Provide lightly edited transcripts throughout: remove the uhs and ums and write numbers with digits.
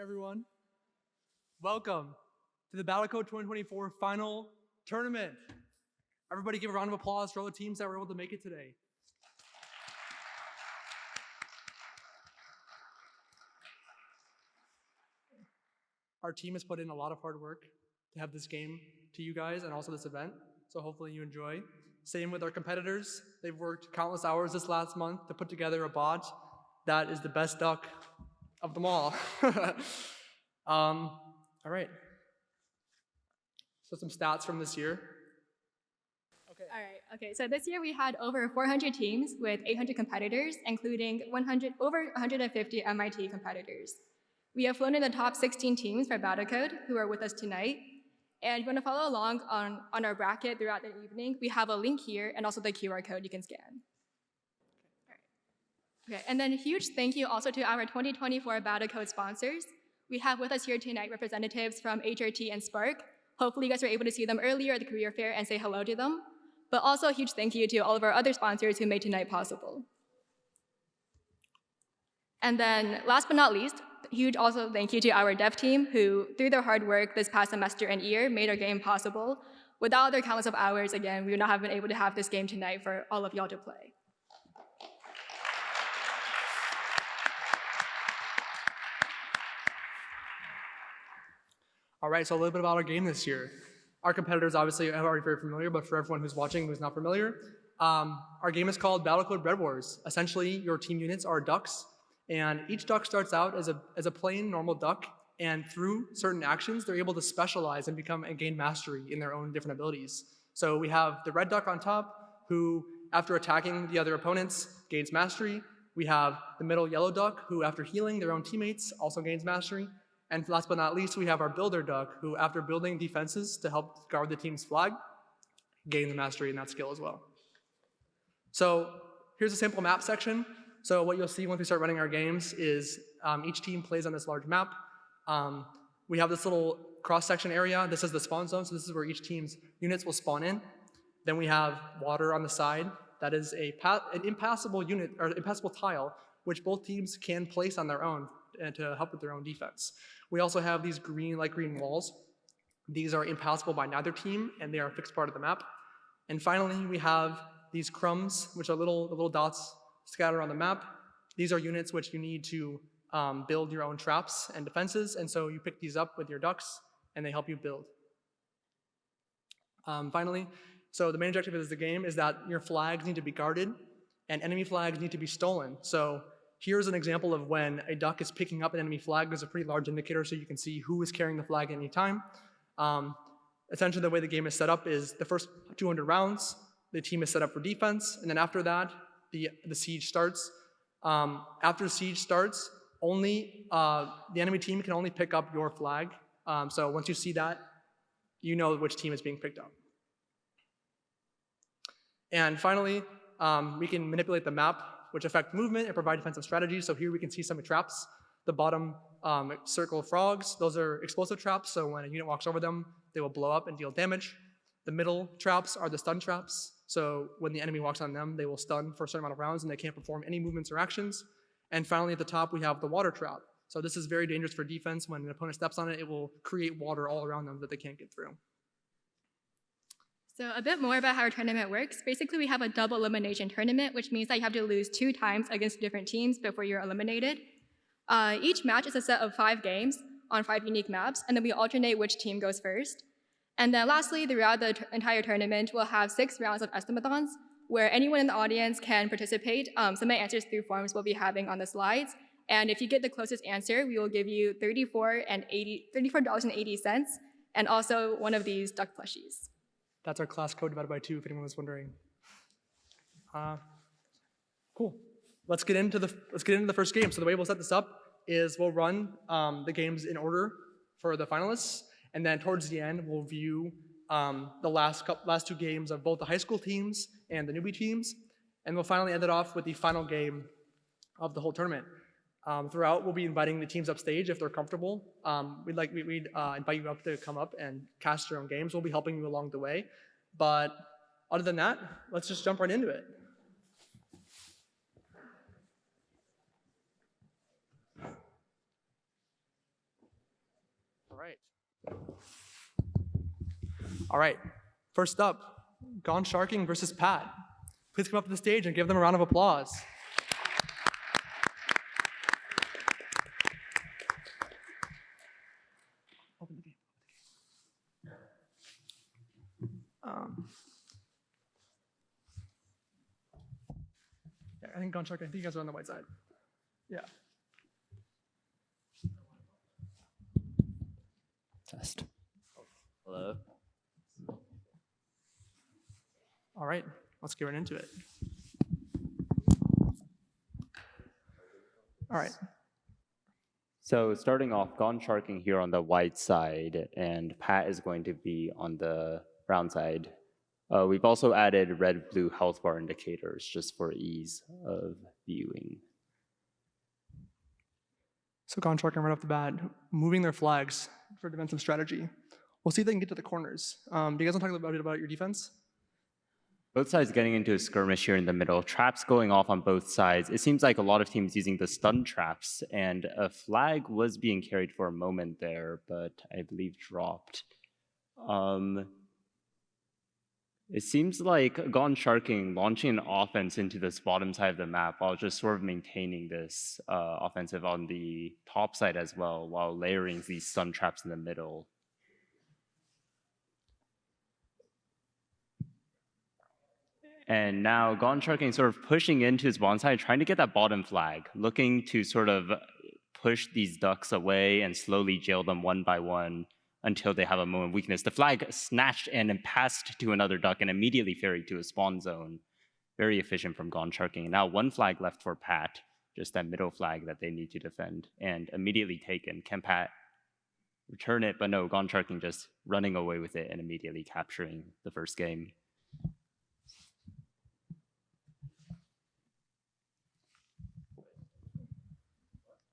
everyone. Welcome to the Battlecode 2024 final tournament. Everybody give a round of applause for all the teams that were able to make it today. Our team has put in a lot of hard work to have this game to you guys and also this event, so hopefully you enjoy. Same with our competitors. They've worked countless hours this last month to put together a bot that is the best duck of them all. All right. So some stats from this year. Okay, so this year we had over 400 teams with 800 competitors, including over 150 MIT competitors. We have flown in the top 16 teams for Battlecode who are with us tonight. And if you want to follow along on our bracket throughout the evening, we have a link here and also the QR code you can scan. Okay, and then a huge thank you also to our 2024 Battlecode sponsors. We have with us here tonight representatives from HRT and Spark. Hopefully you guys were able to see them earlier at the career fair and say hello to them. But also a huge thank you to all of our other sponsors who made tonight possible. And then last but not least, huge also thank you to our dev team who, through their hard work this past semester and year, made our game possible. Without their countless of hours, again, we would not have been able to have this game tonight for all of y'all to play. All right, so a little bit about our game this year. Our competitors obviously are already very familiar, but for everyone who's watching who's not familiar, our game is called Battlecode Bread Wars. Essentially, your team units are ducks, and each duck starts out as a plain normal duck, and through certain actions, they're able to specialize and gain mastery in their own different abilities. So we have the red duck on top, who, after attacking the other opponents, gains mastery. We have the middle yellow duck, who, after healing their own teammates, also gains mastery. And last but not least, we have our builder duck, who, after building defenses to help guard the team's flag, gain the mastery in that skill as well. So here's a simple map section. So what you'll see once we start running our games is each team plays on this large map. We have this little cross-section area. This is the spawn zone, so this is where each team's units will spawn in. Then we have water on the side. That is an impassable unit, or impassable tile, which both teams can place on their own and to help with their own defense. We also have these light green walls. These are impassable by neither team, and they are a fixed part of the map. And finally, we have these crumbs, which are the little dots scattered on the map. These are units which you need to build your own traps and defenses, and so you pick these up with your ducks, and they help you build. Finally, so the main objective of the game is that your flags need to be guarded, and enemy flags need to be stolen. So here's an example of when a duck is picking up an enemy flag. There's a pretty large indicator so you can see who is carrying the flag at any time. Essentially, the way the game is set up is the first 200 rounds, the team is set up for defense, and then after that, the siege starts. After the siege starts, only the enemy team can only pick up your flag. So once you see that, you know which team is being picked up. And finally, we can manipulate the map, which affect movement and provide defensive strategies. So here we can see some traps. The bottom circle of frogs, those are explosive traps, so when a unit walks over them, they will blow up and deal damage. The middle traps are the stun traps, so when the enemy walks on them, they will stun for a certain amount of rounds and they can't perform any movements or actions. And finally at the top, we have the water trap. So this is very dangerous for defense. When an opponent steps on it, it will create water all around them that they can't get through. So a bit more about how our tournament works. Basically, we have a double elimination tournament, which means that you have to lose 2 times against different teams before you're eliminated. Each match is a set of 5 games on 5 unique maps, and then we alternate which team goes first. And then lastly, throughout the entire tournament, we'll have 6 rounds of estimathons, where anyone in the audience can participate. Submit answers through forms we'll be having on the slides. And if you get the closest answer, we will give you $34.80, and also one of these duck plushies. That's our class code divided by 2, if anyone was wondering. Cool. Let's get into the first game. So the way we'll set this up is we'll run the games in order for the finalists, and then towards the end we'll view the last 2 games of both the high school teams and the newbie teams, and we'll finally end it off with the final game of the whole tournament. Throughout, we'll be inviting the teams upstage if they're comfortable. We'd invite you up to come up and cast your own games. We'll be helping you along the way. But other than that, let's just jump right into it. right. All right. First up, Gone Sharking versus Pat. Please come up to the stage and give them a round of applause. Open the game. Yeah, I think Gone Sharking, I think you guys are on the white side. Yeah. Test. Hello. All right, let's get right into it. All right. So starting off, Gone Sharking here on the white side, and Pat is going to be on the brown side. We've also added red-blue health bar indicators just for ease of viewing. So Gone Sharking right off the bat, moving their flags for defensive strategy. We'll see if they can get to the corners. Do you guys want to talk a little bit about your defense? Both sides getting into a skirmish here in the middle. Traps going off on both sides. It seems like a lot of teams using the stun traps, and a flag was being carried for a moment there, but I believe dropped. It seems like Gone Sharking launching an offense into this bottom side of the map while just sort of maintaining this offensive on the top side as well, while layering these stun traps in the middle. And now Gone Sharking sort of pushing into his bonsai, trying to get that bottom flag, looking to sort of push these ducks away and slowly jail them one by one until they have a moment of weakness. The flag snatched and then passed to another duck and immediately ferried to a spawn zone. Very efficient from Gone Sharking. Now one flag left for Pat, just that middle flag that they need to defend, and immediately taken. Can Pat return it? But no, Gone Sharking just running away with it and immediately capturing the first game.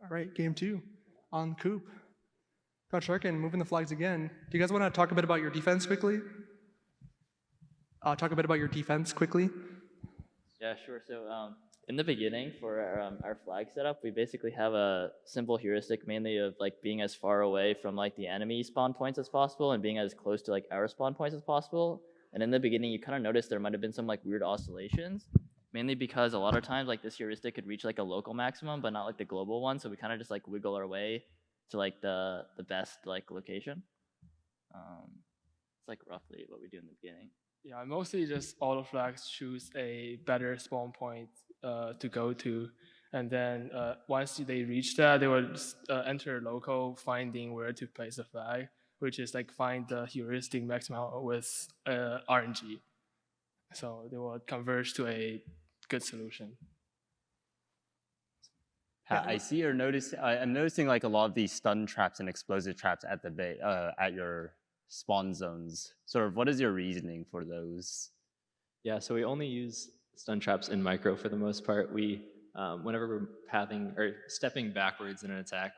All right, game two on Coop. Gone Sharking moving the flags again. Do you guys want to talk a bit about your defense quickly? Yeah, sure. So in the beginning for our flag setup, we basically have a simple heuristic mainly of like being as far away from like the enemy spawn points as possible and being as close to like our spawn points as possible. And in the beginning, you kind of noticed there might have been some like weird oscillations, mainly because a lot of times like this heuristic could reach like a local maximum, but not like the global one. So we kind of just like wiggle our way to like the best like location. It's like roughly what we do in the beginning. Yeah, I mostly just auto flags choose a better spawn point to go to, and then once they reach that, they will enter local, finding where to place the flag, which is like find the heuristic maximum with RNG. So they will converge to a good solution. I see or notice. I'm noticing like a lot of these stun traps and explosive traps at the at your spawn zones. Sort of, what is your reasoning for those? Yeah, so we only use stun traps in micro for the most part. We, whenever we're pathing or stepping backwards in an attack,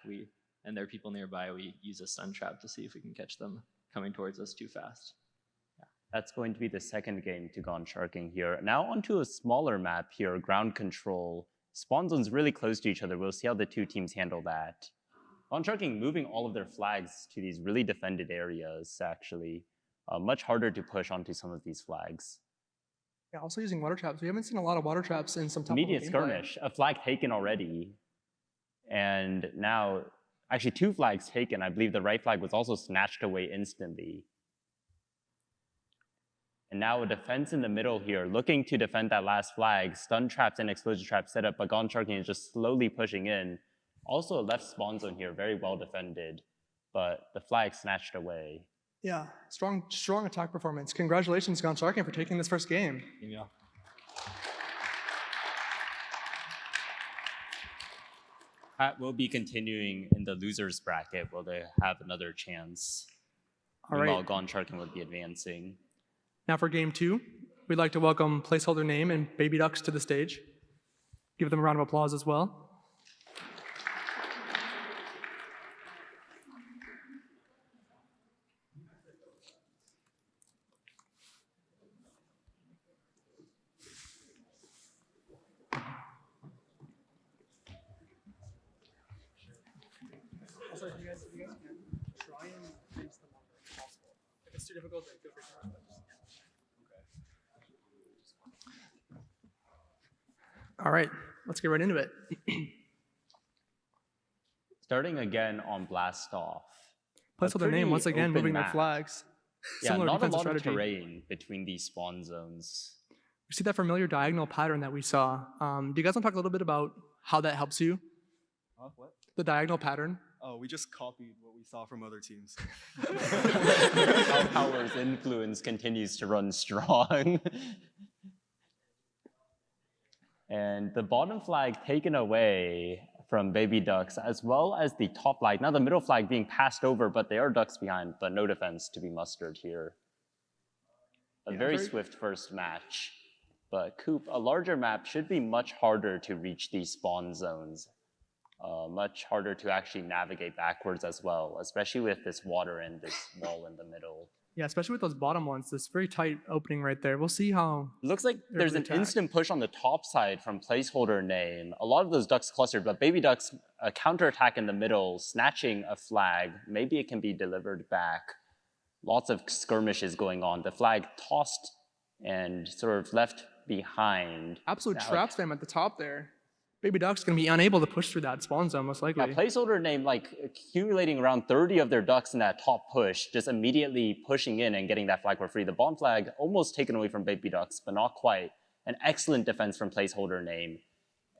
and there are people nearby, we use a stun trap to see if we can catch them coming towards us too fast. That's going to be the second game to Gone Sharking here. Now onto a smaller map here, ground control. Spawn zones really close to each other. We'll see how the two teams handle that. Gone Sharking moving all of their flags to these really defended areas, actually. Much harder to push onto some of these flags. Yeah, also using water traps. We haven't seen a lot of water traps in some top Immediate skirmish, a flag taken already. And now, actually 2 flags taken. I believe the right flag was also snatched away instantly. And now a defense in the middle here, looking to defend that last flag. Stun traps and explosive traps set up, but Gone Sharking is just slowly pushing in. Also a left spawn zone here, very well defended, but the flag snatched away. Yeah, strong attack performance. Congratulations, Gone Sharking, for taking this first game. Yeah. Pat will be continuing in the losers bracket. Will they have another chance? All Meanwhile, right. Gone Sharking would be advancing. Now for game 2, we'd like to welcome placeholder name and Baby Ducks to the stage. Give them a round of applause as well. Also, if you guys can try and it's too difficult, then feel free to interrupt. All right, let's get right into it. Starting again on blast off. Placeholder name pretty once again open moving their map. flags. Yeah, Similar not a defensive lot strategy. of terrain between these spawn zones. We see that familiar diagonal pattern that we saw. Do you guys want to talk a little bit about how that helps you? What? The diagonal pattern? Oh, we just copied what we saw from other teams. Power's influence continues to run strong. And the bottom flag taken away from Baby Ducks, as well as the top flag. Now the middle flag being passed over, but they are ducks behind, but no defense to be mustered here. A very swift first match. But Coop, a larger map should be much harder to reach these spawn zones. Much harder to actually navigate backwards as well, especially with this water and this wall in the middle. Yeah, especially with those bottom ones, this very tight opening right there. We'll see how. Looks like there's an attack. instant push on the top side from placeholder name. A lot of those ducks clustered, but Baby Ducks a counterattack in the middle, snatching a flag. Maybe it can be delivered back. Lots of skirmishes going on. The flag tossed and sort of left behind. Absolute Now, trap spam at the top there. Baby Duck's going to be unable to push through that spawn zone, most likely. Yeah, placeholder name like accumulating around 30 of their ducks in that top push, just immediately pushing in and getting that flag for free. The bottom flag almost taken away from Baby Ducks, but not quite. An excellent defense from placeholder name.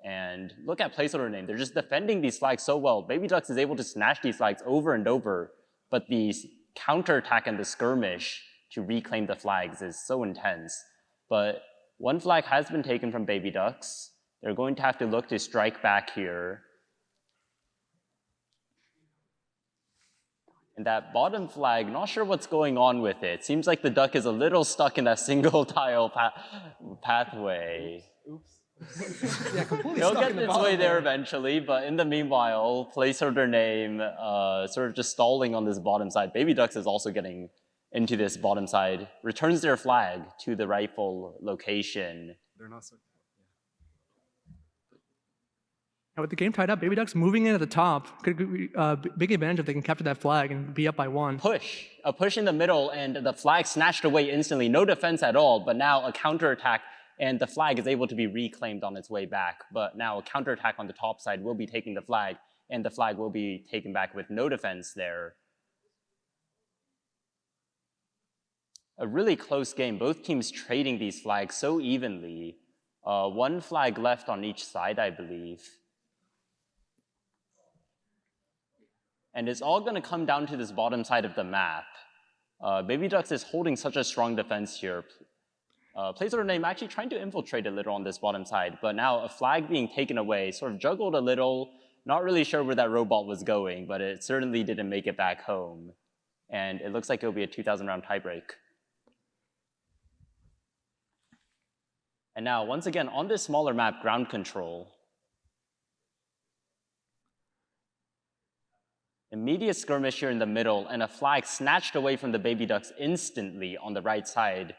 And look at placeholder name. They're just defending these flags so well. Baby Ducks is able to snatch these flags over and over, but the counterattack and the skirmish to reclaim the flags is so intense. But one flag has been taken from Baby Ducks. They're going to have to look to strike back here. And that bottom flag, not sure what's going on with it. Seems like the duck is a little stuck in that single tile pathway. Oops. Yeah, completely He'll stuck get in the its bottom way there there. eventually, but in the meanwhile, placeholder name sort of just stalling on this bottom side. Baby Ducks is also getting into this bottom side, returns their flag to the rightful location. They're not so. Now with the game tied up, Baby Ducks moving in at the top could be a big advantage if they can capture that flag and be up by one. A push in the middle, and the flag snatched away instantly. No defense at all, but now a counterattack, and the flag is able to be reclaimed on its way back. But now a counterattack on the top side will be taking the flag, and the flag will be taken back with no defense there. A really close game, both teams trading these flags so evenly. One flag left on each side, I believe. And it's all gonna come down to this bottom side of the map. Baby Ducks is holding such a strong defense here. Placeholder name actually trying to infiltrate a little on this bottom side, but now a flag being taken away, sort of juggled a little, not really sure where that robot was going, but it certainly didn't make it back home. And it looks like it'll be a 2,000 round tiebreak. And now, once again, on this smaller map, ground control. Immediate skirmish here in the middle, and a flag snatched away from the Baby Ducks instantly on the right side.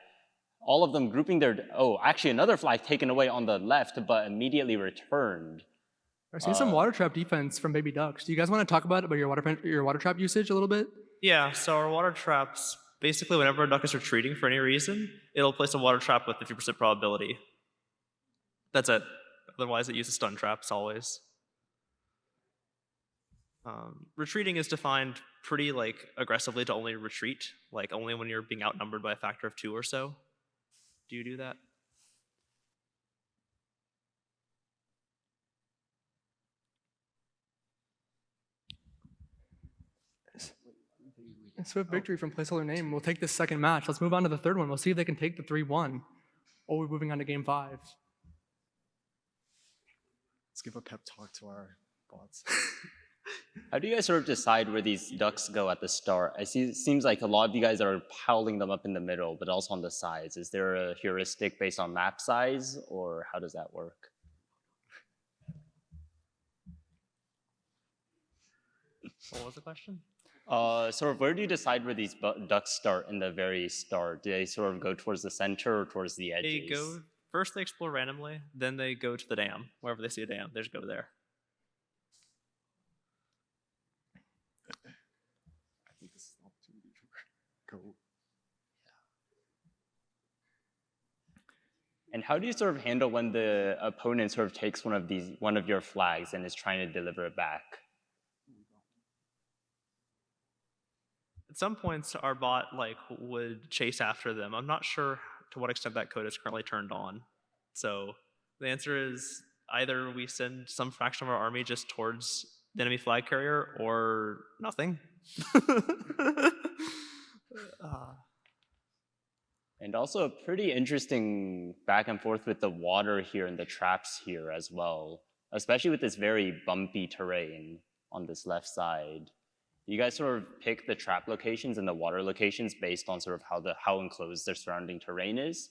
All of them grouping their, actually another flag taken away on the left, but immediately returned. I've seen some water trap defense from Baby Ducks. Do you guys want to talk about your water trap usage a little bit? Yeah, so our water traps, basically whenever a duck is retreating for any reason, it'll place a water trap with 50% probability. That's it. Otherwise it uses stun traps always. Retreating is defined pretty aggressively to only retreat, only when you're being outnumbered by a factor of 2 or so. Do you do that? A swift victory from placeholder name. We'll take this second match. Let's move on to the third one. We'll see if they can take the 3-1. Or we're moving on to game 5. Let's give a pep talk to our bots. How do you guys sort of decide where these ducks go at the start? It seems like a lot of you guys are piling them up in the middle, but also on the sides. Is there a heuristic based on map size, or how does that work? What was the question? Sort of where do you decide where these ducks start in the very start? Do they sort of go towards the center or towards the edges? First they explore randomly, then they go to the dam. Wherever they see a dam, they just go there. I think this is an opportunity for go. how do you sort of handle when the opponent sort of takes one of your flags and is trying to deliver it back? At some points, our bot would chase after them. I'm not sure to what extent that code is currently turned on. So the answer is either we send some fraction of our army just towards the enemy flag carrier or nothing. And also a pretty interesting back and forth with the water here and the traps here as well, especially with this very bumpy terrain on this left side. You guys sort of pick the trap locations and the water locations based on sort of how enclosed their surrounding terrain is,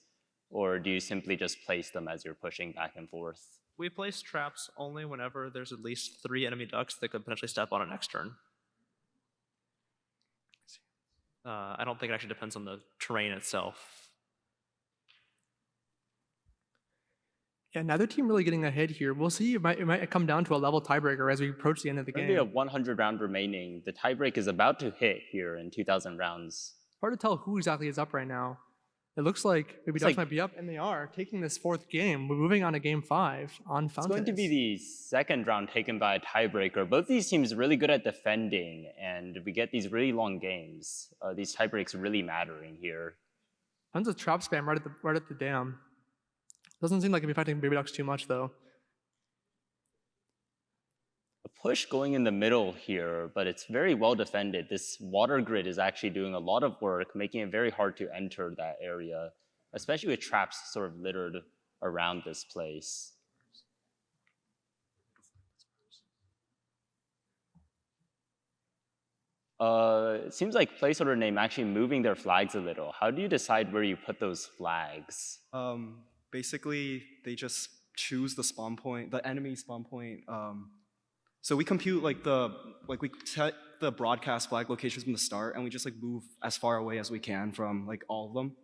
or do you simply just place them as you're pushing back and forth? We place traps only whenever there's at least 3 enemy ducks that could potentially step on it next turn. I don't think it actually depends on the terrain itself. Yeah, neither team really getting ahead here. We'll see. It might come down to a level tiebreaker as we approach the end of the Only game. a 100 round remaining. The tiebreak is about to hit here in 2,000 rounds. Hard to tell who exactly is up right now. It looks like maybe Ducks might be up, and they are taking this 4th game. We're moving on to game 5 on Fountain. It's going to be the 2nd round taken by a tiebreaker. Both these teams really good at defending, and we get these really long games. These tiebreaks really mattering here. Tons of trap spam right at the dam. Doesn't seem like it'd be affecting Baby Ducks too much though. A push going in the middle here, but it's very well defended. This water grid is actually doing a lot of work, making it very hard to enter that area, especially with traps sort of littered around this place. It seems like placeholder name actually moving their flags a little. How do you decide where you put those flags? Basically, they just choose the spawn point, the enemy spawn point. So we compute we set the broadcast flag locations from the start, and we just move as far away as we can from all of them.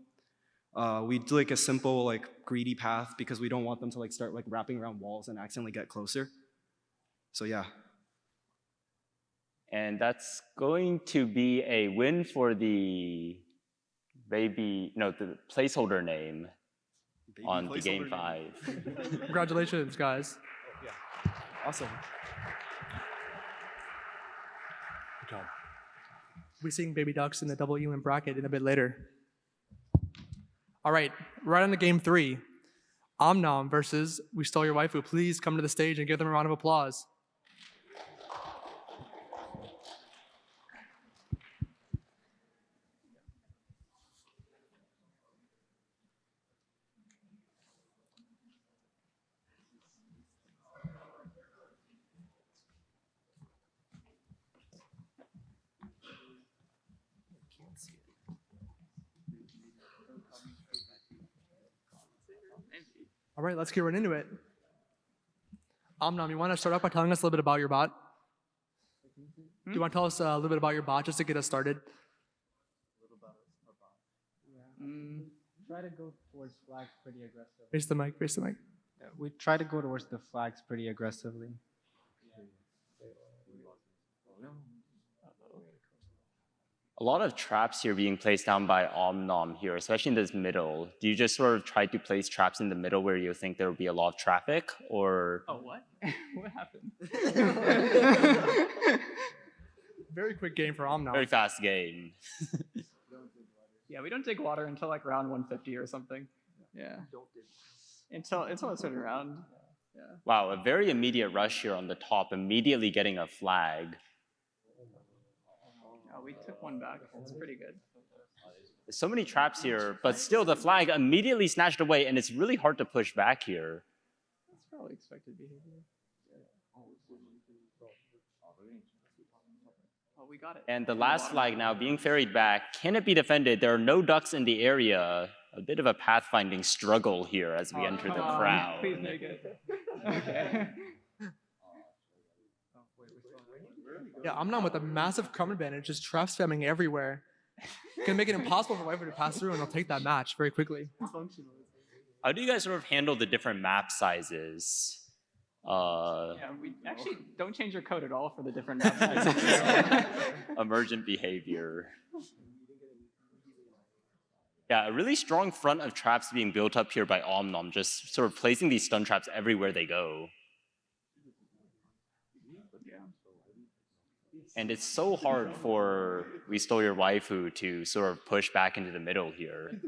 We do a simple greedy path because we don't want them to start wrapping around walls and accidentally get closer. So yeah. And that's going to be a win for the placeholder name on the game 5. Congratulations, guys. Oh, yeah. Awesome. Good job. We'll be seeing Baby Ducks in the double UN bracket in a bit later. All right, right on to game 3. Omnom versus We Stole Your Waifu. Please come to the stage and give them a round of applause. All right, let's get right into it. Omnom, you want to start off by telling us a little bit about your bot? Do you want to tell us a little bit about your bot just to get us started? Try to go towards flags pretty aggressively. Face the mic, face the mic. Yeah, we try to go towards the flags pretty aggressively. A lot of traps here being placed down by Omnom here, especially in this middle. Do you just sort of try to place traps in the middle where you think there will be a lot of traffic, or? Oh, what? What happened? Very quick game for Omnom. Very fast game. Yeah, we don't take water until round 150 or something. Yeah. Until a certain round. Yeah. Wow, a very immediate rush here on the top, immediately getting a flag. We took one back. It's pretty good. There's so many traps here, but still the flag immediately snatched away, and it's really hard to push back here. That's probably expected behavior. Oh, we got it. And the last flag now being ferried back. Can it be defended? There are no ducks in the area. A bit of a pathfinding struggle here as we enter the crowd. Please make it. Okay. Yeah, Omnom with a massive crumb advantage, just trap spamming everywhere. Can make it impossible for Waifu to pass through, and they'll take that match very quickly. How do you guys sort of handle the different map sizes? Yeah, we actually don't change your code at all for the different map sizes. Emergent behavior. Yeah, a really strong front of traps being built up here by Omnom, just sort of placing these stun traps everywhere they go. And it's so hard for We Stole Your Waifu to sort of push back into the middle here.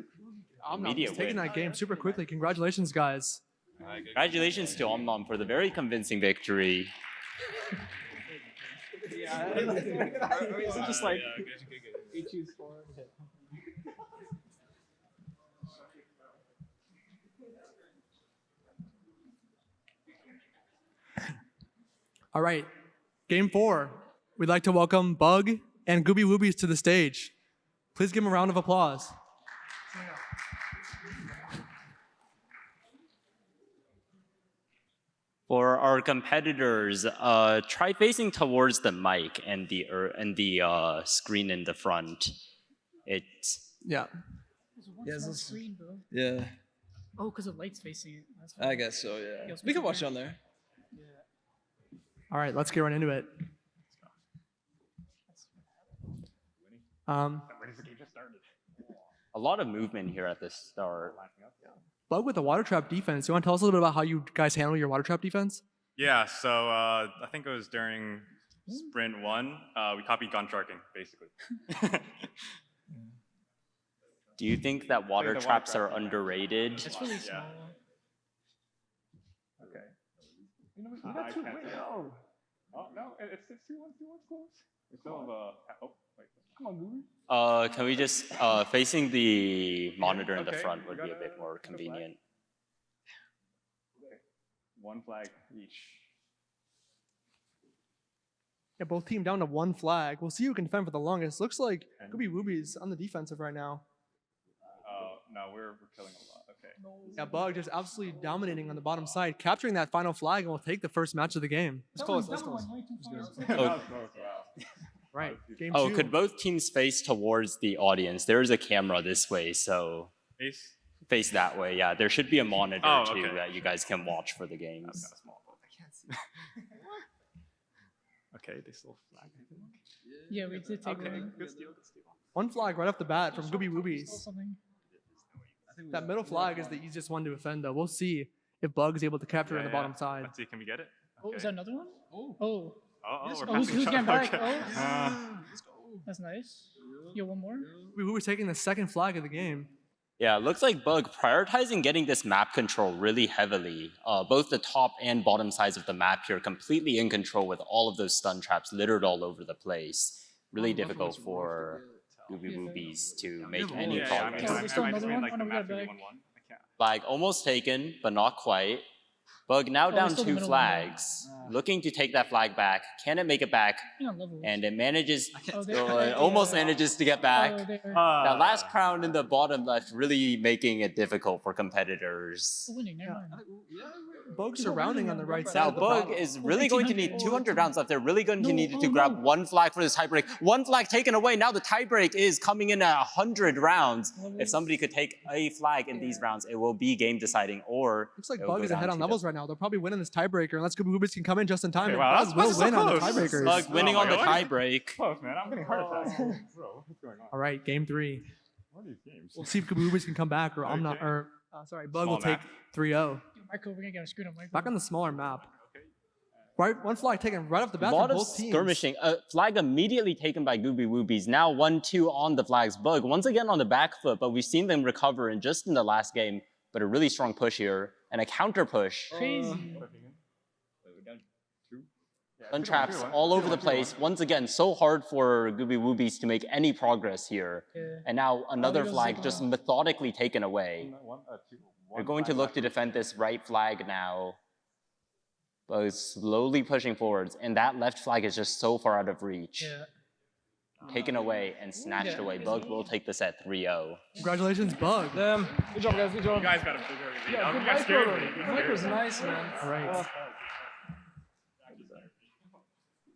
Omnom's taking that game super quickly. Congratulations, guys. Congratulations to Omnom for the very convincing victory. Yeah. It's just like he choose four. All right, game 4. We'd like to welcome Bug and Gooby Woobies to the stage. Please give them a round of applause. For our competitors, try facing towards the mic and the screen in the front. It's Yeah. Screen, bro. Yeah, Oh, because the light's facing it. That's I guess so. Yeah, we can watch it on there. All right, let's get right into it. a lot of movement here at the start. Bug with the water trap defense. You want to tell us a little bit about how you guys handle your water trap defense? Yeah, so I think it was during sprint 1, we copied gun sharking, basically. Do you think that water the water traps trap, are yeah. underrated? It's really small. Okay. We got two. Wait, no. Oh, no, it's 2-1 close. We still have oh, wait. Come on, Gooby. Can we just, facing the monitor in the Okay, front we would got be a bit more a flag. convenient. Okay. One flag each. Yeah, both team down to one flag. We'll see who can defend for the longest. Looks like Gooby Woobies on the defensive right now. No, we're killing a lot. Okay. Yeah, Bug just absolutely dominating on the bottom side, capturing that final flag and will take the first match of the game. It's close. It's close. That was close, wow. Right, game Oh, 2. could both teams face towards the audience? There is a camera this way, so Ace? face that way. Yeah, there should be a monitor Oh, too okay. that you guys can watch for the games. That's kind of small, but I can't see. Okay, they still flag. Yeah, we did take Okay, one. good steal, good steal. One flag right off the bat from Gooby Stole Woobies. something. That middle flag is the easiest one to defend, though. We'll see if Bug is able to capture it on the bottom side. Let's see, can we get it? Oh, is that another one? Oh. Oh, Yes, we're oh, who's passing each getting other. back? Okay. Oh. That's nice. You one more? Gooby Woobies taking the second flag of the game. Yeah, it looks like Bug prioritizing getting this map control really heavily. Both the top and bottom sides of the map here completely in control with all of those stun traps littered all over the place. Really difficult for Gooby Woobies to make any Yeah, progress. Oh, there's still I just another made one? like Oh, the no, we got map it back. 1-1. I can't. Flag almost taken, but not quite. Bug now Oh, down still the 2 middle one, though. flags, looking to take that flag back. Can it make it back? Hang on, levels. And it manages, Oh, there- it almost manages to get back. Oh, there. That last crown in the bottom left really making it difficult for competitors. Oh, winning, never mind. Bug surrounding on the right side. Now of the Bug bottom. is really going to need 1800. 200 rounds left. They're really going to No, need to oh, grab no. one flag for this tiebreak. One flag taken away. Now the tiebreak is coming in at 100 rounds. If somebody could take a flag in these rounds, it will be game deciding, or Looks like it will Bug go is down ahead on to levels the- right now. They'll probably win in this tiebreaker unless Gooby Woobies can come in just in time. Okay, and wow, Bug that's will so win on the close. tiebreakers. Bug winning Oh on my the God. tiebreak. Close, man. I'm getting heart attacks. Bro, what's going on? All right, game 3. What are these games? We'll see if Gooby Woobies can come back, or I'm not. Okay. Or sorry, Bug Small will take map. 3-0. Michael, we're gonna get a screwed up, Michael. Back on the smaller map. Right, one flag taken right off the A bat lot from of both teams. skirmishing. Flag immediately taken by Gooby Woobies. Now 1-2 on the flags. Bug once again on the back foot, but we've seen them recover in just in the last game. But a really strong push here and a counter push. Crazy. Stun traps all over the place. Once again, so hard for Gooby Woobies to make any progress here. Yeah. And now another goes flag second just one. methodically taken away. They're going to look to defend this right flag now. But it's slowly pushing forwards, and that left flag is just so far out of reach. Yeah. Taken away and snatched Yeah. away. Bug will take this at 3-0. Congratulations, Bug. Good job, guys. Good job. You guys got a bigger lead. Yeah, You good got scared micro. me. The micro's nice, man. All right.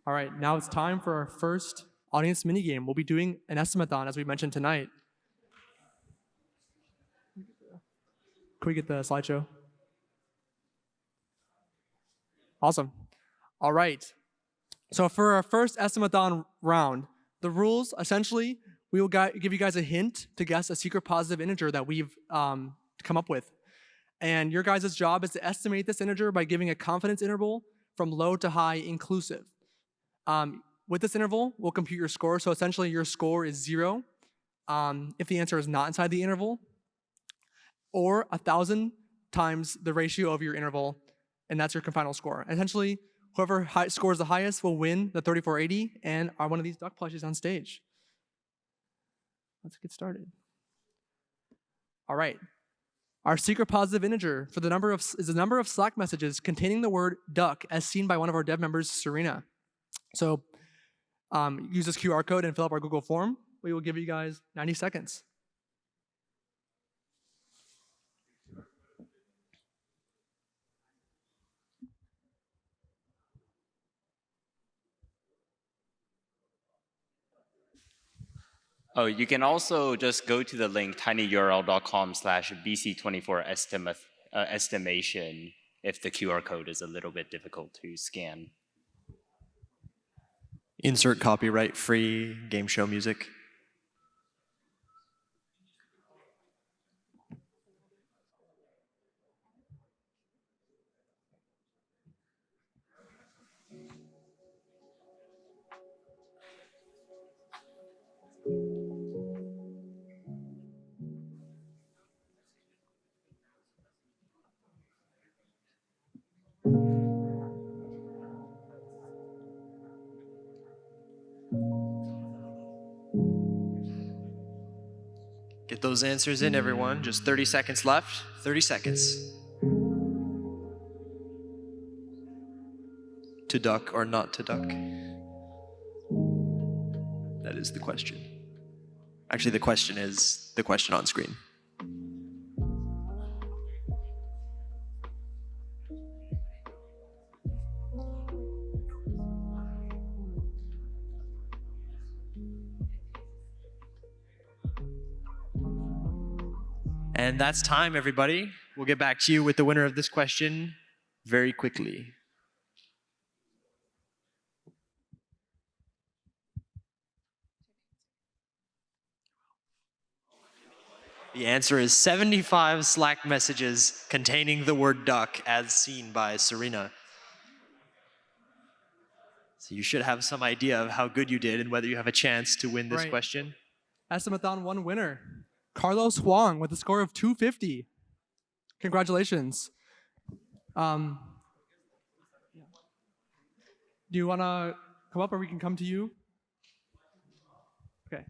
All right, now it's time for our first audience minigame. We'll be doing an estimathon, as we mentioned tonight. Can we get the slideshow? Awesome. All right. So for our first estimathon round, the rules, essentially, we will give you guys a hint to guess a secret positive integer that we've come up with. And your guys' job is to estimate this integer by giving a confidence interval from low to high inclusive. With this interval, we'll compute your score. So essentially, your score is 0 if the answer is not inside the interval, or 1,000 times the ratio of your interval, and that's your final score. Essentially, whoever scores the highest will win the 3480 and are one of these duck plushies on stage. Let's get started. All right. Our secret positive integer for the number is the number of Slack messages containing the word duck as seen by one of our dev members, Serena. So use this QR code and fill up our Google form. We will give you guys 90 seconds. Oh, you can also just go to the link tinyurl.com/bc24estimation if the QR code is a little bit difficult to scan. Insert copyright free game show music. Get those answers in, everyone. Just 30 seconds left. 30 seconds. To duck or not to duck? That is the question. Actually, the question is the question on screen. And that's time, everybody. We'll get back to you with the winner of this question very quickly. The answer is 75 Slack messages containing the word duck as seen by Serena. So you should have some idea of how good you did and whether you have a chance to win this question. Estimathon 1 winner, Carlos Huang with a score of 250. Congratulations. Do you want to come up or we can come to you? Okay.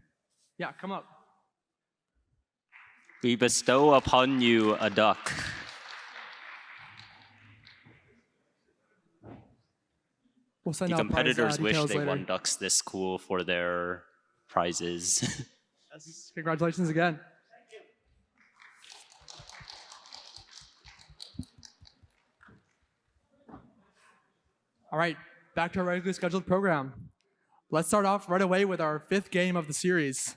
Yeah, come up. We bestow upon you a duck. We'll send The out competitors prize, wish details they later. won ducks this cool for their prizes. Yes. Congratulations again. All right, back to our regularly scheduled program. Let's start off right away with our 5th game of the series.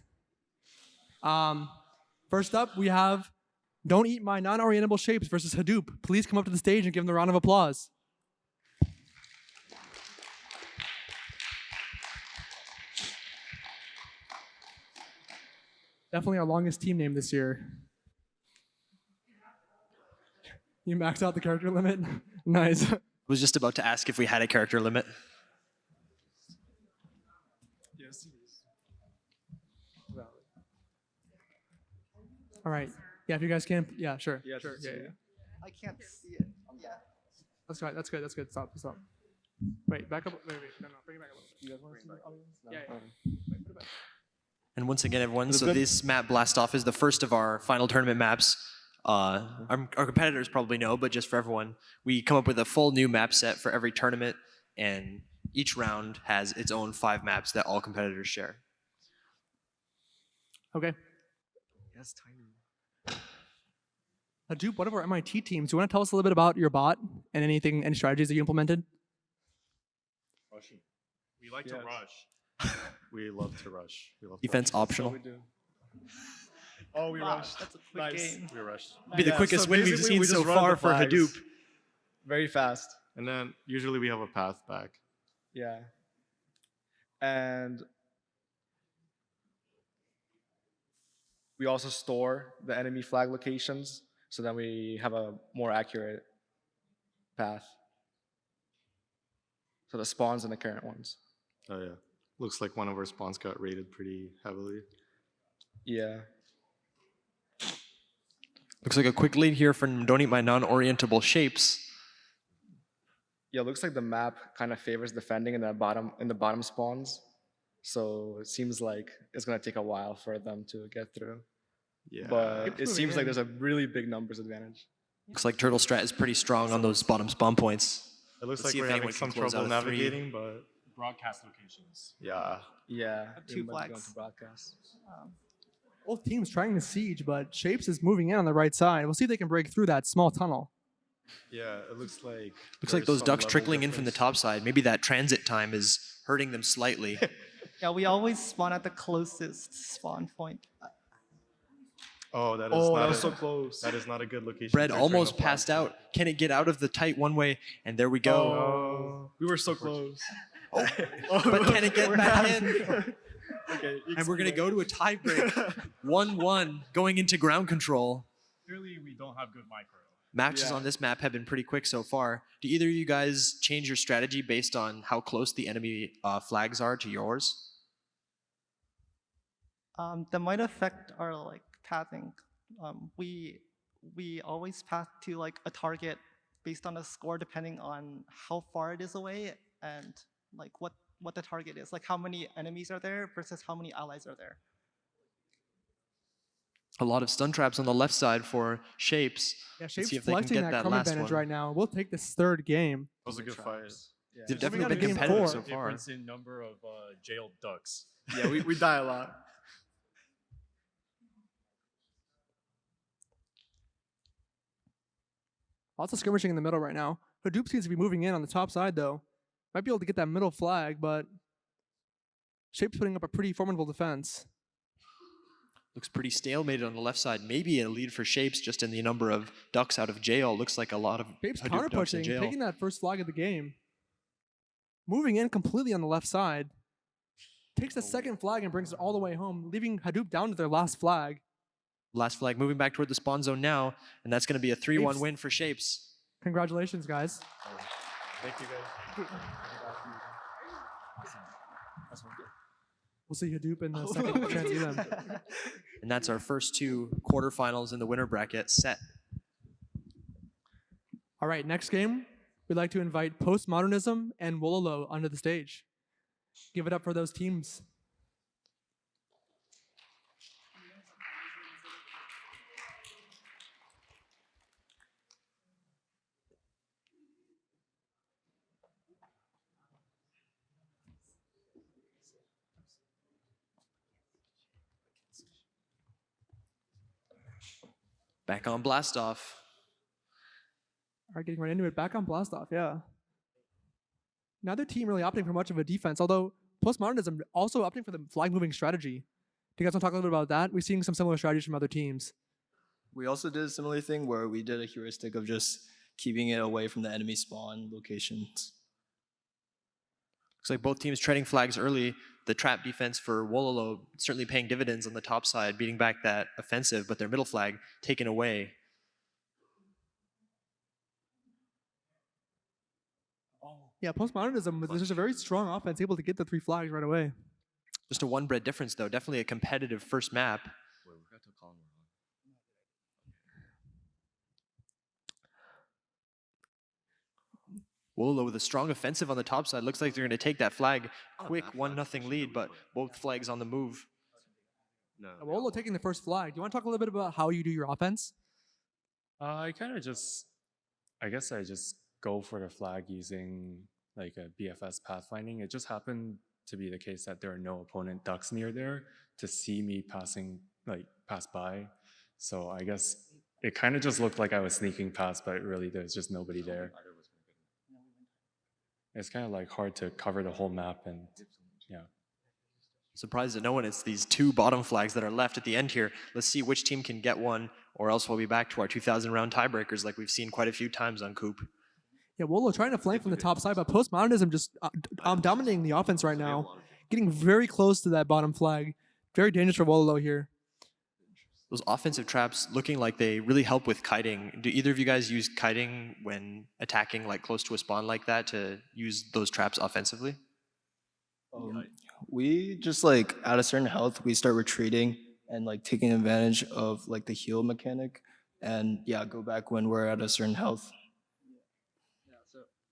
First up, we have Don't Eat My Non-Orientable Shapes versus Hadoop. Please come up to the stage and give them a round of applause. Definitely our longest team name this year. You maxed out the character limit? Nice. I was just about to ask if we had a character limit. Yes. All right. Yeah, if you guys can, yeah, sure. Yeah, sure. Yeah, yeah. I can't see it. Yeah. That's right. That's good. That's good. Stop. Stop. Wait, back up. Wait. No. Bring it back a little. You guys want to see the audience? Yeah. Wait, put it back. And once again, everyone, so this map Blast Off is the first of our final tournament maps. Our competitors probably know, but just for everyone, we come up with a full new map set for every tournament, and each round has its own 5 maps that all competitors share. Okay. Yes, tiny. Hadoop, one of our MIT teams, do you want to tell us a little bit about your bot and any strategies that you implemented? Rushing. We like to rush. We love to rush. We love Defense to rush. optional. We do. Oh, we rushed. That's a quick game. We rushed. Be the quickest win we've seen so far for Hadoop. Very fast. And then usually we have a path back. Yeah. And we also store the enemy flag locations, so then we have a more accurate path. So the spawns and the current ones. Oh yeah. Looks like one of our spawns got raided pretty heavily. Yeah. Looks like a quick lead here from Don't Eat My Non-Orientable Shapes. Yeah, it looks like the map kind of favors defending in the bottom spawns. So it seems like it's gonna take a while for them to get through. Yeah. But it seems like there's a really big numbers advantage. Looks like Turtle Strat is pretty strong on those bottom spawn points. It looks Let's like see if we're having anyone can some close trouble out a 3. navigating, but Broadcast locations. yeah. Yeah. Two we might be going flags. to broadcast. Both teams trying to siege, but Shapes is moving in on the right side. We'll see if they can break through that small tunnel. Yeah, it looks like Looks like there's those some ducks level trickling in from the difference. top side. Maybe that transit time is hurting them slightly. Yeah, we always spawn at the closest spawn point. Oh, that is Oh, not that was a, so close. That is not a good location. Bread for a almost turn of passed flag. out. Can it get out of the tight one way? And there we go. Oh, we were so close. But can it get back in? Okay, And we're going to go to a tie break. 1-1 going into ground control. Clearly, we don't have good micro. Matches Yeah. on this map have been pretty quick so far. Do either of you guys change your strategy based on how close the enemy flags are to yours? That might affect our like pathing. We always path to like a target based on a score depending on how far it is away and like what the target is, like how many enemies are there versus how many allies are there. A lot of stun traps on the left side for Shapes. Yeah, Let's Shapes see if they can flexing get that crumb last advantage one. right now. We'll take this third game. That was a good fight. Yeah. They've Moving definitely on to been game competitive 4. so far. Difference in number of jailed ducks. Yeah, we die a lot. Lots of skirmishing in the middle right now. Hadoop seems to be moving in on the top side, though. Might be able to get that middle flag, but Shape's putting up a pretty formidable defense. Looks pretty stalemated on the left side. Maybe a lead for Shapes just in the number of ducks out of jail. Looks like a lot of Shapes Hadoop counter ducks in pushing, jail. taking that first flag of the game. Moving in completely on the left side. Takes the second flag and brings it all the way home, leaving Hadoop down to their last flag. Last flag moving back toward the spawn zone now, and that's going to be a 3-1 Shapes. win for Shapes. Congratulations, guys. Thank you guys. We'll see Hadoop in the second chance them. And that's our first 2 quarterfinals in the winner bracket set. All right, next game, we'd like to invite Postmodernism and Wololo onto the stage. Give it up for those teams. Back on Blastoff. All right, getting right into it. Back on Blastoff, yeah. Neither team really opting for much of a defense, although Postmodernism also opting for the flag moving strategy. Do you guys want to talk a little bit about that? We're seeing some similar strategies from other teams. We also did a similar thing where we did a heuristic of just keeping it away from the enemy spawn locations. Looks like both teams trading flags early. The trap defense for Wololo certainly paying dividends on the top side, beating back that offensive, but their middle flag taken away. Yeah, Postmodernism, there's a very strong offense, able to get the 3 flags right away. Just a 1 bread difference, though. Definitely a competitive first map. Wololo with a strong offensive on the top side. Looks like they're going to take that flag. Quick 1-0 lead, but both flags on the move. Wololo taking the first flag. Do you want to talk a little bit about how you do your offense? I kind of just, I guess I just go for the flag using like a BFS pathfinding. It just happened to be the case that there are no opponent ducks near there to see me passing, like pass by. So I guess it kind of just looked like I was sneaking past, but really there's just nobody there. It's kind of like hard to cover the whole map and yeah. Surprised that no one. It's these 2 bottom flags that are left at the end here. Let's see which team can get one, or else we'll be back to our 2,000 round tiebreakers like we've seen quite a few times on Coop. Yeah, Wololo trying to flank from the top side, but Postmodernism just dominating the offense right now. Getting very close to that bottom flag. Very dangerous for Wololo here. those offensive traps looking like they really help with kiting. Do either of you guys use kiting when attacking like close to a spawn like that to use those traps offensively? We just like at a certain health, we start retreating and like taking advantage of like the heal mechanic, and yeah, go back when we're at a certain health.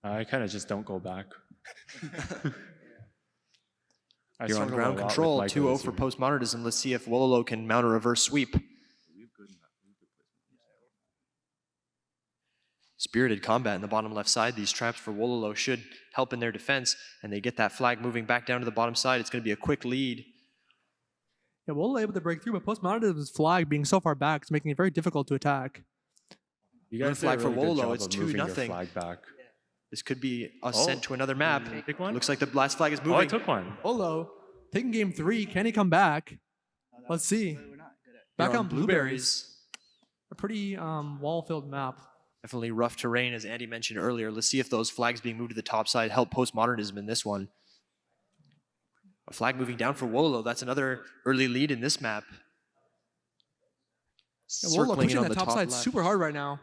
I kind of just don't go back. I You're on struggle ground a lot with control, micro 2-0 this for year. postmodernism. Let's see if Wololo can mount a reverse sweep. Spirited combat in the bottom left side. These traps for Wololo should help in their defense, and they get that flag moving back down to the bottom side. It's going to be a quick lead. Yeah, Wololo able to break through, but postmodernism's flag being so far back is making it very difficult to attack. You Blue guys flag did a for really good Wololo. job It's of moving your 2-0. flag back. This could be a sent to another map. Take one? Looks like the last flag is moving. Oh, I took one. Wololo taking game 3. Can he come back? Let's see. Back Here on blueberries. A pretty wall-filled map. Definitely rough terrain, as Andy mentioned earlier. Let's see if those flags being moved to the top side help postmodernism in this one. A flag moving down for Wololo. That's another early lead in this map. Yeah, Wololo Circling in pushing on that the top side left. super hard right now.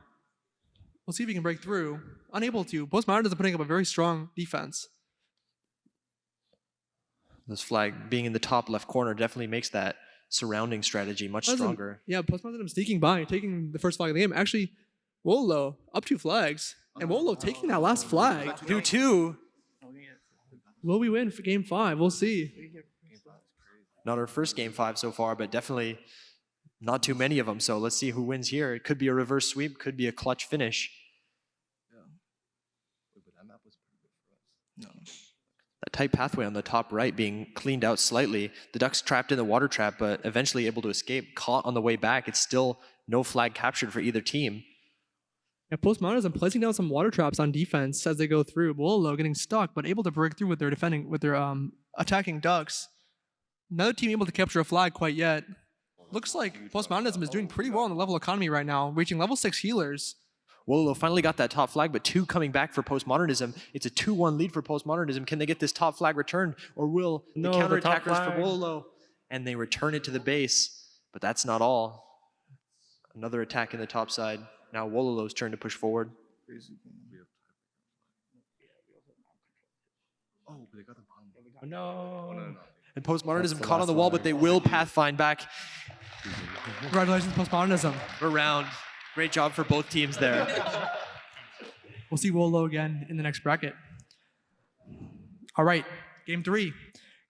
We'll see if he can break through. Unable to. Postmodernism putting up a very strong defense. This flag being in the top left corner definitely makes that surrounding strategy much stronger. Yeah, postmodernism sneaking by, taking the first flag of the game. Actually, Wololo up 2 flags. And Wololo taking that last flag. 2-2. Will we win for game 5? We'll see. Not our first game 5 so far, but definitely not too many of them. So let's see who wins here. It could be a reverse sweep, could be a clutch finish. That tight pathway on the top right being cleaned out slightly. The Ducks trapped in the water trap, but eventually able to escape. Caught on the way back. It's still no flag captured for either team. Yeah, postmodernism placing down some water traps on defense as they go through. Wololo getting stuck, but able to break through with their attacking Ducks. Another team able to capture a flag quite yet. Looks like postmodernism is doing pretty well in the level economy right now, reaching level 6 healers. Wololo finally got that top flag, but 2 coming back for postmodernism. It's a 2-1 lead for postmodernism. Can they get this top flag returned, or will the counterattackers for Wololo? And they return it to the base, but that's not all. Another attack in the top side. Now Wololo's turn to push forward. Oh, no. And postmodernism That's the caught on last the wall, flag. but they will pathfind back Congratulations, postmodernism. around. Great job for both teams there. We'll see Wololo again in the next bracket. All right, game 3.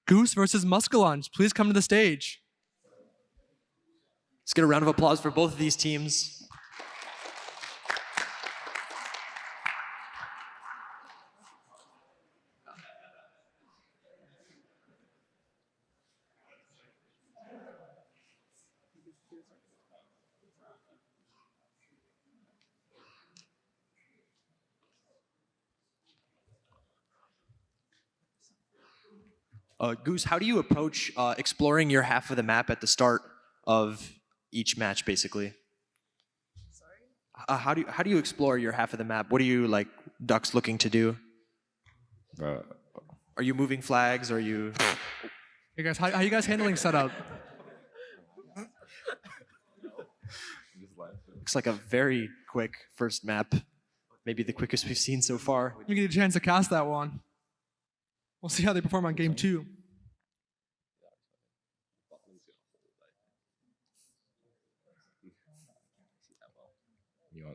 Goose versus Muscalunge. Please come to the stage. Let's get a round of applause for both of these teams. Goose, how do you approach exploring your half of the map at the start of each match, basically? How do you explore your half of the map? What are you like Ducks looking to do? Are you moving flags? Are you? Hey guys, how you guys handling setup? Looks like a very quick first map, maybe the quickest we've seen so far. You get a chance to cast that one. We'll see how they perform on game 2.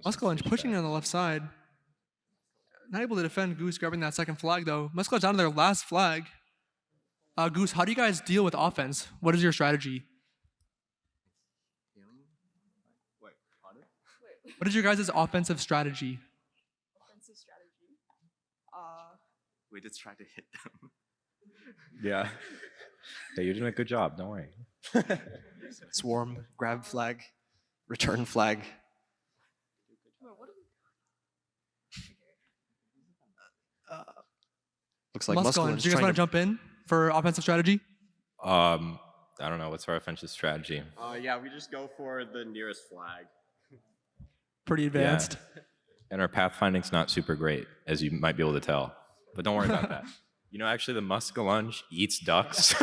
Muscalunge pushing on the left side. Not able to defend Goose grabbing that second flag though. Muscalunge down to their last flag. Goose, how do you guys deal with offense? What is your strategy? What is your guys' offensive strategy? Offensive strategy. We just try to hit them. Yeah. You're doing a good job, don't worry. Swarm, grab flag, return flag. Looks like Muscalunge, do you guys want to jump in for offensive strategy? I don't know. What's our offensive strategy? Yeah, we just go for the nearest flag. Pretty advanced. Yeah. And our pathfinding's not super great, as you might be able to tell. But don't worry about that. You know, actually, the Muscalunge eats ducks.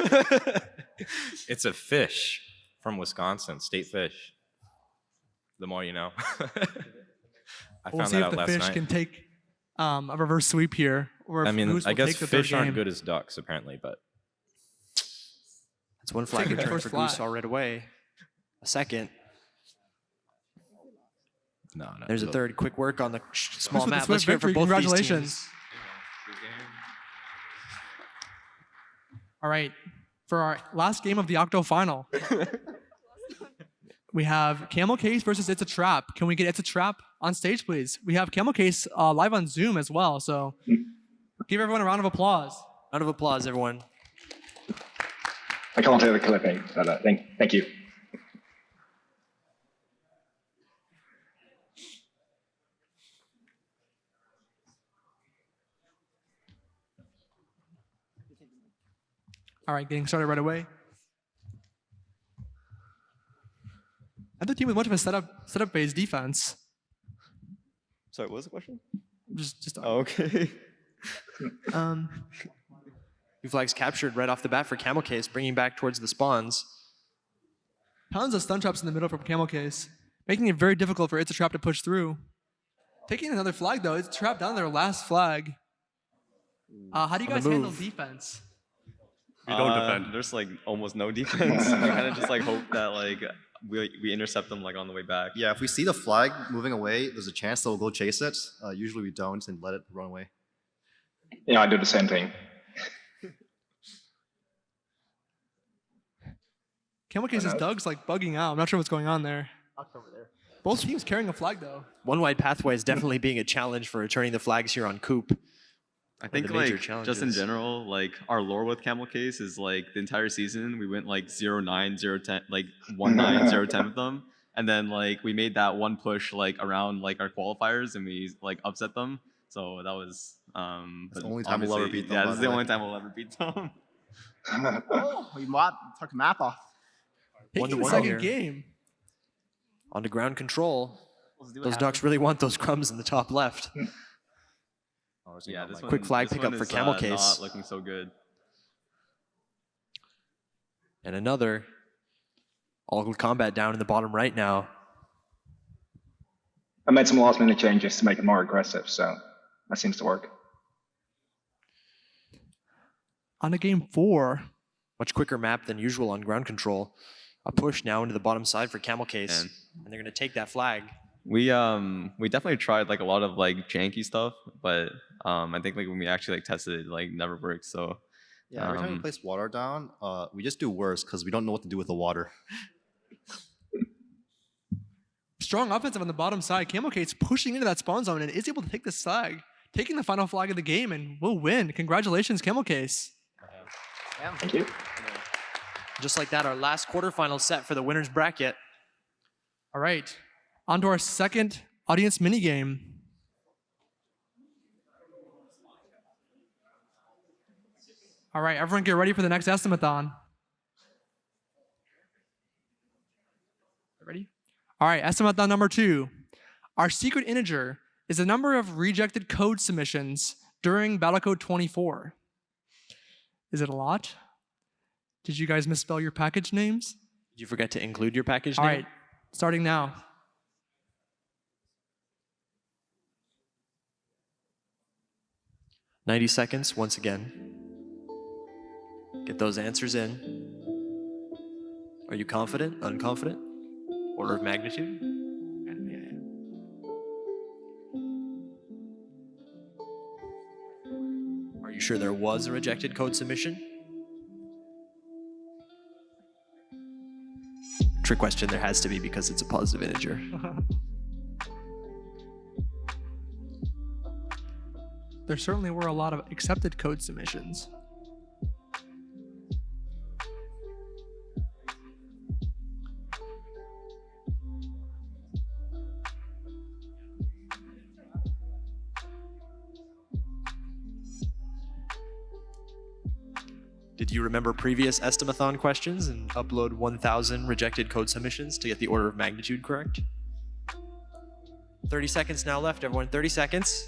It's a fish from Wisconsin, state fish. The more you know. I We'll found see that if out the last fish night. can take a reverse sweep here, or if I mean, Goose I will guess take the third fish aren't game. good as ducks, apparently, but That's one flag Taking the return first for Goose flag. right away. A second. no. There's a look. third. Quick work on the small Goose with the map. Let's swift hear it for victory. both these Congratulations. teams. All right, for our last game of the Octo Final, we have Camel Case versus It's a Trap. Can we get It's a Trap on stage, please? We have Camel Case live on Zoom as well, so give everyone a round of applause. Round of applause, everyone. I can't hear the clipping, but thank you. All right, getting started right away. Other team with much of a setup-based defense. Sorry, what was the question? Just oh, okay. Two flags captured right off the bat for Camel Case, bringing back towards the spawns. Tons of stun traps in the middle from Camel Case, making it very difficult for It's a Trap to push through. Taking another flag though, It's a Trap down their last flag. How do you guys handle defense? We don't defend. There's like almost no defense. We kind of just like hope that like we intercept them like on the way back. Yeah, if we see the flag moving away, there's a chance they'll go chase it. Usually we don't and let it run away. Yeah, I do the same thing. Camel Case's Doug's like bugging out. I'm not sure what's going on there. Over there. Both teams carrying a flag though. One wide pathway is definitely being a challenge for returning the flags here on Coop. I think the major like just in challenges. general, like our lore with Camel Case is like the entire season we went like 0-9, 0-10, like 1-9, 0-10 with them, and then like we made that one push like around like our qualifiers and we like upset them. So that was the only time we'll ever obviously- beat them, Yeah, by this is the the way. only time we'll ever beat them. Oh, we took map off. Taking the 1-1 second here. game. On to ground control. Let's do what Those happens. ducks really want those crumbs in the top left. Yeah, this Quick one, flag this pickup one for is, Camel Case. Not looking so good. And another. All combat down in the bottom right now. I made some last minute changes to make it more aggressive, so that seems to work. On to game 4. Much quicker map than usual on ground control. A push now into the bottom side for Camel Case. And they're going to take that flag. We definitely tried like a lot of like janky stuff, but I think like when we actually like tested it, like never worked. So Yeah, every time we place water down, we just do worse because we don't know what to do with the water. Strong offensive on the bottom side. Camel Case pushing into that spawn zone and is able to take this flag, taking the final flag of the game, and will win. Congratulations, Camel Case. Thank you. Just like that, our last quarterfinal set for the winner's bracket. All right, on to our second audience minigame. All right, everyone get ready for the next estimathon. Ready? All right, estimathon number 2. Our secret integer is the number of rejected code submissions during Battlecode 24. Is it a lot? Did you guys misspell your package names? Did you forget to include your package All name? right, starting now. "90 seconds once again. Get those answers in. Are you confident? Unconfident? Order of magnitude? Are you sure there was a rejected code submission? Trick question, there has to be because it's a positive integer. There certainly were a lot of accepted code submissions. Did you remember previous Estimathon questions and upload 1,000 rejected code submissions to get the order of magnitude correct? 30 seconds now left, everyone. 30 seconds.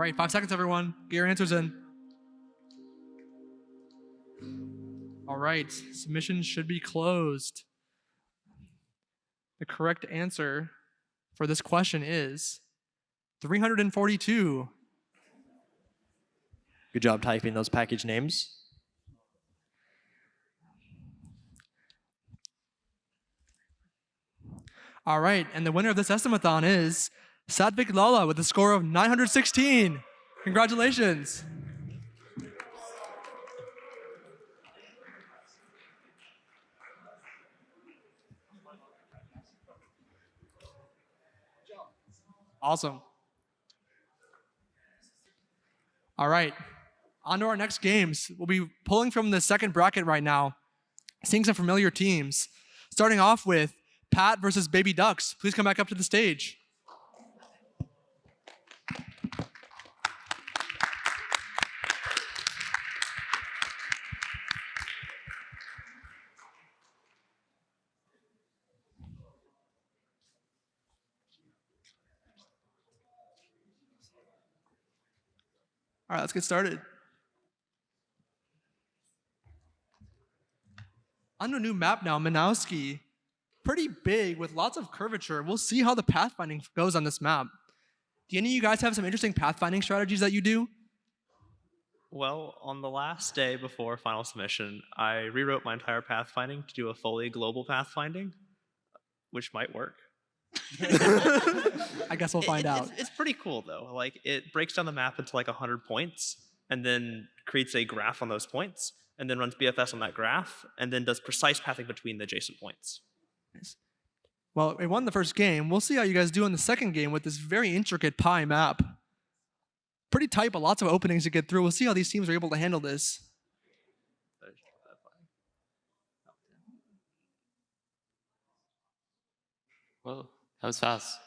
right, 5 seconds, everyone. Get your answers in. All right, submissions should be closed. The correct answer for this question is 342. Good job typing those package names. All right, and the winner of this estimathon is Satvik Lala with a score of 916. Congratulations. Awesome. All right, on to our next games. We'll be pulling from the second bracket right now, seeing some familiar teams. Starting off with Pat versus Baby Ducks. Please come back up to the stage. All right, let's get started. On a new map now, Minowski. Pretty big with lots of curvature. We'll see how the pathfinding goes on this map. Do any of you guys have some interesting pathfinding strategies that you do? Well, on the last day before final submission, I rewrote my entire pathfinding to do a fully global pathfinding, which might work. I guess we'll find out. It's pretty cool though. Like it breaks down the map into like 100 points and then creates a graph on those points and then runs BFS on that graph and then does precise pathing between the adjacent points. Well, we won the first game. We'll see how you guys do in the second game with this very intricate pie map. Pretty tight, but lots of openings to get through. We'll see how these teams are able to handle this. Whoa, that was fast.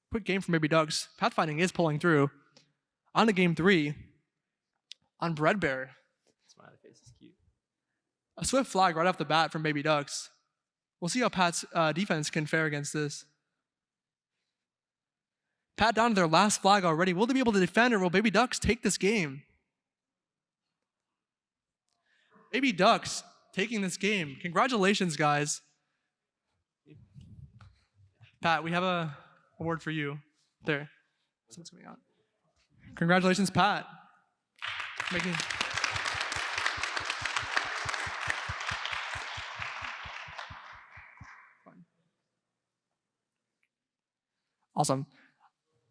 Quick game for Baby Ducks. Pathfinding is pulling through. On to game 3. On Bread Bear. Smiley face is cute. A swift flag right off the bat from Baby Ducks. We'll see how Pat's defense can fare against this. Pat down to their last flag already. Will they be able to defend or will Baby Ducks take this game? Baby Ducks taking this game. Congratulations, guys. Pat, we have a award for you. There. Something's coming out. Congratulations, Pat. Making... Awesome.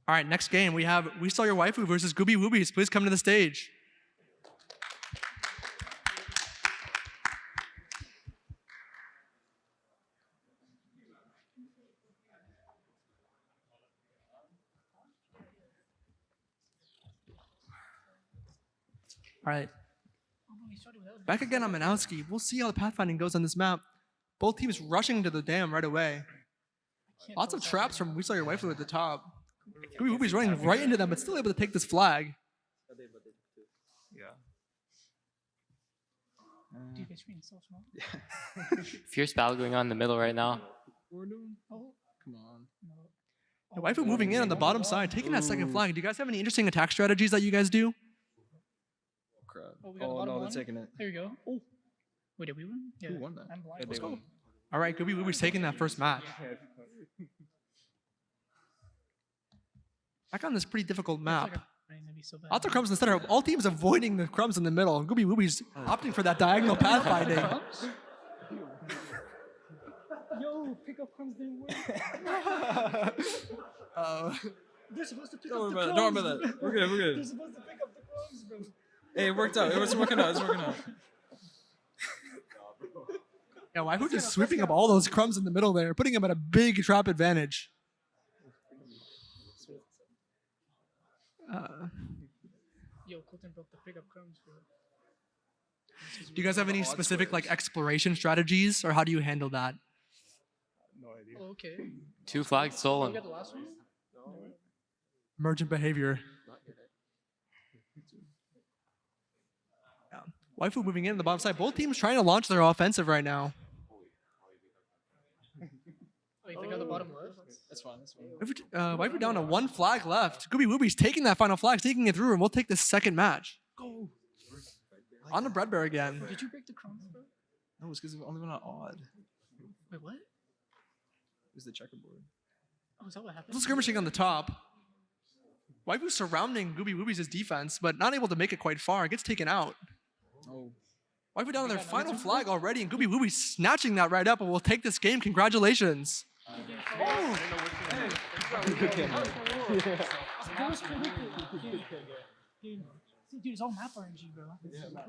All right, next game we have We Saw Your Waifu versus Gooby Woobies. Please come to the stage. All right. Back again on Minowski. We'll see how the pathfinding goes on this map. Both teams rushing to the dam right away. Lots of traps from We Saw Your Waifu at the top. Gooby Woobies running right into them, but still able to take this flag. Yeah. Dude, this screen is so small. Fierce battle going on in the middle right now. Oh, come on. The Waifu moving in on the bottom side, taking that second flag. Do you guys have any interesting attack strategies that you guys do? Crap. Oh, we got the bottom no, one. they're taking it. There you go. Oh. Wait, did we win? Yeah. Who won that? I'm blind. Yeah, Let's they go. won. All right, Gooby Woobies taking that first match. Back on this pretty difficult map. Lots of crumbs in the center. All teams avoiding the crumbs in the middle. Gooby Woobies opting for that diagonal pathfinding. Yo, pick up crumbs didn't work. They're supposed to pick up the crumbs. Don't worry about that. We're good. We're They're good. supposed to pick up the crumbs, bro. Hey, it worked out. It was working out. It's working out. Yeah, Waifu just sweeping up all those crumbs in the middle there, putting him at a big trap advantage. Yo, Colton broke the pick up crumbs, bro. Do you guys have any specific like exploration strategies, or how do you handle that? No idea. Oh, okay. 2 flags Oh, stolen. we got the last one? Emergent behavior. Yeah. Waifu moving in on the bottom side. Both teams trying to launch their offensive right now. Wait, they got the bottom left? That's fine. That's fine. We're down to one flag left. Gooby Wooby's taking that final flag, taking it through, and we'll take the second match. Go. On the Bread Bear again. Did you break the crumbs, bro? No, it's because we only went on odd. Wait, what? It was the checkerboard. Oh, is that what happened? Little skirmishing on the top. Waifu surrounding Gooby Wooby's defense, but not able to make it quite far. It gets taken out. Oh. Waifu down on their final flag already, and Gooby Wooby's snatching that right up, and we'll take this game. Congratulations. Oh. Good game. That was predicted. Dude, it's all map RNG, bro. Yeah.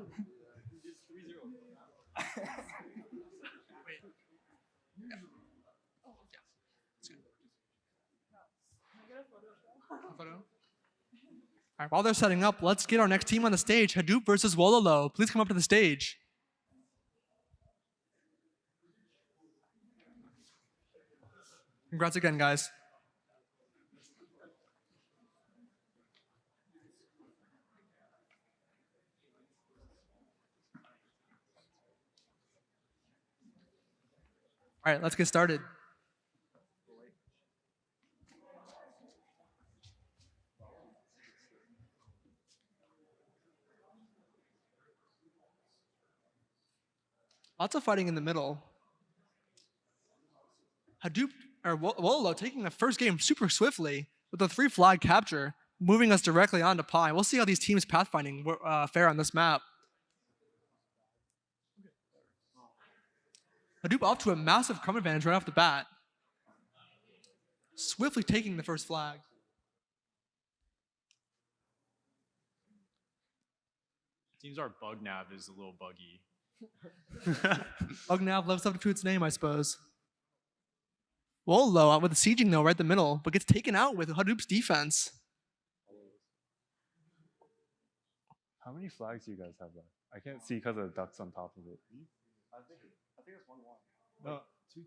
All right, while they're setting up, let's get our next team on the stage. Hadoop versus Wololo. Please come up to the stage. Congrats again, guys. All right, let's get started. Lots of fighting in the middle. Hadoop, or Wololo taking the first game super swiftly with a 3 flag capture, moving us directly onto Pi. We'll see how these teams pathfinding fare on this map. Hadoop off to a massive crumb advantage right off the bat. Swiftly taking the first flag. Seems our bug nav is a little buggy. Bug nav lives up to its name, I suppose. Wololo out with the sieging though, right in the middle, but gets taken out with Hadoop's defense. How many flags do you guys have left? I can't see because of the ducks on top of it. I think it's 1-1. No, 2.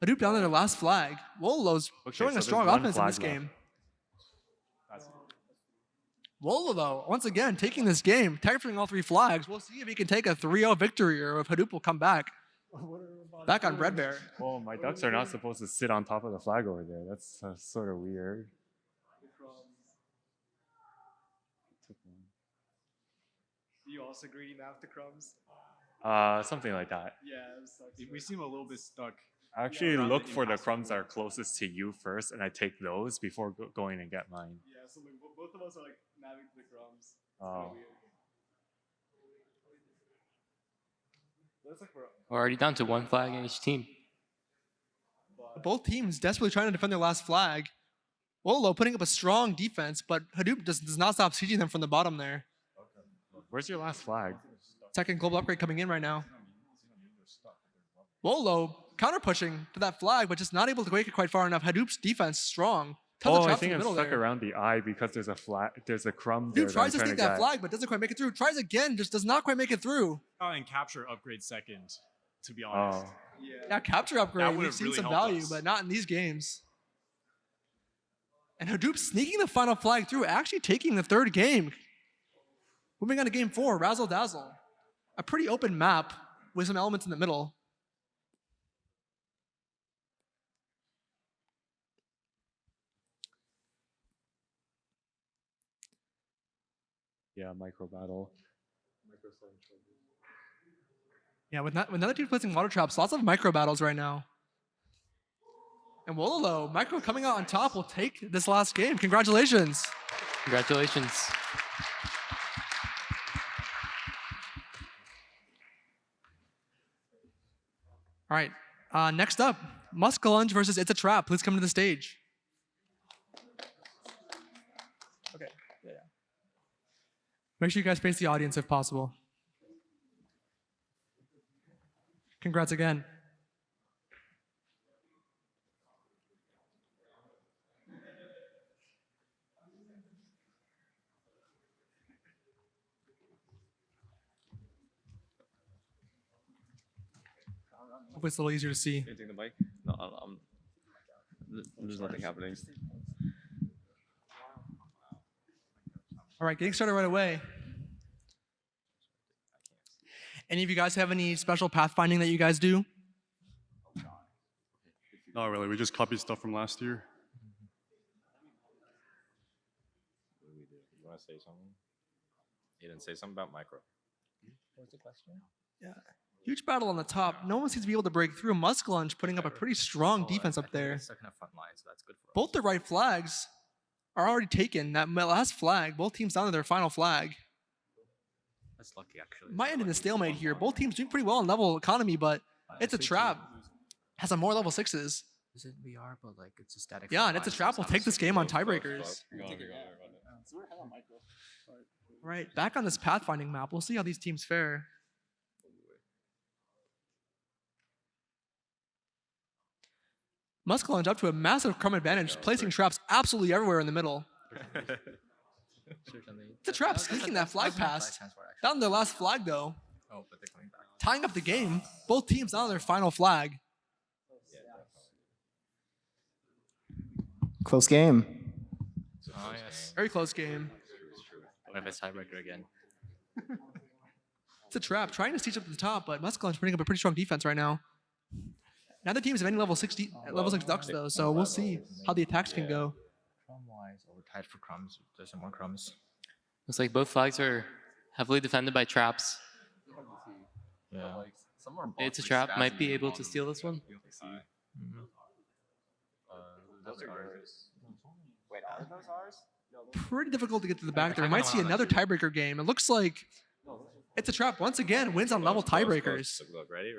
Hadoop down to their last flag. Wololo's showing a strong offense in this game. Wololo, though, once again, taking this game, capturing all 3 flags. We'll see if he can take a 3-0 victory or if Hadoop will come back. Back on Bread Bear. Well, my ducks are not supposed to sit on top of the flag over there. That's sort of weird. Do you also greedy map the crumbs? Something like that. Yeah, We seem a little bit stuck. I actually look for the crumbs that are closest to you first, and I take those before going and get mine. Yeah, so like, both of us are like nabbing the crumbs. Oh. We're already down to 1 flag in each team. Both teams desperately trying to defend their last flag. Wololo putting up a strong defense, but Hadoop does not stop sieging them from the bottom there. Where's your last flag? Second global upgrade coming in right now. Wololo counter pushing to that flag, but just not able to make it quite far enough. Hadoop's defense strong. Tons of I traps think in the I'm middle stuck there. around the eye because there's a crumb there. Hadoop tries to that I'm stick trying that get. flag, but doesn't quite make it through. Tries again, just does not quite make it through. And capture upgrade second, to be honest. Yeah, capture upgrade. That We've would've seen really some helped value, us. but not in these games. And Hadoop sneaking the final flag through, actually taking the 3rd game. Moving on to game 4, Razzle Dazzle. A pretty open map with some elements in the middle. Yeah, micro battle. Yeah, with another team placing water traps, lots of micro battles right now. And Wololo, micro coming out on top, will take this last game. Congratulations. Congratulations. All right, next up, Muskalunge versus It's a Trap. Please come to the stage. Okay, yeah. Make sure you guys face the audience if possible. Congrats again. Hopefully it's a little easier to see. Can you take the mic? No, there's nothing happening. All right, getting started right away. Any of you guys have any special pathfinding that you guys do? Not really. We just copied stuff from last year. What do we do? You want to say something? You didn't say something about micro. What was the question? Yeah. Huge battle on the top. No one seems to be able to break through. Musklunge putting up a pretty strong defense up there. Stuck in a front line, so that's good for us. Both the right flags are already taken. That last flag, both teams down to their final flag. That's lucky, actually. Might end in a stalemate here. Both teams doing pretty well in level economy, but it's a trap. Has some more level 6s. Is it VR, but like it's a static. Yeah, and it's a trap. We'll take this game on tiebreakers. Right, back on this pathfinding map. We'll see how these teams fare. Musklunge up to a massive crumb advantage, placing traps absolutely everywhere in the middle. It's a trap sneaking that flag past. Down to their last flag though. Oh, but they're coming back. Tying up the game. Both teams down to their final flag. Close game. Oh, yes. Very close game. What if it's tiebreaker again? It's a trap, trying to siege up to the top, but Musklunge putting up a pretty strong defense right now. Neither teams have any level 6 ducks though, so we'll see how the attacks can go. Crumb-wise, oh, we're tied for crumbs. There's some more crumbs. Looks like both flags are heavily defended by traps. Yeah. It's a trap. Might be able to steal this one. Wait, are those ours? Pretty difficult to get to the back there. We might see another tiebreaker game. It looks like it's a trap once again. Wins on level tiebreakers. Look, ready?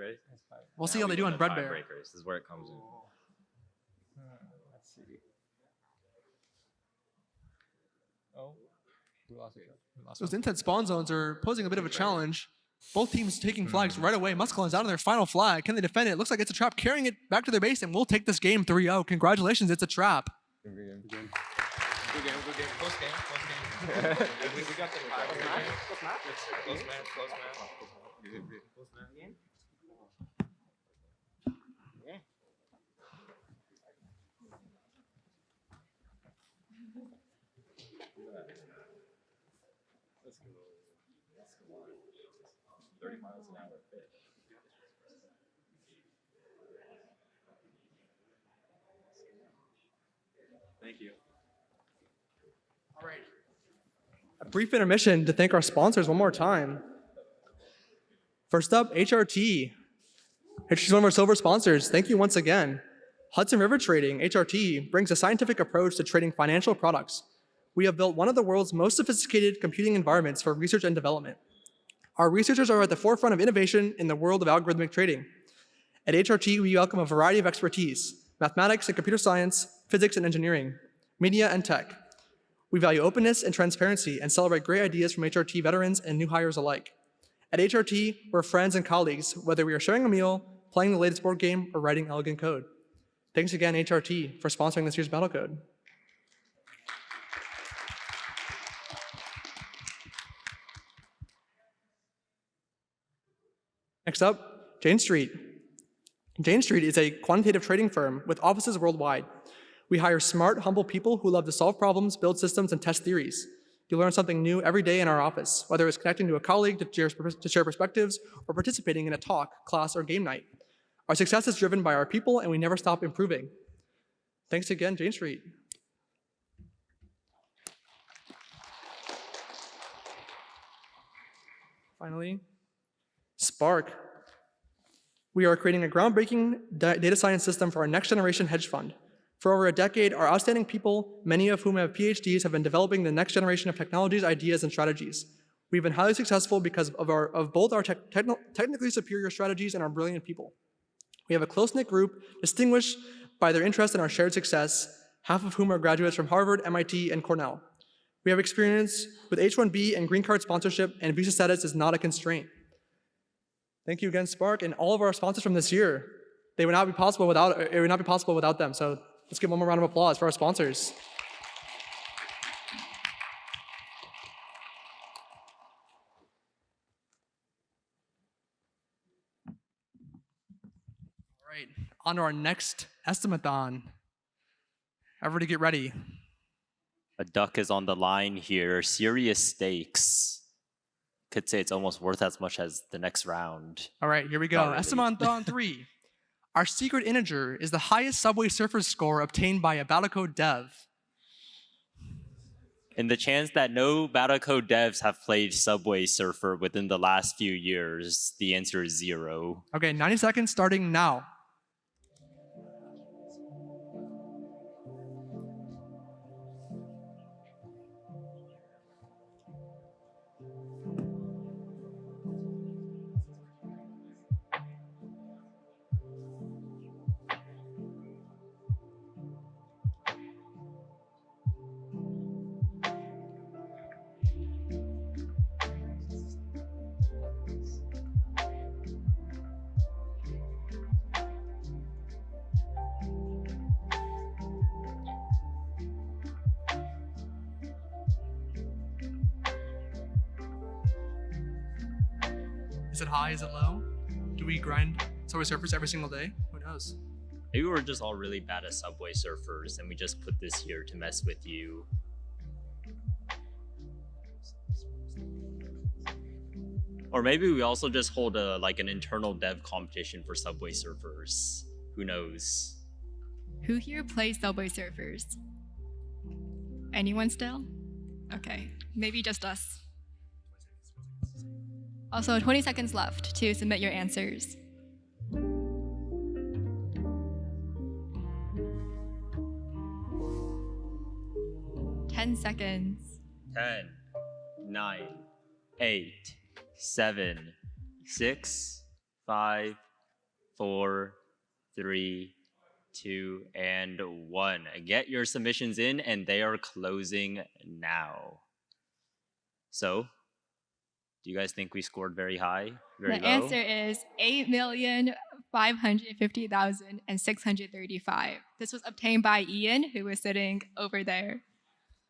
We'll see how they do on Breadbear. Tiebreakers. This is where it comes in. Let's see. Oh, we lost it. Those intense spawn zones are posing a bit of a challenge. Both teams taking flags right away. Musklunge out on their final flag. Can they defend it? Looks like it's a trap, carrying it back to their base, and we'll take this game 3-0. Congratulations, it's a trap. Good game. Close game. We got the close match. Close match. Let's go. 30 miles an hour pitch. Thank you. All right. A brief intermission to thank our sponsors one more time. First up, HRT. HRT is one of our silver sponsors. Thank you once again. Hudson River Trading, HRT, brings a scientific approach to trading financial products. We have built one of the world's most sophisticated computing environments for research and development. Our researchers are at the forefront of innovation in the world of algorithmic trading. At HRT, we welcome a variety of expertise: mathematics and computer science, physics and engineering, media and tech. We value openness and transparency and celebrate great ideas from HRT veterans and new hires alike. At HRT, we're friends and colleagues, whether we are sharing a meal, playing the latest board game, or writing elegant code. Thanks again, HRT, for sponsoring this year's Battlecode. Next up, Jane Street. Jane Street is a quantitative trading firm with offices worldwide. We hire smart, humble people who love to solve problems, build systems, and test theories. You learn something new every day in our office, whether it's connecting to a colleague to share perspectives or participating in a talk, class, or game night. Our success is driven by our people, and we never stop improving. Thanks again, Jane Street. Finally, Spark. We are creating a groundbreaking data science system for our next generation hedge fund. For over a decade, our outstanding people, many of whom have PhDs, have been developing the next generation of technologies, ideas, and strategies. We've been highly successful because of both our technically superior strategies and our brilliant people. We have a close-knit group distinguished by their interest in our shared success, half of whom are graduates from Harvard, MIT, and Cornell. We have experience with H-1B and green card sponsorship, and visa status is not a constraint. Thank you again, Spark, and all of our sponsors from this year. It would not be possible without them, so let's give one more round of applause for our sponsors. All right, on to our next estimathon. Everybody get ready. A duck is on the line here. Serious stakes. Could say it's almost worth as much as the next round. All right, here we go. Estimathon 3. Our secret integer is the highest Subway Surfers score obtained by a Battlecode dev. In the chance that no Battlecode devs have played Subway Surfer within the last few years, the answer is 0. Okay, 90 seconds starting now. Is it high? Is it low? Do we grind Subway Surfers every single day? Who knows? Maybe we're just all really bad at Subway Surfers and we just put this here to mess with you. Or maybe we also just hold an internal dev competition for Subway Surfers. Who knows? Who here plays Subway Surfers? Anyone still? Okay, maybe just us. Also, 20 seconds left to submit your answers. 10 seconds. 10, 9, 8, 7, 6, 5, 4, 3, 2, and 1. Get your submissions in, and they are closing now. So, do you guys think we scored very high? Very The low? answer is 8,550,635. This was obtained by Ian, who was sitting over there.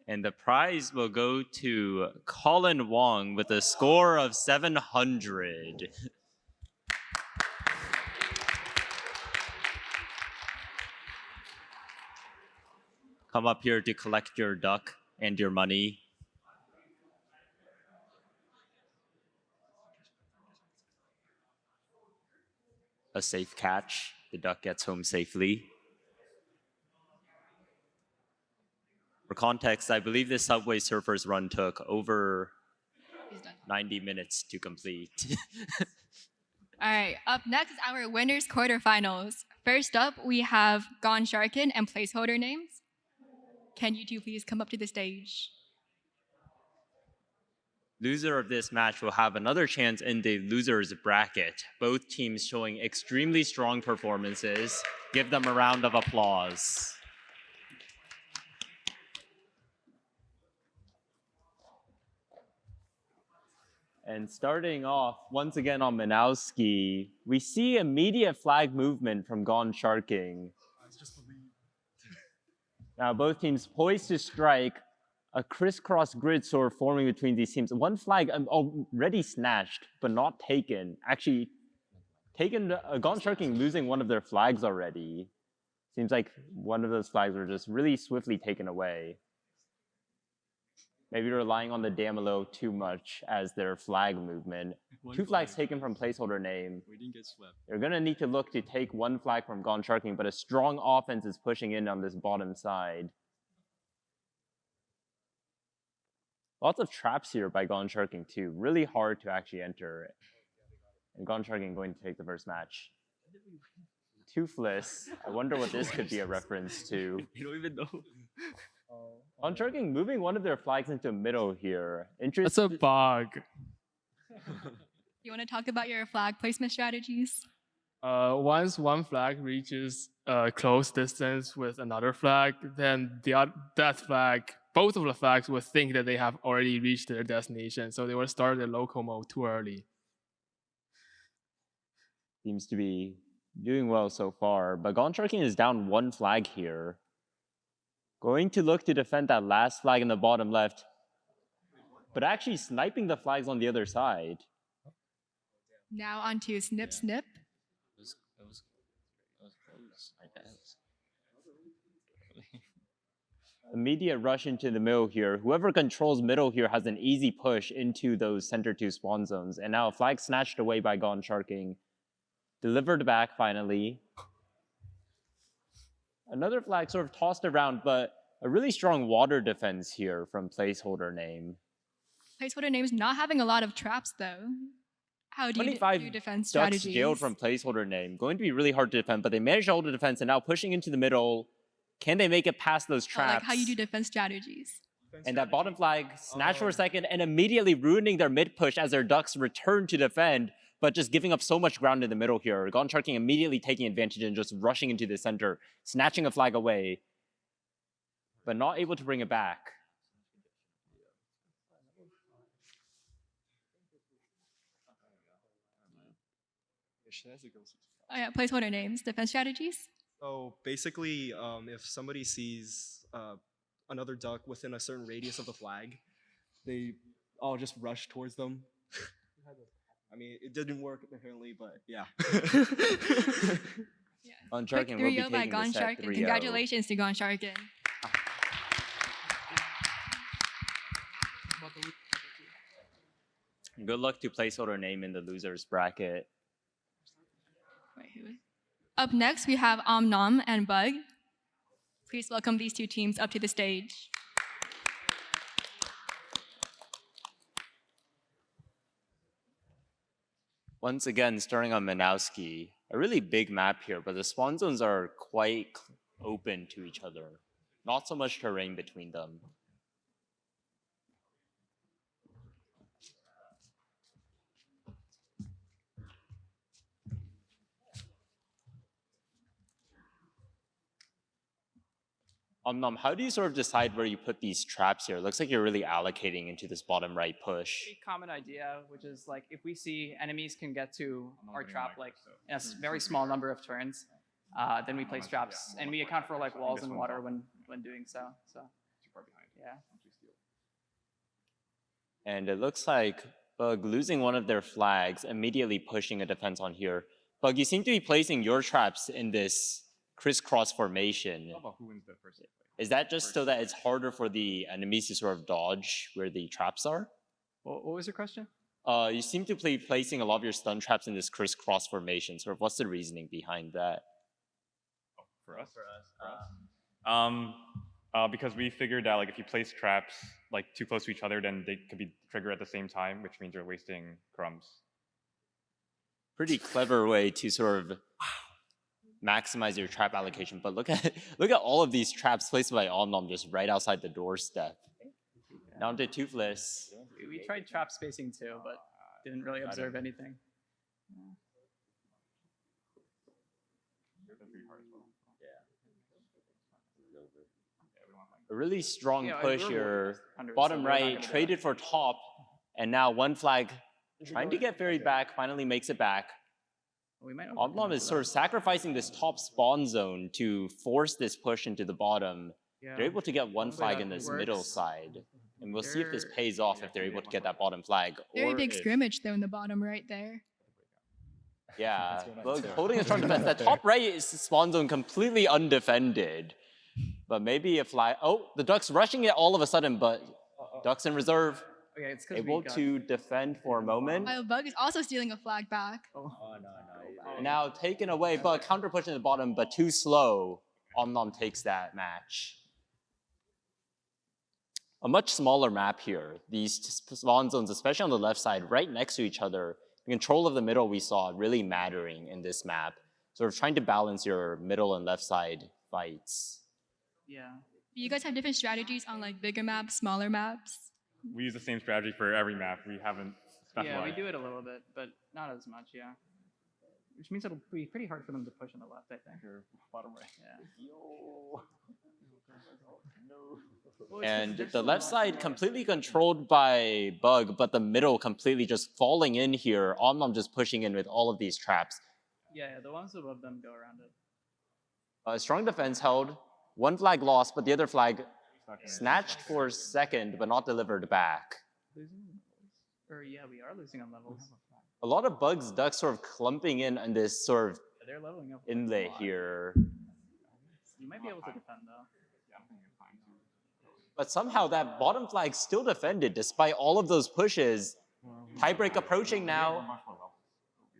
And the prize will go to Colin Wong with a score of 700. Come up here to collect your duck and your money. A safe catch. The duck gets home safely. For context, I believe this Subway Surfers run took over 90 minutes to complete. All right, up next is our winners quarterfinals. First up, we have Gone Sharkin and placeholder names. Can you two please come up to the stage? Loser of this match will have another chance in the losers bracket. Both teams showing extremely strong performances. Give them a round of applause. And starting off, once again on Minowski, we see immediate flag movement from Gone Sharking. Now both teams poised to strike, a crisscross grid sort of forming between these teams. One flag already snatched, but not taken. Actually, taken, Gone Sharking losing one of their flags already. Seems like one of those flags were just really swiftly taken away. Maybe relying on the Damelo too much as their flag movement. Two flags taken from placeholder name. We didn't get swept. They're gonna need to look to take one flag from Gone Sharking, but a strong offense is pushing in on this bottom side. Lots of traps here by Gone Sharking too. Really hard to actually enter. And Gone Sharking going to take the first match. Toothless. I wonder what this could be a reference to. You don't even know. Gone Sharking moving one of their flags into middle here. That's a bug. You want to talk about your flag placement strategies? Once one flag reaches a close distance with another flag, then that flag, both of the flags will think that they have already reached their destination, so they will start their local mode too early. Seems to be doing well so far, but Gone Sharking is down one flag here. Going to look to defend that last flag in the bottom left, but actually sniping the flags on the other side. Now on to Snip Snip. It was close, I guess. Immediate rush into the middle here. Whoever controls middle here has an easy push into those center two spawn zones. And now a flag snatched away by Gone Sharking. Delivered back finally. Another flag sort of tossed around, but a really strong water defense here from placeholder name. Placeholder names not having a lot of traps though. How do you 25 do defense ducks strategies? jailed from placeholder name. Going to be really hard to defend, but they managed to hold the defense and now pushing into the middle. Can they make it past those Oh, traps? like how you do defense strategies. And that bottom flag snatched for a second and immediately ruining their mid push as their ducks return to defend, but just giving up so much ground in the middle here. Gone Sharking immediately taking advantage and just rushing into the center, snatching a flag away, but not able to bring it back. Oh yeah, placeholder names, defense strategies. So basically, if somebody sees another duck within a certain radius of the flag, they all just rush towards them. I mean, it didn't work apparently, but yeah. On Quick Sharkin will be 3-0 by taking Gone the set Sharkin. 3-0. Congratulations to Gone Sharkin. Good luck to placeholder name in the losers bracket. Wait, who is? Up next, we have Omnom and Bug. Please welcome these two teams up to the stage. Once again, starting on Manowski. A really big map here, but the spawn zones are quite open to each other. Not so much terrain between them. How do you sort of decide where you put these traps here? It looks like you're really allocating into this bottom right push. Pretty common idea, which is like if we see enemies can get to our trap like in a very small number of turns, then we place traps, and we account for like walls and water when doing so. So yeah. And it looks like Bug losing one of their flags, immediately pushing a defense on here. Bug, you seem to be placing your traps in this crisscross formation. Who wins the first? Is that just so that it's harder for the enemies to sort of dodge where the traps are? What was your question? You seem to be placing a lot of your stun traps in this crisscross formation. Sort of, what's the reasoning behind that? For us? Because we figured that like if you place traps like too close to each other, then they could be triggered at the same time, which means you're wasting crumbs. Pretty clever way to sort of maximize your trap allocation. But look at all of these traps placed by Omnom just right outside the doorstep. Down to Toothless. We tried trap spacing too, but didn't really observe anything. A really strong Yeah, push we're here. 100, Bottom so we're not right, gonna traded for top, and now one flag trying to get ferried back, finally makes it back. We might Omnom is sort of sacrificing this top spawn zone to force this push into the bottom. Yeah. They're able to get one Hopefully flag that in this works. middle side. And we'll see if this They're- pays off if they're able to get that bottom flag. Very or big if- scrimmage though in the bottom right there. Yeah, Bug holding a strong defense. That top right is spawn zone completely undefended. But maybe a flag. Oh, the Ducks rushing it all of a sudden, but Ducks in reserve. Okay, it's 'cause Able we got- to defend for a moment. While Bug is also stealing a flag back. Now taken away, but counter push in the bottom, but too slow. Omnom takes that match. A much smaller map here. These spawn zones, especially on the left side, right next to each other. The control of the middle we saw really mattering in this map. Sort of trying to balance your middle and left side fights. Yeah. Do you guys have different strategies on like bigger maps, smaller maps? We use the same strategy for every map. We haven't specified. Yeah, we do it a little bit, but not as much, yeah. Which means it'll be pretty hard for them to push on the left, I think. Bottom right. Yeah. And the left side completely controlled by Bug, but the middle completely just falling in here. Omnom just pushing in with all of these traps. Yeah, the ones above them go around it. Strong defense held. One flag lost, but the other flag snatched for a second, but not delivered back. Losing on levels? Or yeah, we are losing on levels. A lot of Bug's ducks sort of clumping in on this sort of Yeah, they're leveling up. inlay here. You might be able to defend though. But somehow that bottom flag still defended despite all of those pushes. Tiebreak approaching now.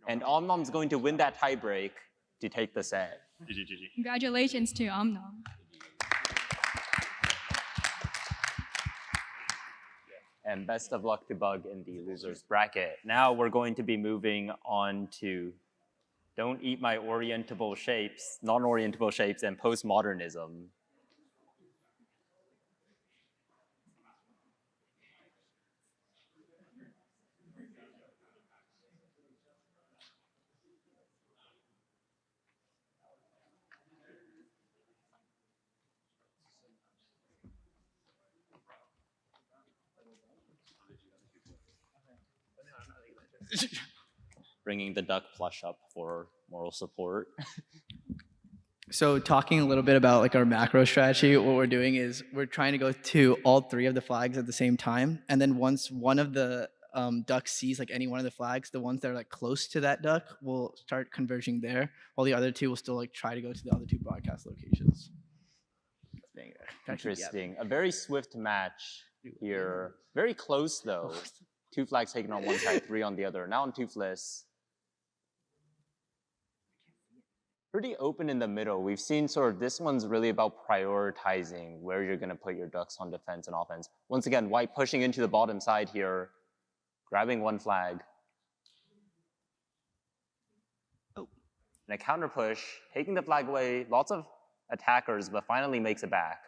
And Omnom's going to win that tiebreak to take the set. GG. Congratulations to Omnom. And best of luck to Bug in the losers bracket. Now we're going to be moving on to Don't Eat My Orientable Shapes, Non-Orientable Shapes, and Postmodernism. Bringing the duck plush up for moral support. So talking a little bit about like our macro strategy, what we're doing is we're trying to go to all three of the flags at the same time. And then once one of the ducks sees like any one of the flags, the ones that are like close to that duck will start converging there, while the other two will still like try to go to the other two broadcast locations. Interesting. A very swift match here. Very close though. 2 flags taken on one side, 3 on the other. Now on Toothless. Pretty open in the middle. We've seen sort of this one's really about prioritizing where you're going to put your ducks on defense and offense. Once again, White pushing into the bottom side here, grabbing 1 flag. Oh. And a counter push, taking the flag away. Lots of attackers, but finally makes it back.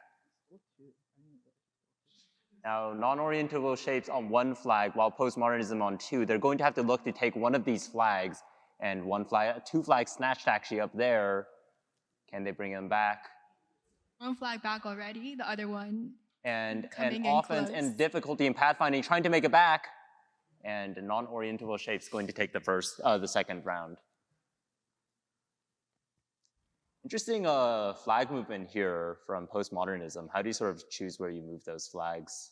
Now, non-orientable shapes on 1 flag, while postmodernism on 2. They're going to have to look to take one of these flags, and 2 flags snatched actually up there. Can they bring them back? 1 flag back already, the other one And coming in offense close. and difficulty in pathfinding, trying to make it back. And non-orientable shapes going to take the second round. Interesting flag movement here from postmodernism. How do you sort of choose where you move those flags?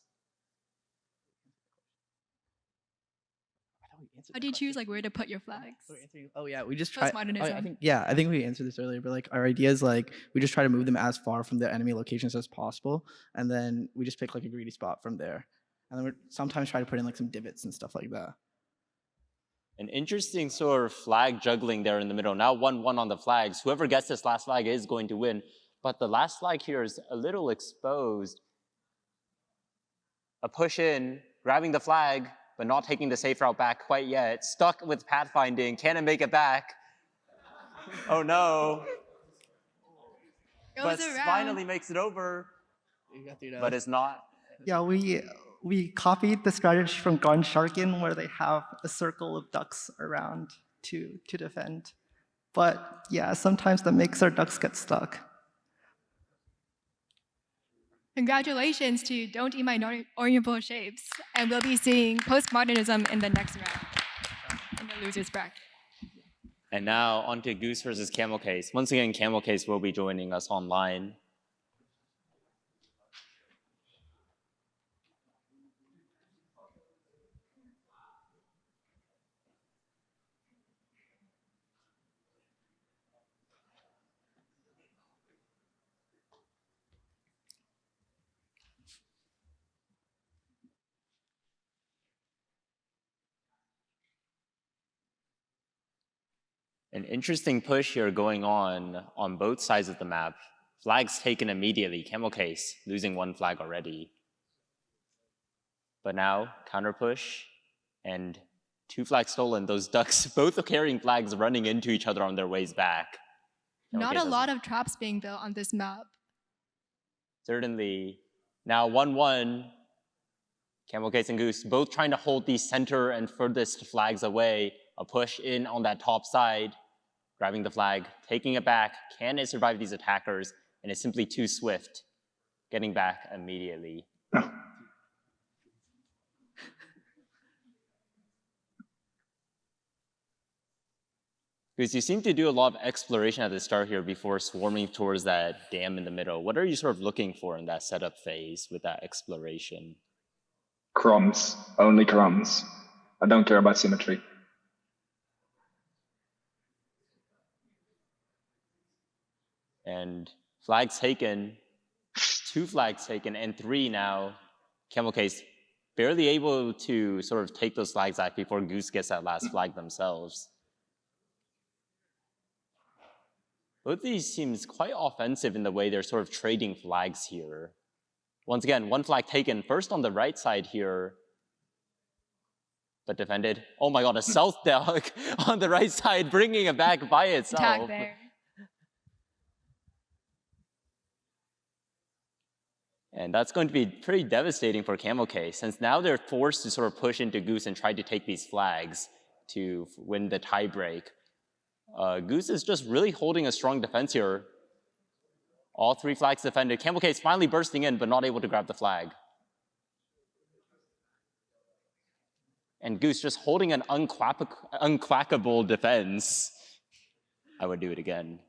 How do you choose like where to put your flags? Oh yeah, we just try. Postmodernism. I think we answered this earlier, but like our idea is like we just try to move them as far from the enemy locations as possible, and then we just pick like a greedy spot from there, and then we sometimes try to put in like some divots and stuff like that. An interesting sort of flag juggling there in the middle. Now 1-1 on the flags. Whoever gets this last flag is going to win, but the last flag here is a little exposed. A push in, grabbing the flag, but not taking the safe route back quite yet. Stuck with pathfinding. Can it make it back? Oh no. But finally makes it over. But it's not. Yeah, we copied the strategy from Gone Sharkin, where they have a circle of ducks around to defend. But yeah, sometimes that makes our ducks get stuck. Congratulations to Don't Eat My Orientable Shapes, and we'll be seeing postmodernism in the next round, in the losers bracket. And now on to Goose versus Camel Case. Once again, Camel Case will be joining us online. An interesting push here going on both sides of the map. Flags taken immediately. Camel Case losing 1 flag already. But now counter push and 2 flags stolen. Those ducks both carrying flags running into each other on their ways back. Not a lot of traps being built on this map. Certainly. Now 1-1. Camel Case and Goose both trying to hold the center and furthest flags away. A push in on that top side. Grabbing the flag, taking it back. Can it survive these attackers? And it's simply too swift. Getting back immediately. Because you seem to do a lot of exploration at the start here before swarming towards that dam in the middle. What are you sort of looking for in that setup phase with that exploration? Crumbs, only crumbs. I don't care about symmetry. And flags taken, 2 flags taken, and 3 now. Camel Case barely able to sort of take those flags back before Goose gets that last flag themselves. Both of these teams quite offensive in the way they're sort of trading flags here. Once again, one flag taken first on the right side here, but defended. Oh my god, a South Dog on the right side, bringing it back by itself. Attack there. And that's going to be pretty devastating for Camel Case, since now they're forced to sort of push into Goose and try to take these flags to win the tiebreak. Goose is just really holding a strong defense here. All 3 flags defended. Camel Case finally bursting in, but not able to grab the flag. And Goose just holding an unclackable defense. I would do it again.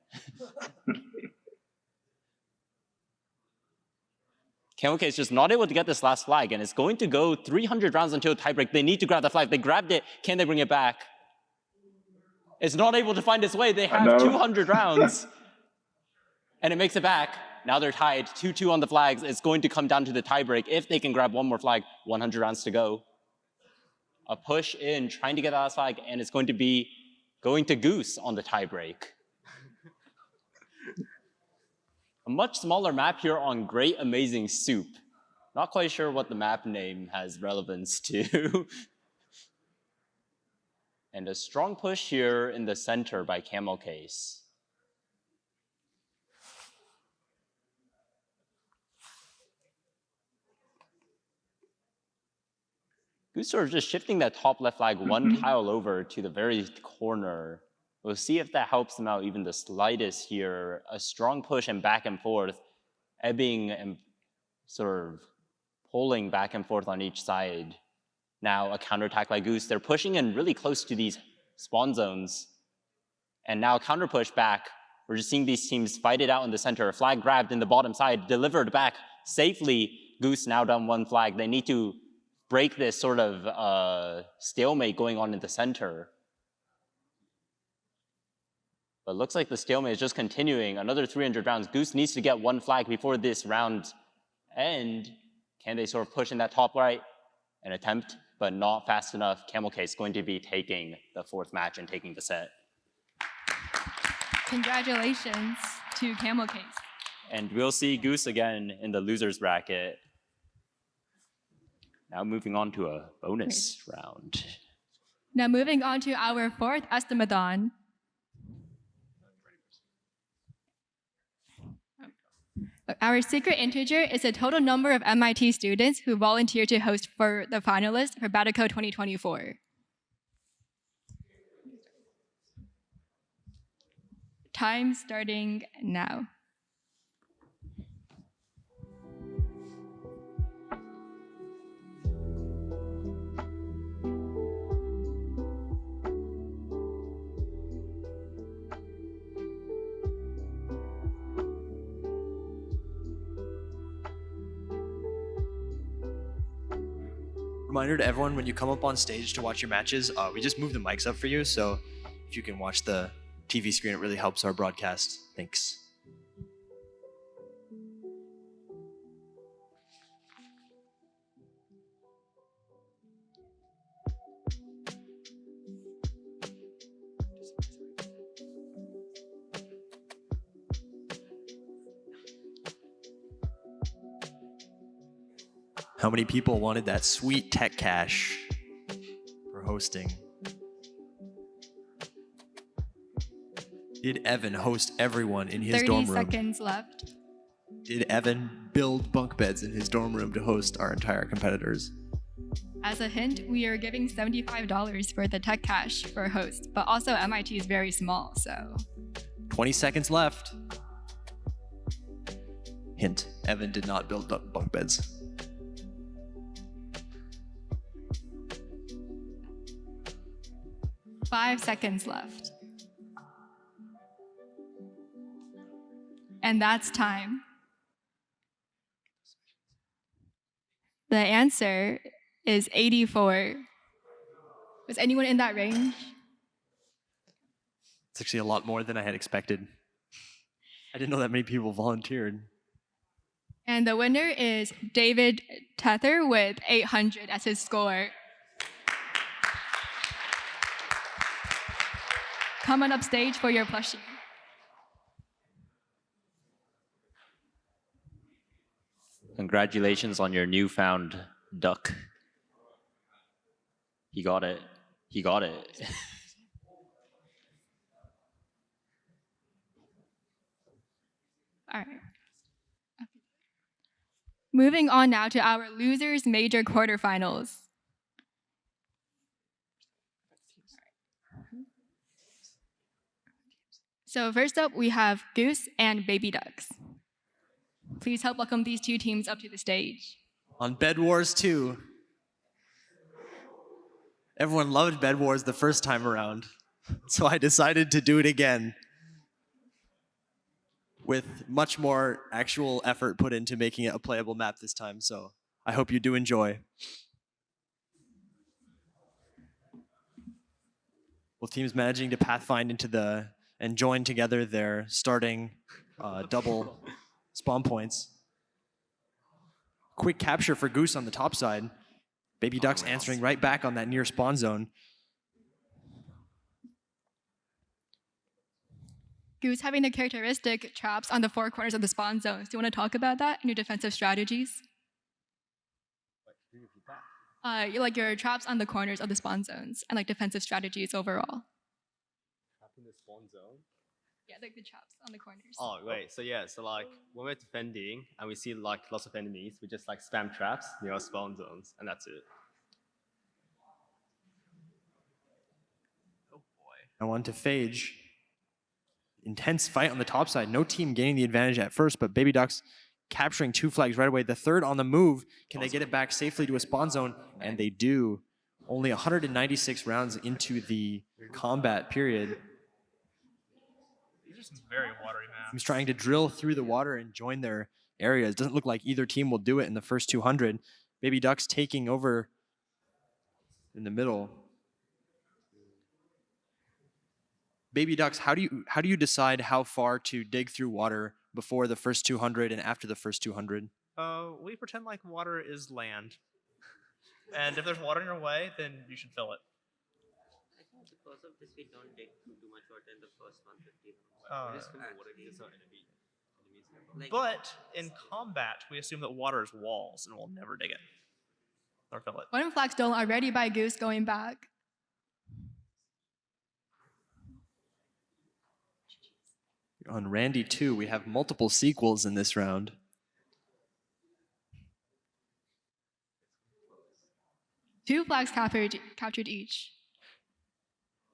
Camel Case just not able to get this last flag, and it's going to go 300 rounds until tiebreak. They need to grab the flag. They grabbed it. Can they bring it back? It's not able to find its way. They have 200 rounds. And it makes it back. Now they're tied, 2-2 on the flags. It's going to come down to the tiebreak. If they can grab one more flag, 100 rounds to go. A push in, trying to get that last flag, and it's going to be going to Goose on the tiebreak. A much smaller map here on Great Amazing Soup. Not quite sure what the map name has relevance to. And a strong push here in the center by Camel Case. Goose sort of just shifting that top left flag one tile over to the very corner. We'll see if that helps them out even the slightest here. A strong push and back and forth, ebbing and sort of pulling back and forth on each side. Now a counterattack by Goose. They're pushing in really close to these spawn zones. And now a counter push back. We're just seeing these teams fight it out in the center. A flag grabbed in the bottom side, delivered back safely. Goose now down 1 flag. They need to break this sort of stalemate going on in the center. But it looks like the stalemate is just continuing. Another 300 rounds. Goose needs to get 1 flag before this round end. Can they sort of push in that top right? An attempt, but not fast enough. Camel Case going to be taking the 4th match and taking the set. Congratulations to Camel Case. And we'll see Goose again in the losers bracket. Now moving on to a bonus round. Now moving on to our 4th estimathon. Our secret integer is the total number of MIT students who volunteered to host for the finalists for Battlecode 2024. Time starting now. Reminder to everyone, when you come up on stage to watch your matches, we just moved the mics up for you, so if you can watch the TV screen, it really helps our broadcast. Thanks. How many people wanted that sweet tech cash for hosting? Did Evan host everyone in his dorm 30 room? seconds left. Did Evan build bunk beds in his dorm room to host our entire competitors? As a hint, we are giving $75 for the tech cash for a host, but also MIT is very small, so. 20 seconds left. Hint, Evan did not build bunk beds. Five seconds left. And that's time. The answer is 84. Was anyone in that range? It's actually a lot more than I had expected. I didn't know that many people volunteered. And the winner is David Tether with 800 as his score. Come on up stage for your plushie. Congratulations on your newfound duck. He got it. He got it. All right. Moving on now to our losers major quarterfinals. So first up, we have Goose and Baby Ducks. Please help welcome these two teams up to the stage. On Bed Wars 2. Everyone loved Bed Wars the first time around, so I decided to do it again with much more actual effort put into making it a playable map this time, so I hope you do enjoy. Both teams managing to pathfind into and join together their starting double spawn points. Quick capture for Goose on the top side. Baby Ducks answering right back on that near spawn zone. Goose having the characteristic traps on the four corners of the spawn zones. Do you want to talk about that and your defensive strategies? Like your traps on the corners of the spawn zones and like defensive strategies overall. In the spawn zone. Yeah, like the traps on the corners. Oh, wait. So yeah, so like when we're defending and we see like lots of enemies, we just like spam traps near our spawn zones, and that's it. Oh boy. I want to Phage. Intense fight on the top side. No team gaining the advantage at first, but Baby Ducks capturing two flags right away. The third on the move. Can they get it back safely to a spawn zone? And they do. Only 196 rounds into the combat period. These are some very watery maps. Teams trying to drill through the water and join their areas. Doesn't look like either team will do it in the first 200. Baby Ducks taking over in the middle. Baby Ducks, how do you decide how far to dig through water before the first 200 and after the first 200? We pretend like water is land. And if there's water in your way, then you should fill it. Because of this, we don't dig too much water in the first 150. But in combat, we assume that water is walls, and we'll never dig it or fill it. One flag stolen already by Goose going back. On Randy 2, we have multiple sequels in this round. Two flags captured each.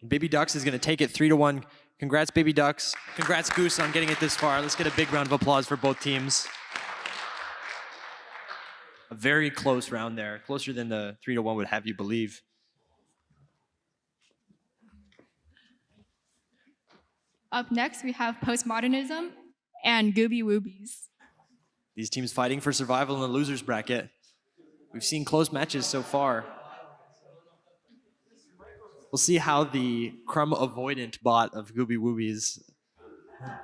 Baby Ducks is going to take it 3-1. Congrats, Baby Ducks. Congrats, Goose, on getting it this far. Let's get a big round of applause for both teams. A very close round there, closer than the 3-1 would have you believe. Up next, we have Postmodernism and Gooby Woobies. These teams fighting for survival in the losers bracket. We've seen close matches so far. We'll see how the crumb avoidant bot of Gooby Woobies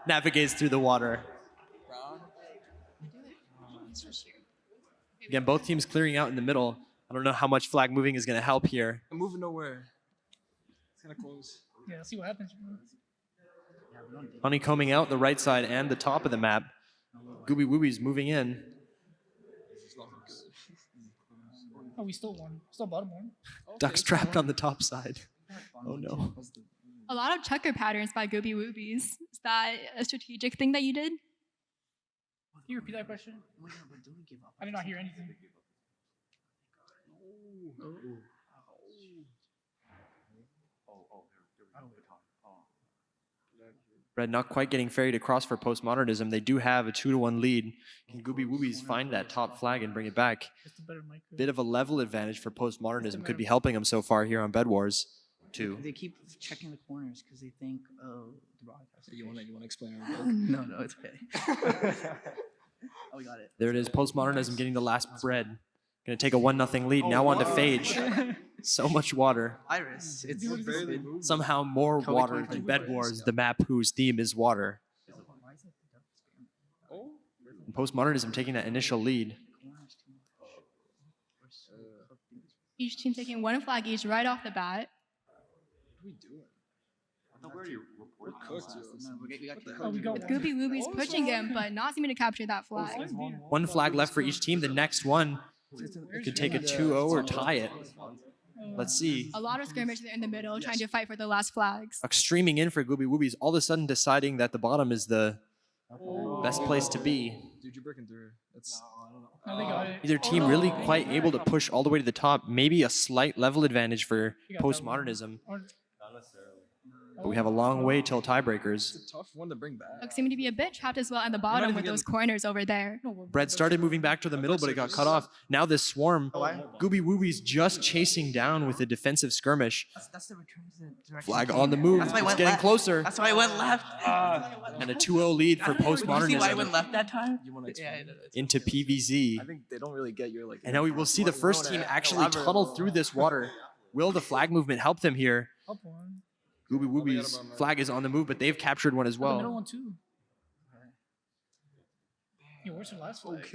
navigates through the water. Again, both teams clearing out in the middle. I don't know how much flag moving is going to help here. I'm moving nowhere. It's kind of close. Yeah, let's see what happens. Honeycombing out the right side and the top of the map. Gooby Woobies moving in. Oh, we still won. Still bottom one. Ducks trapped on the top side. Oh no. A lot of checker patterns by Gooby Woobies. Is that a strategic thing that you did? Can you repeat that question? I did not hear anything. Red not quite getting ferried across for Postmodernism. They do have a 2-1 lead. Can Gooby Woobies find that top flag and bring it back? Bit of a level advantage for Postmodernism. Could be helping them so far here on Bed Wars 2. They keep checking the corners because they think, oh, the broadcast. You want to explain our No, it's okay. Oh, we got it. There it is. Postmodernism getting the last bread. Going to take a 1-0 lead. Now on to Phage. So much water. Iris. It's somehow more water than Bed Wars, the map whose theme is water. And Postmodernism taking that initial lead. Each team taking one flag each right off the bat. With Gooby Woobies pushing him, but not seeming to capture that flag. One flag left for each team. The next one could take a 2-0 or tie it. Let's see. A lot of skirmishes in the middle, trying to fight for the last flags. Streaming in for Gooby Woobies, all of a sudden deciding that the bottom is the best place to be. Dude, you're breaking through. That's Either team really quite able to push all the way to the top. Maybe a slight level advantage for postmodernism. But we have a long way till tiebreakers. a tough one to bring back. Ducks seem to be a bit trapped as well at the bottom with those corners over there. Bread started moving back to the middle, but it got cut off. Now this swarm, Gooby Woobies just chasing down with a defensive skirmish. That's the return to the direction. Flag on the move. That's why I It's went getting left. closer. That's why I went left. And a 2-0 lead for You see why I went postmodernism left that time? into PVZ. I think they don't really get your like. And now we will see the first team actually tunnel through this water. Will the flag movement help them here? Gooby Woobies flag is on the move, but they've captured one as The middle well. one too. Yeah, where's the last flag?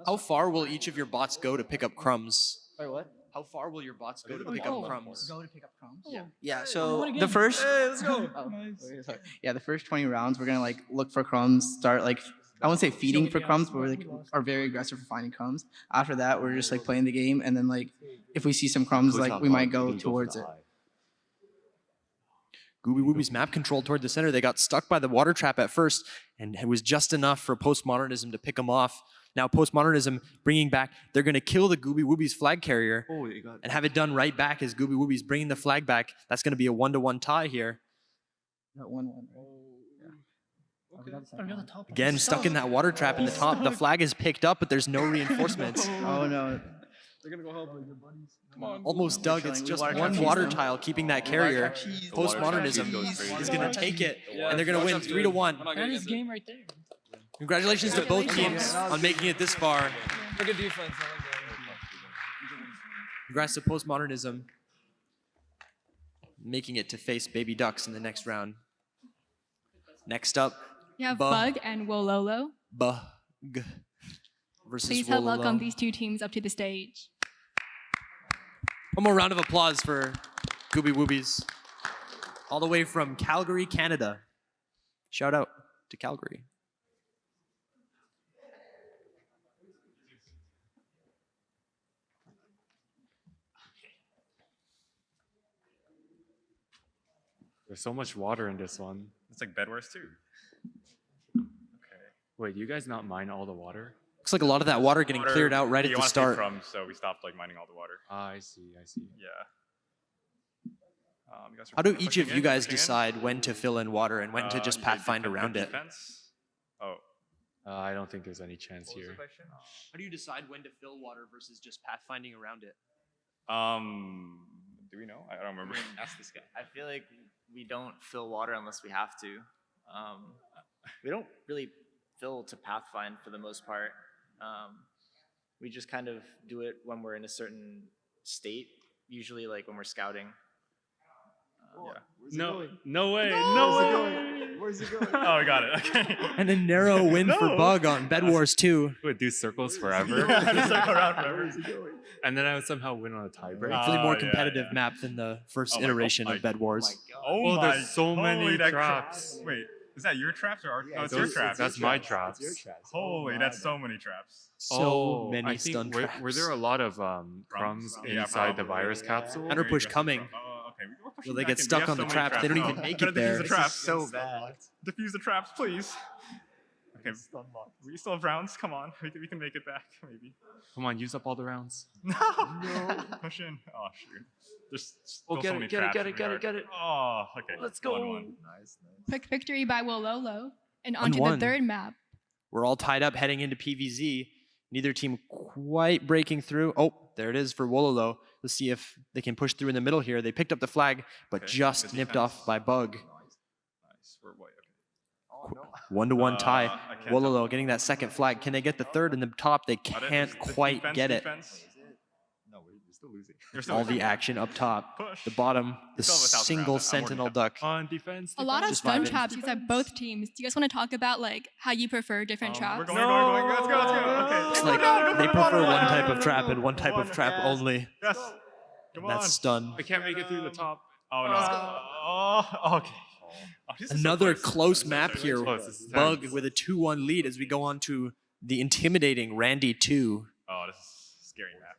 How far will each of your bots go to pick up crumbs? Sorry, what? How far will your bots go to pick up crumbs? Go to pick up crumbs. Yeah. Yeah. Oh, So what again? the first. Hey, let's go. Oh, Nice. okay, sorry. Yeah, the first 20 rounds, we're gonna like look for crumbs. Start like I won't say feeding for crumbs, but we're like are very aggressive for finding crumbs. After that, we're just like playing the game, and then like if we see some crumbs, like we might go towards it. Gooby Woobies map control toward the center. They got stuck by the water trap at first, and it was just enough for postmodernism to pick them off. Now postmodernism bringing back, they're going to kill the Gooby Woobies flag carrier and have it done right back as Gooby Woobies bringing the flag back. That's going to be a 1-1 tie here. Got 1-1. Again, stuck in that water trap in the top. The flag is picked up, but there's no reinforcements. Oh no. They're gonna go help like your buddies. Come on. Almost dug. It's just one water tile keeping that carrier. Postmodernism is going to take it, and they're going to win 3-1. That is game right there. Congratulations to both teams on making it this far. Good defense. Congrats to postmodernism making it to face Baby Ducks in the next round. Next up, You have Bug and Wololo. Bug versus Please help Wololo. welcome these two teams up to the stage. One more round of applause for Gooby Woobies, all the way from Calgary, Canada. Shout out to Calgary. There's so much water in this one. It's like Bed Wars too. Wait, do you guys not mine all the water? Looks like a lot of that water getting cleared out right at You the wanna save start. crumbs, so we stopped like mining all the water. Ah, I see, I see. Yeah. You guys are How do each pushing of in, you guys pushing in. decide when to fill in water and when to just You pathfind defend- around it? defense? Oh. I don't think there's any chance here. How do you decide when to fill water versus just pathfinding around it? Do we know? I don't remember. Ask this guy. I feel like we don't fill water unless we have to. We don't really fill to pathfind for the most part. We just kind of do it when we're in a certain state, usually like when we're scouting. No, no way, no way. Where's it going? Oh, we got it. Okay. And a narrow win for No. Bug on Bed Wars 2. Would do circles forever. Just like around forever. And then I would somehow win on a tiebreak. Actually more competitive map than the first iteration of Bed Wars. Oh Well, my. there's so many holy, that traps. Wait, is that your traps or our? No, it's your Those- traps. That's my traps. Holy, that's so many traps. So many I think, stun were traps. there a lot of crumbs Yeah, inside the probably. virus capsule? Counter push coming. Okay, we're pushing Will they back get in. We stuck have on so the many traps? They don't even Oh, make gotta it there. Defuse the traps. So bad. Defuse the traps, please. Okay, we still have rounds. Come on, we can make it back, maybe. Come on, use up all the rounds. No. Push in. Oh shoot. There's still get so it, many get it, traps get in it, the get it, yard. get it. Oh, okay. Let's go. 1-1. Nice. Quick victory by Wololo. And onto the 1-1. third map. We're all tied up heading into PVZ. Neither team quite breaking through. Oh, there it is for Wololo. Let's see if they can push through in the middle here. They picked up the flag, but Okay, just good nipped defense. off by Bug. Nice. We're way okay. 1-1 tie. I can't Wololo getting that second flag. Can they get the third in the top? They Got it. can't Defense, quite get it. defense. No, we're still losing. All the action up top. Push. The bottom, the still have 1,000 single rounds. I'm working sentinel up. duck. On defense. A lot of Just stun vibing. traps used by both teams. Do you guys want to talk about like how you prefer different traps? We're going. Let's go. Okay. It's Come like on, come they on, prefer come on. one type of trap and one type of Come on. trap only. Yes. Come on. That's stun. I can't make it through the top. Oh no. Oh, okay. Another close map really here. close. This is Bug tense. with a 2-1 lead as we go on to the intimidating Randy 2. Oh, this is a scary map.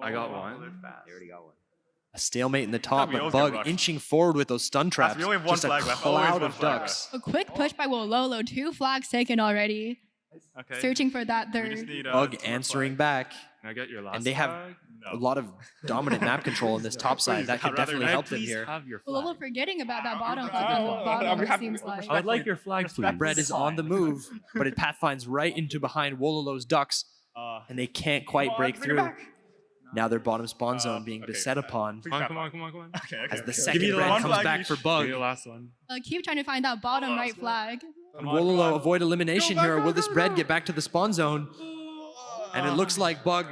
I got one. They already got one. A stalemate in the top, we but always get Bug rushed. inching forward with those stun traps. we only have one Just a flag left. Always cloud one of flag ducks. A quick push by Wololo. 2 flags taken already. Okay. Searching for that We just third. need, Bug 2 more answering flags. back. Can I get your last And they have flag? a lot of dominant map control in this top side. That could I'd rather definitely not. help them Please here. have your flag. Wololo forgetting about that bottom I'm bottom, it happy- seems like. I would like your flag, please. Bread is on the move, but it pathfinds right into behind Wololo's ducks, and they can't quite break through. Now their bottom spawn zone being beset upon Come on, come on, come on, come on. Okay, as the Give second me the bread one comes flag back each. for Bug. Give me the last one. Keep trying to find that bottom right flag. And Wololo avoid elimination here. Or will this bread get back to the spawn zone? And it looks like Bug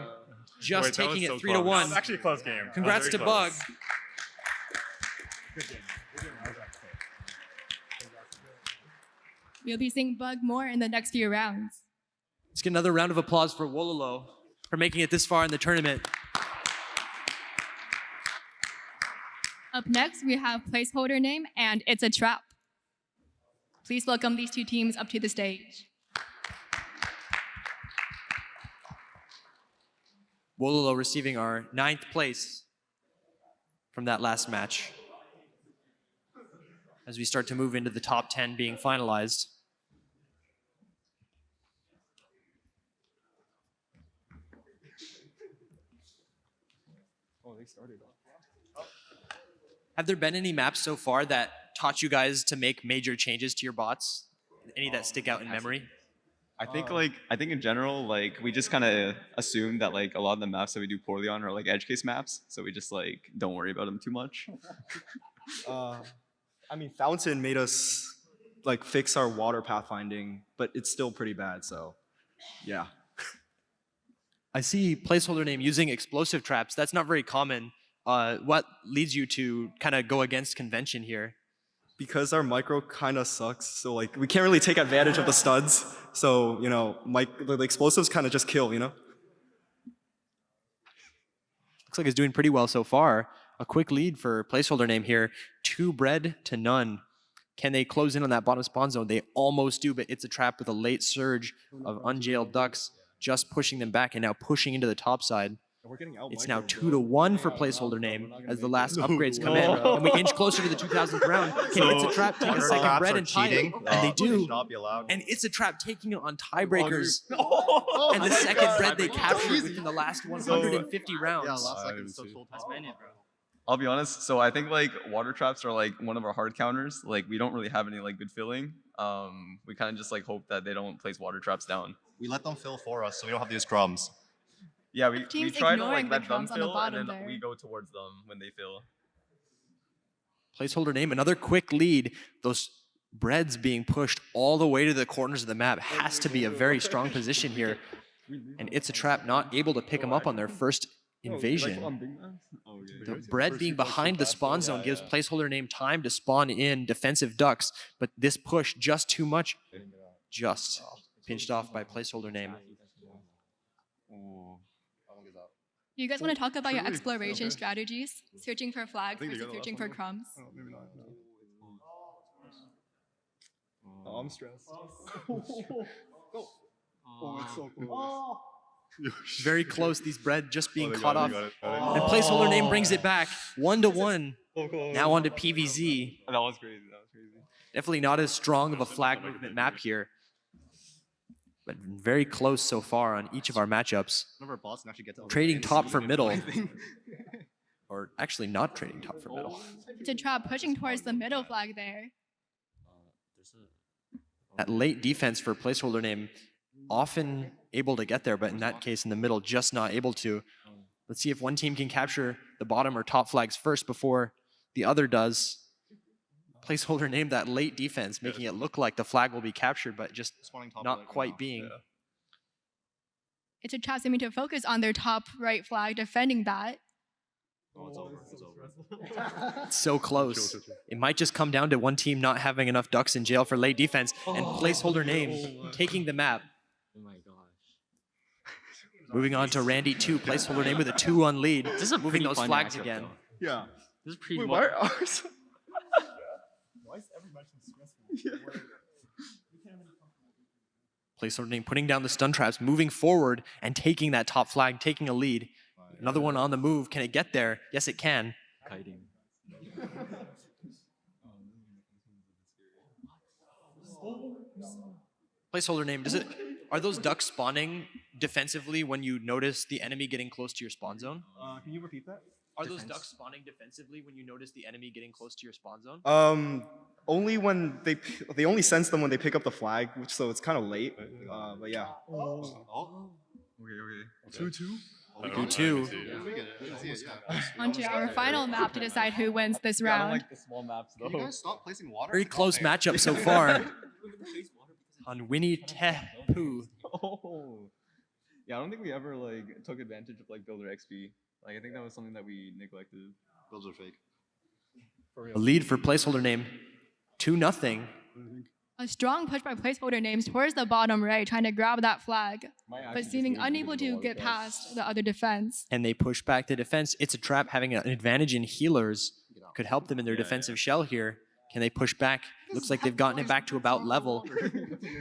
just Wait, that taking was it so 3 to close. That 1. was actually a close game. That was Congrats very to close. Bug. We'll be seeing Bug more in the next few rounds. Let's get another round of applause for Wololo for making it this far in the tournament. Up next, we have placeholder name, and it's a trap. Please welcome these 2 teams up to the stage. Wololo receiving our 9th place from that last match. As we start to move into the top 10 being finalized. Oh, they started. Have there been any maps so far that taught you guys to make major changes to your bots? Any that stick out in memory? I think in general, like we just kind of assume that like a lot of the maps that we do poorly on are like edge case maps, so we just like don't worry about them too much. I mean, Fountain made us like fix our water pathfinding, but it's still pretty bad. So, yeah. I see placeholder name using explosive traps. That's not very common. What leads you to kind of go against convention here? Because our micro kind of sucks, so like we can't really take advantage of the studs. So you know, the explosives kind of just kill. You know. Looks like it's doing pretty well so far. A quick lead for placeholder name here. 2 bread to none. Can they close in on that bottom spawn zone? They almost do, but it's a trap with a late surge of unjailed ducks, just pushing them back and now pushing into the top side. It's now 2 to 1 for placeholder name as the last upgrades come in. And we inch closer to the 2000th round. Can It's a Trap take a second bread and tie it? And they do. And It's a Trap taking it on tiebreakers. And the second bread they captured within the last 150 rounds. I'll be honest. So I think like water traps are like one of our hard counters. Like we don't really have any like good filling. We kind of just like hope that they don't place water traps down. We let them fill for us, so we don't have to use crumbs. Yeah, we Team's try to ignoring like the let them crumbs on the fill, and bottom then there. we go towards them when they fill. Placeholder name, another quick lead. Those breads being pushed all the way to the corners of the map has to be a very strong position here. And It's a Trap not able to pick them up on their first invasion. The bread being behind the spawn zone gives placeholder name time to spawn in defensive ducks, but this push just too much. Just pinched off by placeholder name. Do you guys want to talk about your exploration strategies? Searching for flags versus searching for crumbs? Oh, I'm stressed. Oh, it's so close. Very close, these bread just being caught off. And placeholder name brings it back. 1 to 1. Now on to PVZ. That was crazy. That was crazy. Definitely not as strong of a flag movement map here. But very close so far on each of our matchups. One of our bots can actually get to Trading top for middle. Or actually not trading top for middle. It's a Trap pushing towards the middle flag there. That late defense for placeholder name, often able to get there, but in that case in the middle, just not able to. Let's see if one team can capture the bottom or top flags first before the other does. Placeholder name, that late defense, making it look like the flag will be captured, but just not quite being. It's a Trap seeming to focus on their top right flag, defending that. Oh, it's over. It's over. It's so close. It might just come down to one team not having enough ducks in jail for late defense and placeholder name taking the map. Oh my gosh. Moving on to Randy 2, placeholder name with a 2-1 lead. This is a moving pretty those fun flags matchup, again. though. Yeah. This is pretty. Wait, why are ours? Why is every match so stressful? Placeholder name putting down the stun traps, moving forward and taking that top flag, taking a lead. Another one on the move. Can it get there? Yes, it can. Kiting. Placeholder name, are those ducks spawning defensively when you notice the enemy getting close to your spawn zone? Can you repeat that? Are those ducks spawning defensively when you notice the enemy getting close to your spawn zone? Only when they only sense them when they pick up the flag, which so it's kind of late. But yeah. Okay. 2-2. 2-2. On to our final map to decide who wins this Yeah, I don't round. like the small maps though. Can you guys stop placing water? Very close matchup so far. On Winnie Tepu. Oh. Yeah, I don't think we ever like took advantage of like builder XP. Like I think that was something that we neglected. Builds are fake. A lead for placeholder name. 2-0. A strong push by placeholder names towards the bottom right, trying to grab that flag, but seeming unable to get past the other defense. And they push back the defense. It's a trap. Having an advantage in healers could help them in their defensive shell here. Can they push back? Looks like they've gotten it back to about level.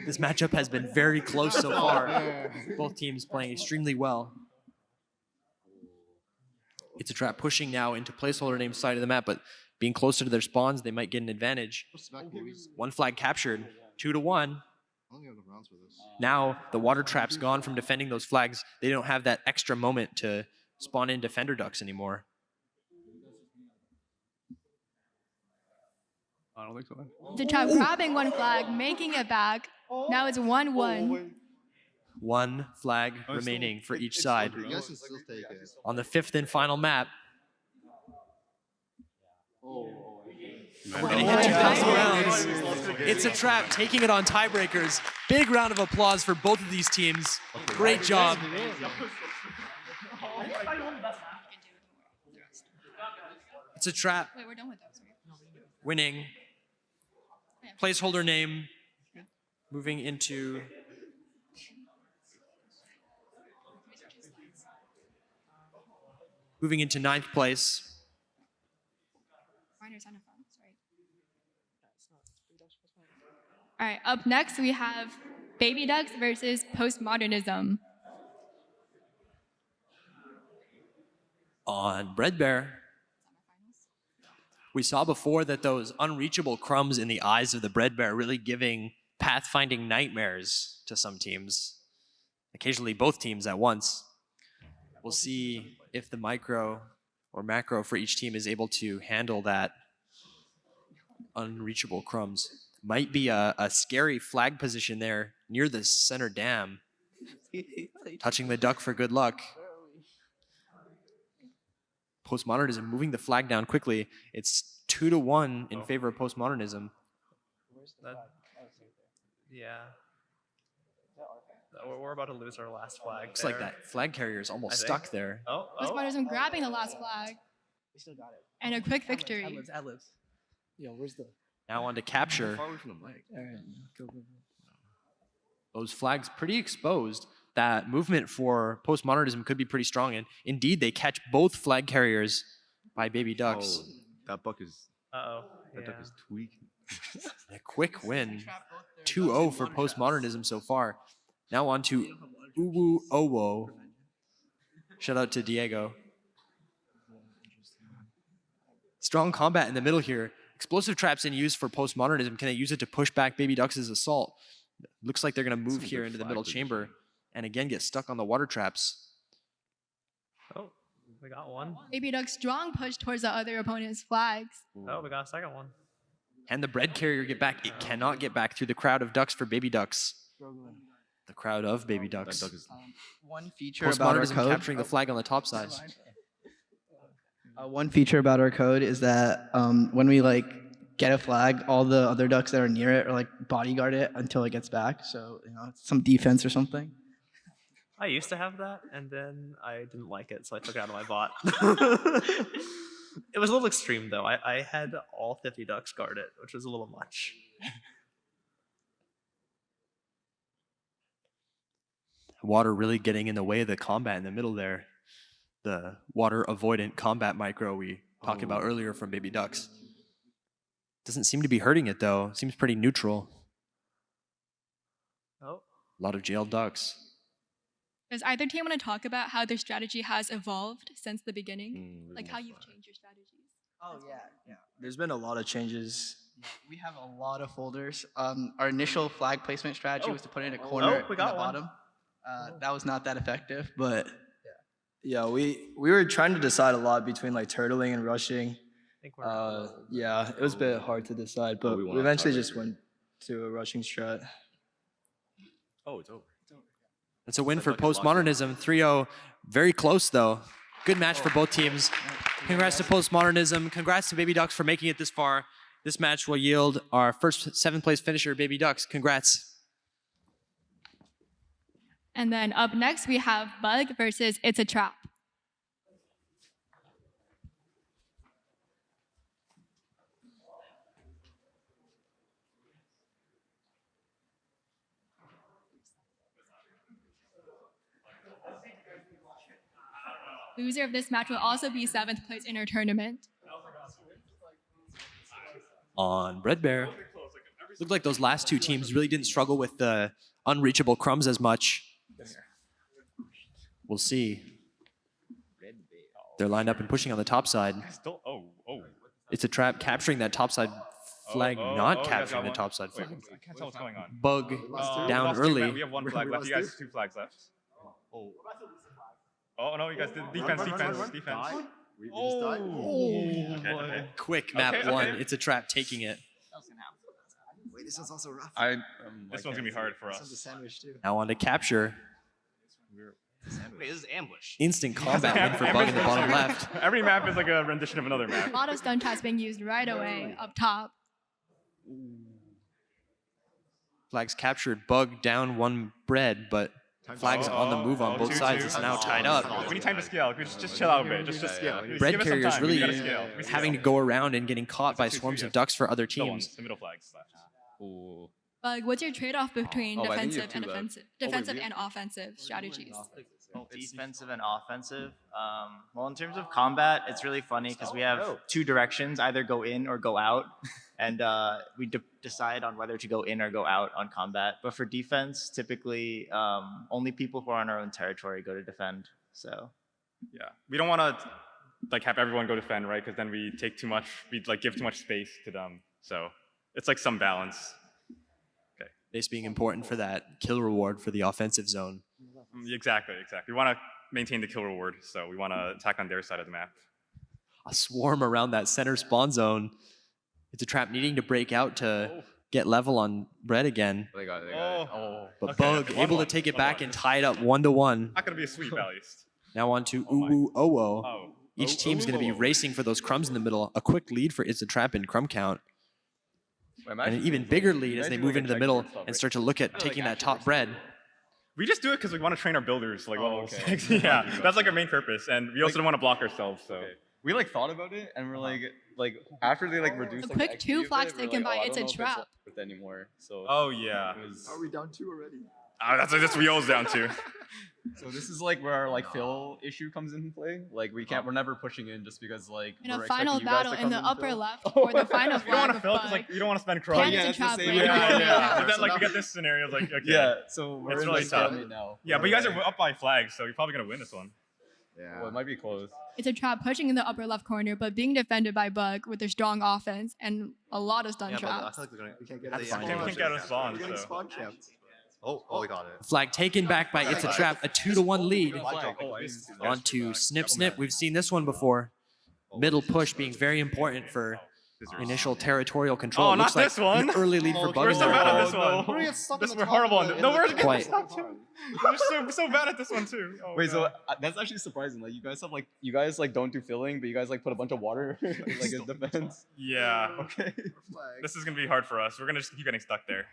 This matchup has been very close so far. Both teams playing extremely well. It's a trap pushing now into placeholder name's side of the map, but being closer to their spawns, they might get an advantage. One flag captured, 2-1. Now the water trap's gone from defending those flags. They don't have that extra moment to spawn in defender ducks anymore. I don't think so. The trap grabbing one flag, making it back. Now it's 1-1. One flag remaining for each side. You guys can still take it. On the 5th and final map. And it hit 2,000 rounds. It's a trap, taking it on tiebreakers. Big round of applause for both of these teams. Great job. It's a trap. Wait, we're done with those, right? Winning. Placeholder name. Moving into ninth place. All right, up next we have Baby Ducks versus Postmodernism. On Bread Bear, we saw before that those unreachable crumbs in the eyes of the Bread Bear really giving pathfinding nightmares to some teams. Occasionally both teams at once. We'll see if the micro or macro for each team is able to handle that unreachable crumbs. Might be a scary flag position there near the center dam. Touching the duck for good luck. Postmodernism moving the flag down quickly. It's 2-1 in favor of postmodernism. Yeah. We're about to lose our last flag. Looks like that flag carrier is almost stuck there. Postmodernism grabbing the last flag. We still got it. And a quick victory. Ad-libs. Yo, where's the... Now on to capture. All right, go. Those flags pretty exposed. That movement for postmodernism could be pretty strong. And indeed, they catch both flag carriers by Baby Ducks. Oh, that buck is. That duck is tweaking. A quick win. 2-0 for postmodernism so far. Now on to Uwu Owo. Shout out to Diego. Strong combat in the middle here. Explosive traps in use for postmodernism. Can they use it to push back Baby Ducks' assault? Looks like they're going to move here into the middle chamber and again get stuck on the water traps. Oh, we got one. Baby Ducks strong push towards the other opponent's flags. Oh, we got a second one. And the bread carrier get back. It cannot get back through the crowd of ducks for Baby Ducks. The crowd of Baby Ducks. One feature about our Postmodernism code. capturing the flag on the top side. One feature about our code is that when we get a flag, all the other ducks that are near it are bodyguard it until it gets back. So it's some defense or something. I used to have that, and then I didn't like it, so I took it out of my bot. It was a little extreme, though. I had all 50 ducks guard it, which was a little much. Water really getting in the way of the combat in the middle there. The water avoidant combat micro we talked about earlier from Baby Ducks. Doesn't seem to be hurting it though. Seems pretty neutral. Oh. A lot of jailed ducks. Does either team want to talk about how their strategy has evolved since the beginning? Like how you've changed your strategies? Oh yeah. There's been a lot of changes. We have a lot of folders. Our initial flag placement strategy was to put it in a corner we in the got one. bottom. That was not that effective, but Yeah, we were trying to decide a lot between like turtling and rushing. Yeah, it was a bit hard to decide, but we we won on eventually tiebreaker. just went to a rushing strat. Oh, it's over. It's a win That for duck is locked in. Postmodernism. 3-0. Very close though. Good match for both teams. Congrats to Postmodernism. Congrats to Baby Ducks for making it this far. This match will yield our first 7th place finisher, Baby Ducks. Congrats. And then up next, we have Bug versus It's a Trap. Loser of this match will also be 7th place in our tournament. On Red Bear. Looked like those last two teams really didn't struggle with the unreachable crumbs as much. We'll see. They're lined up and pushing on the top side. Still, It's a trap capturing that top side flag, not you guys capturing got the one? top side Wait, flag. I can't tell what's going on. Bug We down lost two early. We have one flag left. You guys 2 flags left. Oh no, you guys did defense. Okay. Quick map Okay, one. okay. It's a trap taking it. Wait, this one's also rough. This one's gonna be hard for This one's a us. sandwich too. Now on to capture. Wait, this is ambush. Instant combat win for Bug in the bottom left. Every map is like a rendition of another map. A lot of stun traps being used right away up top. Flags captured. Bug down 1 bread, but flags on the move on both sides. It's now tied up. We need time to scale. Just chill out a bit. Just scale. Bread Give us some carriers time. We really gotta scale. We having to scale. go around and getting caught by swarms of ducks for other Still one. teams. The middle flags left. Bug, what's your trade-off between Oh, I think you defensive have and two left. offensive, Oh, wait, defensive you- and offensive strategies? Defensive and offensive. Well, in terms of combat, it's really funny because we have 2 directions, either go in or go out, and we decide on whether to go in or go out on combat. But for defense, typically only people who are on our own territory go to defend. So Yeah, we don't want to like have everyone go defend, right? Because then we take too much. We like give too much space to them. So it's like some balance. Base being important for that kill reward for the offensive zone. Exactly. We want to maintain the kill reward, so we want to attack on their side of the map. A swarm around that center spawn zone. It's a trap needing to break out to get level on bread again. They got it. But Okay, Bug able to take it back and tie it up 1-1. Not gonna be a sweep at least. Now on to Uwu Owo. Oh. Each team's going to be racing for those crumbs in the middle. A quick lead for It's a Trap in crumb count. And an even bigger lead as they move into the middle and start to look at taking that top bread. We just do it because we want to train our builders like level 6. Yeah, that's like our main purpose, and we also don't want to block ourselves. So We like thought about it, and we're like after they like reduced A like, quick the XP 2 of flags it, we're taken like, by I It's don't a know if Trap. worth it anymore. So Oh yeah. Are we down 2 already? That's Rio's down to. So this is like where our like fill issue comes into play. Like we're never pushing in just because like In we're a final expecting you guys battle to in come the and upper fill. left for the final You don't want flag to of fill because Bug. like you don't want to spend Can crumbs. It's a it's the Trap same. right Yeah. now. And then like we get this scenario like okay. Yeah, so we're It's in really this tough. stalemate now. Yeah, but you guys are up by flags, so you're probably gonna win this one. Yeah. Well, it might be close. It's a Trap pushing in the upper left corner, but being defended by Bug with their strong offense and a lot of stun Yeah, but I traps. we can't get That's the fine. We can't get a spawn. We're getting So. spawn camped. Oh, we got it. Flag taken back by It's a Trap. A 2-1 lead. Oh, On to Snip Snip. We've seen this one before. Middle push being very important for initial territorial control. Oh, It looks not like this one. an early lead for Bug We're in so there. bad at this We're one. gonna get stuck in This the we're top horrible of on the- this. No, in the we're top Quite. stop too. We're so bad at this one too. Oh, Wait, no. so that's actually surprising. Like you guys like don't do filling, but you guys like put a bunch of water like as defense. Yeah. Okay. This is gonna be hard for us. We're gonna just keep getting stuck there.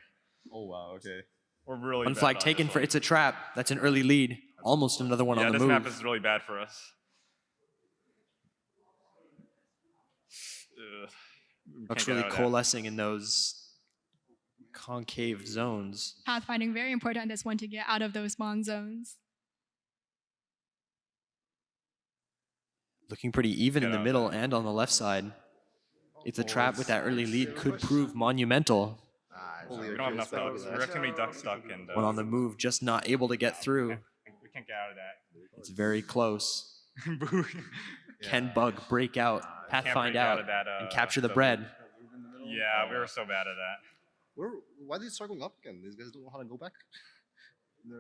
Oh wow. Okay. We're really One bad flag on taken this for one. It's a Trap. That's an early lead. Almost another one Yeah, on the this move. map is really bad for us. Ugh. We Looks can't get really out of that. coalescing in those concave zones. Pathfinding, very important on this one to get out of those spawn zones. Looking pretty even in the middle and on the left side. It's a trap with that early lead could prove monumental. We don't have enough ducks. We have too many ducks stuck, and One on the move, just not able to get through. we can't get out of that. It's very close. Can Bug break out, Pathfind out, and capture the bread? Yeah, we were so bad at that. Why did they start going up again? These guys don't know how to go back. No,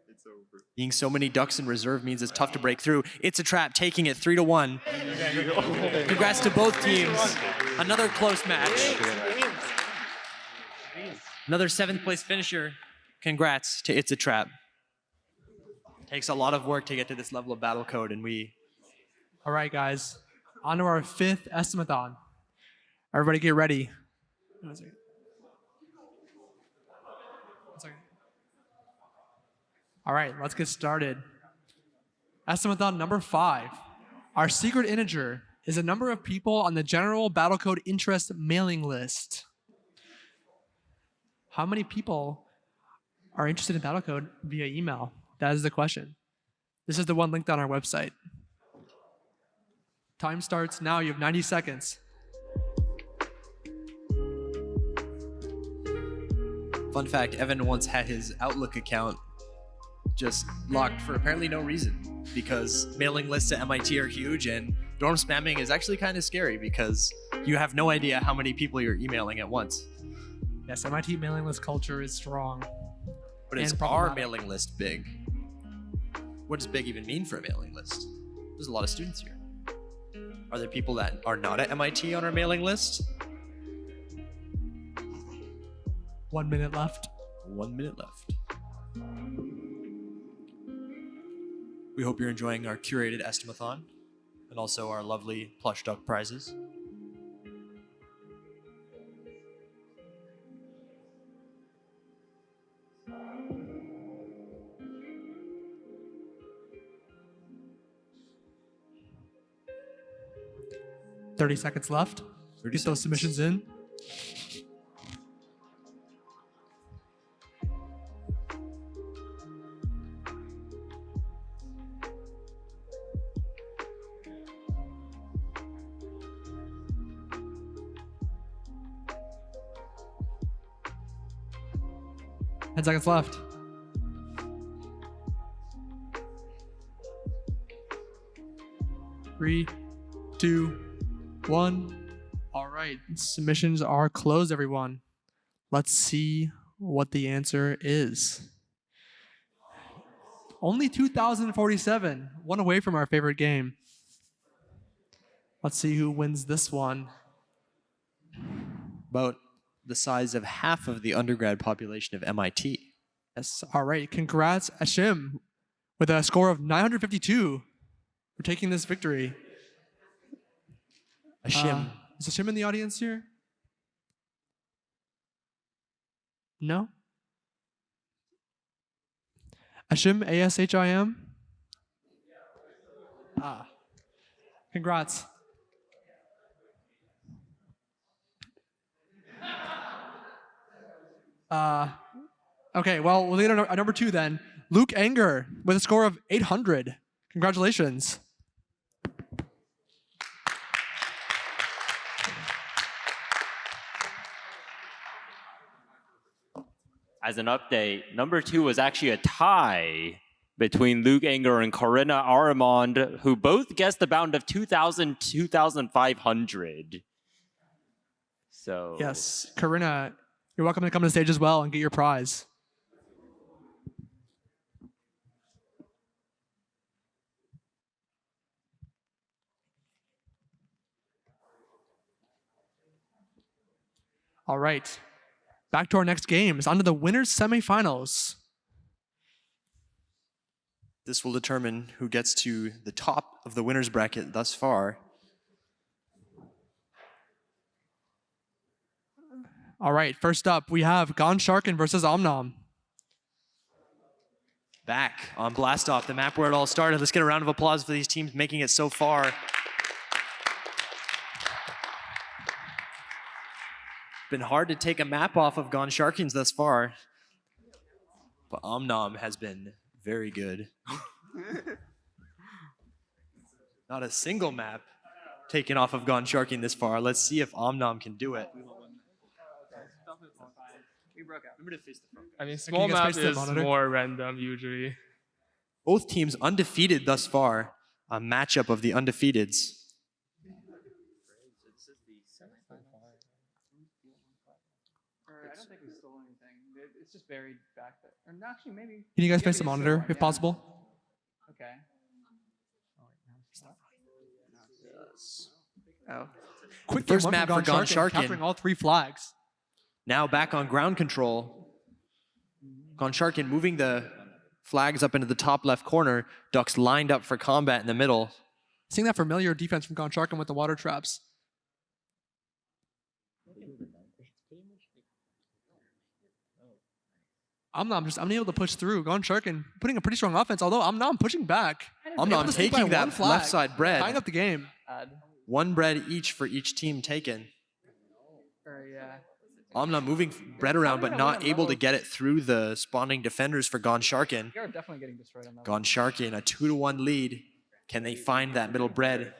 it's over. Being so many ducks in reserve means it's tough to break through. It's a trap, taking it 3-1. Congrats to both teams. Another close match. Another 7th place finisher. Congrats to It's a Trap. Takes a lot of work to get to this level of Battlecode, and we... All right, guys. On to our 5th Estimathon. Everybody get ready. One second. All right, let's get started. Estimathon number 5. Our secret integer is the number of people on the general Battlecode interest mailing list. How many people are interested in Battlecode via email? That is the question. This is the one linked on our website. Time starts now. You have 90 seconds. Fun fact, Evan once had his Outlook account just locked for apparently no reason, because mailing lists at MIT are huge and dorm spamming is actually kind of scary because you have no idea how many people you're emailing at once. Yes, MIT mailing list culture is strong. But is our mailing list big? What does big even mean for a mailing list? There's a lot of students here. Are there people that are not at MIT on our mailing list? 1 minute left. 1 minute left. We hope you're enjoying our curated Estimathon and also our lovely plush duck prizes. Thirty seconds left. Get those submissions in. Ten seconds left. Three, 2, 1. All right, submissions are closed, everyone. Let's see what the answer is. Only 2,047, one away from our favorite game. Let's see who wins this one. About the size of half of the undergrad population of MIT. Yes, all right. Congrats, Ashim, with a score of 952 for taking this victory. Ashim. Is Ashim in the audience here? No? Ashim, A-S-H-I-M? Congrats. Okay, well, we'll lead on number 2 then. Luke Anger with a score of 800. Congratulations. As an update, number 2 was actually a tie between Luke Anger and Corinna Aramond, who both guessed the bound of 2,000, 2,500. So Yes, Corinna, you're welcome to come to the stage as well and get your prize. All right, back to our next game. It's on to the winners semifinals. This will determine who gets to the top of the winners bracket thus far. All right, first up, we have Gone Sharkin versus Omnom. Back on Blast Off, the map where it all started. Let's get a round of applause for these teams making it so far. Been hard to take a map off of Gone Sharkins thus far. But Omnom has been very good. Not a single map taken off of Gone Sharking this far. Let's see if Omnom can do it. We broke out. Remember to face the front. I mean, you small guys map face the is monitor? more random usually. Both teams undefeated thus far. A matchup of the undefeateds. I don't think we stole anything. It's just buried back there. Or no, actually, maybe. Can you guys Yeah, face the we monitor stole, if yeah. possible? Okay. Oh. Quick First game one map for Gone Sharkin. capturing all 3 flags. Now back on ground control. Gone Sharkin moving the flags up into the top left corner. Ducks lined up for combat in the middle. Seeing that familiar defense from Gone Sharkin with the water traps. Omnom just unable to push through. Gone Sharkin putting a pretty strong offense, although Omnom pushing back. Omnom taking that left side bread. Tying up the game. One bread each for each team taken. Yeah. Omnom moving bread around, but not able to get it through the spawning defenders for Gone Sharkin. You're definitely getting destroyed on that. Gone Sharkin, a 2-1 lead. Can they find that middle bread?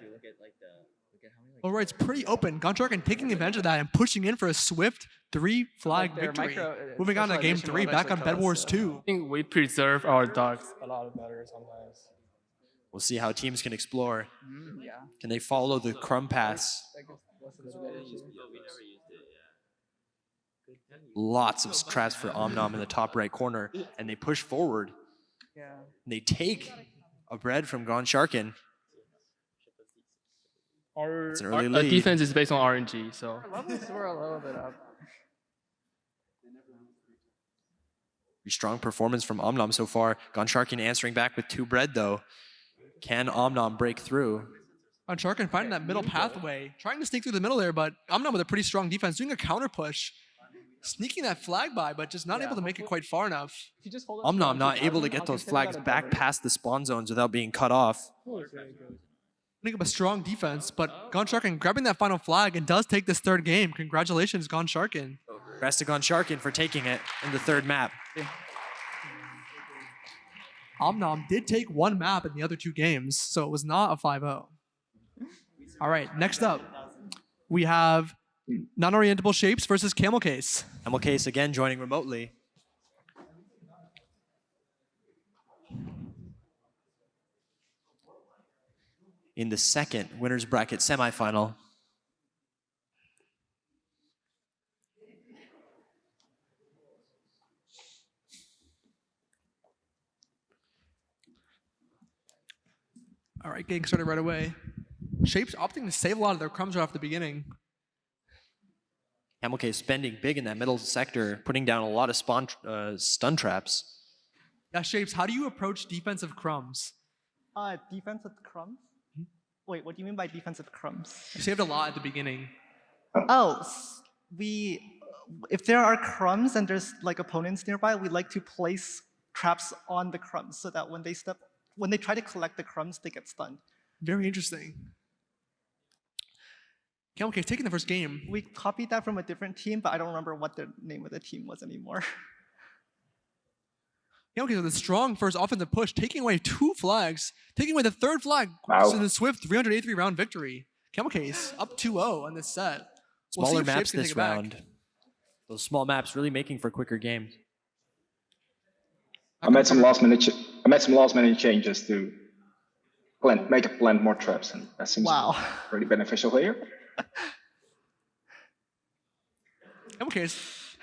All right, it's pretty open. Gone Sharkin taking advantage of that and pushing in for a swift 3-flag their victory. micro- Moving on to game specialization 3, will back on eventually Bed tell Wars us, 2. I think we preserve our ducks a lot better sometimes. We'll see how teams can explore. Yeah. Can they follow the crumb pass? Lots of traps for Omnom in the top right corner, and they push forward. Yeah. And they take a bread from Gone Sharkin. Our, It's an early our lead. defense is based on RNG, so. Our levels were a little bit up. Pretty strong performance from Omnom so far. Gone Sharkin answering back with 2 bread, though. Can Omnom break through? Gone Sharkin finding that middle pathway, trying to sneak through the middle there, but Omnom with a pretty strong defense, doing a counter push. Sneaking that flag by, but just not able to make it quite far enough. Omnom not able to get those flags back past the spawn zones without being cut off. Putting up a strong defense, but Gone Sharkin grabbing that final flag and does take this 3rd game. Congratulations, Gone Sharkin. Congrats to Gone Sharkin for taking it in the 3rd map. Omnom did take 1 map in the other 2 games, so it was not a 5-0. All right, next up, we have Non-Orientable Shapes versus Camel Case. Camel Case again joining remotely. In the 2nd winners bracket semifinal. All right, getting started right away. Shapes opting to save a lot of their crumbs right off the beginning. Camel Case spending big in that middle sector, putting down a lot of stun traps. Yeah, Shapes, how do you approach defensive crumbs? Defensive crumbs? Wait, what do you mean by defensive crumbs? You saved a lot at the beginning. Oh, if there are crumbs and there's like opponents nearby, we like to place traps on the crumbs so that when they try to collect the crumbs, they get stunned. Very interesting. Camel Case taking the first game. We copied that from a different team, but I don't remember what the name of the team was anymore. Camel Case with a strong first offensive push, taking away 2 flags, taking away the 3rd flag Wow. in the swift 383 round victory. Camel Case up 2-0 on this set. We'll see Smaller if Shapes maps can take this it back. round. Those small maps really making for quicker games. I made some last minute changes to plant more traps, and that seems really beneficial here. Camel Case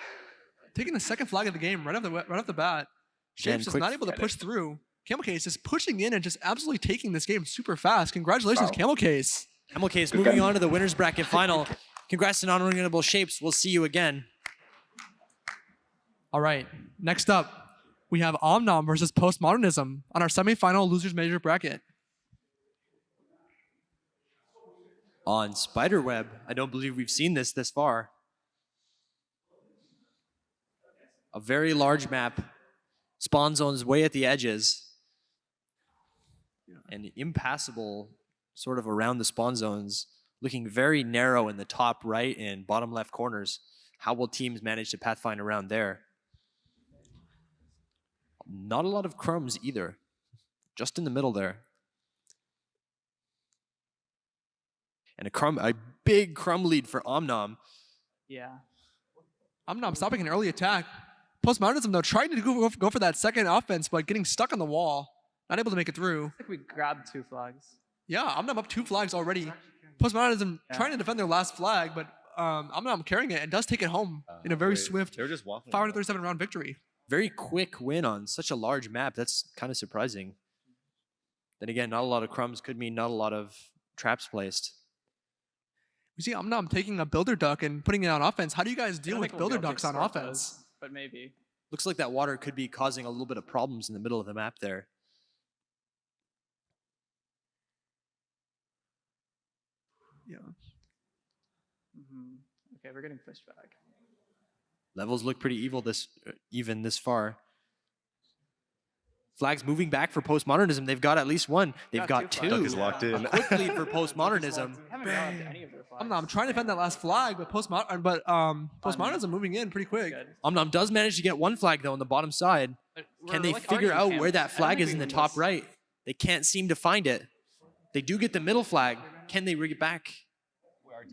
taking the 2nd flag of the game right off the bat. Shapes is not able to push through. Camel Case is pushing in and just absolutely taking this game super fast. Congratulations, Camel Case. Camel Case moving on to the winners bracket final. Congrats to Non-Orientable Shapes. We'll see you again. All right, next up, we have Omnom versus Postmodernism on our semifinal losers major bracket. On Spiderweb, I don't believe we've seen this far. A very large map, spawn zones way at the edges, and impassable sort of around the spawn zones, looking very narrow in the top right and bottom left corners. How will teams manage to pathfind around there? Not a lot of crumbs either. Just in the middle there. And a big crumb lead for Omnom. Yeah. Omnom stopping an early attack. Postmodernism, though, trying to go for that second offense, but getting stuck on the wall. Not able to make it through. I think we grabbed 2 flags. Yeah, Omnom up 2 flags already. Postmodernism trying to defend their last flag, but Omnom carrying it and does take it home in a very swift 537 round victory. Very quick win on such a large map. That's kind of surprising. Then again, not a lot of crumbs could mean not a lot of traps placed. We see Omnom taking a builder duck and putting it on offense. How do you guys deal with builder ducks on offense? Those, but maybe. Looks like that water could be causing a little bit of problems in the middle of the map there. Yeah. Okay, we're getting pushed back. Levels look pretty even this far. Flags moving back for Postmodernism. They've got at least one. They've got 2. Duck is locked in. A quick lead for Postmodernism. I'm trying to defend that last flag, but Postmodernism moving in pretty quick. Omnom does manage to get 1 flag though on the bottom side. Can they figure out where that flag is in the top right? They can't seem to find it. They do get the middle flag. Can they rig it back?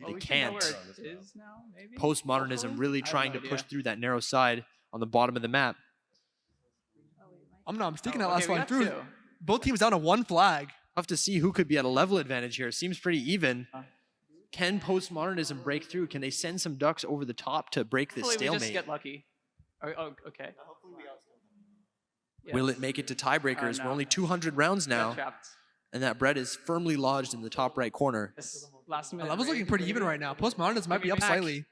They can't. Postmodernism really trying to push through that narrow side on the bottom of the map. I'm sticking that last flag through. Both teams down to 1 flag. Tough to see who could be at a level advantage here. Seems pretty even. Can Postmodernism break through? Can they send some ducks over the top to break this Hopefully stalemate? we just get lucky. Oh, okay. Will it make it to tiebreakers? No. We're only 200 rounds now. And that bread is firmly lodged in the top right corner. Last minute. The level's looking pretty even right now. Postmodernism might be up slightly.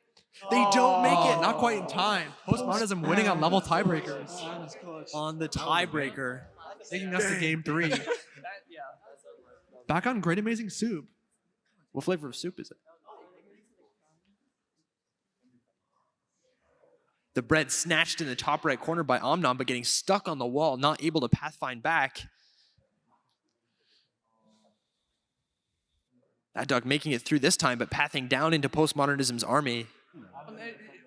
They don't make it. Not quite in time. Postmodernism winning on level tiebreakers. On the tiebreaker. Taking us to game 3. Back on Great Amazing Soup. What flavor of soup is it? The bread snatched in the top right corner by Omnom, but getting stuck on the wall, not able to pathfind back. That duck making it through this time, but pathing down into Postmodernism's army.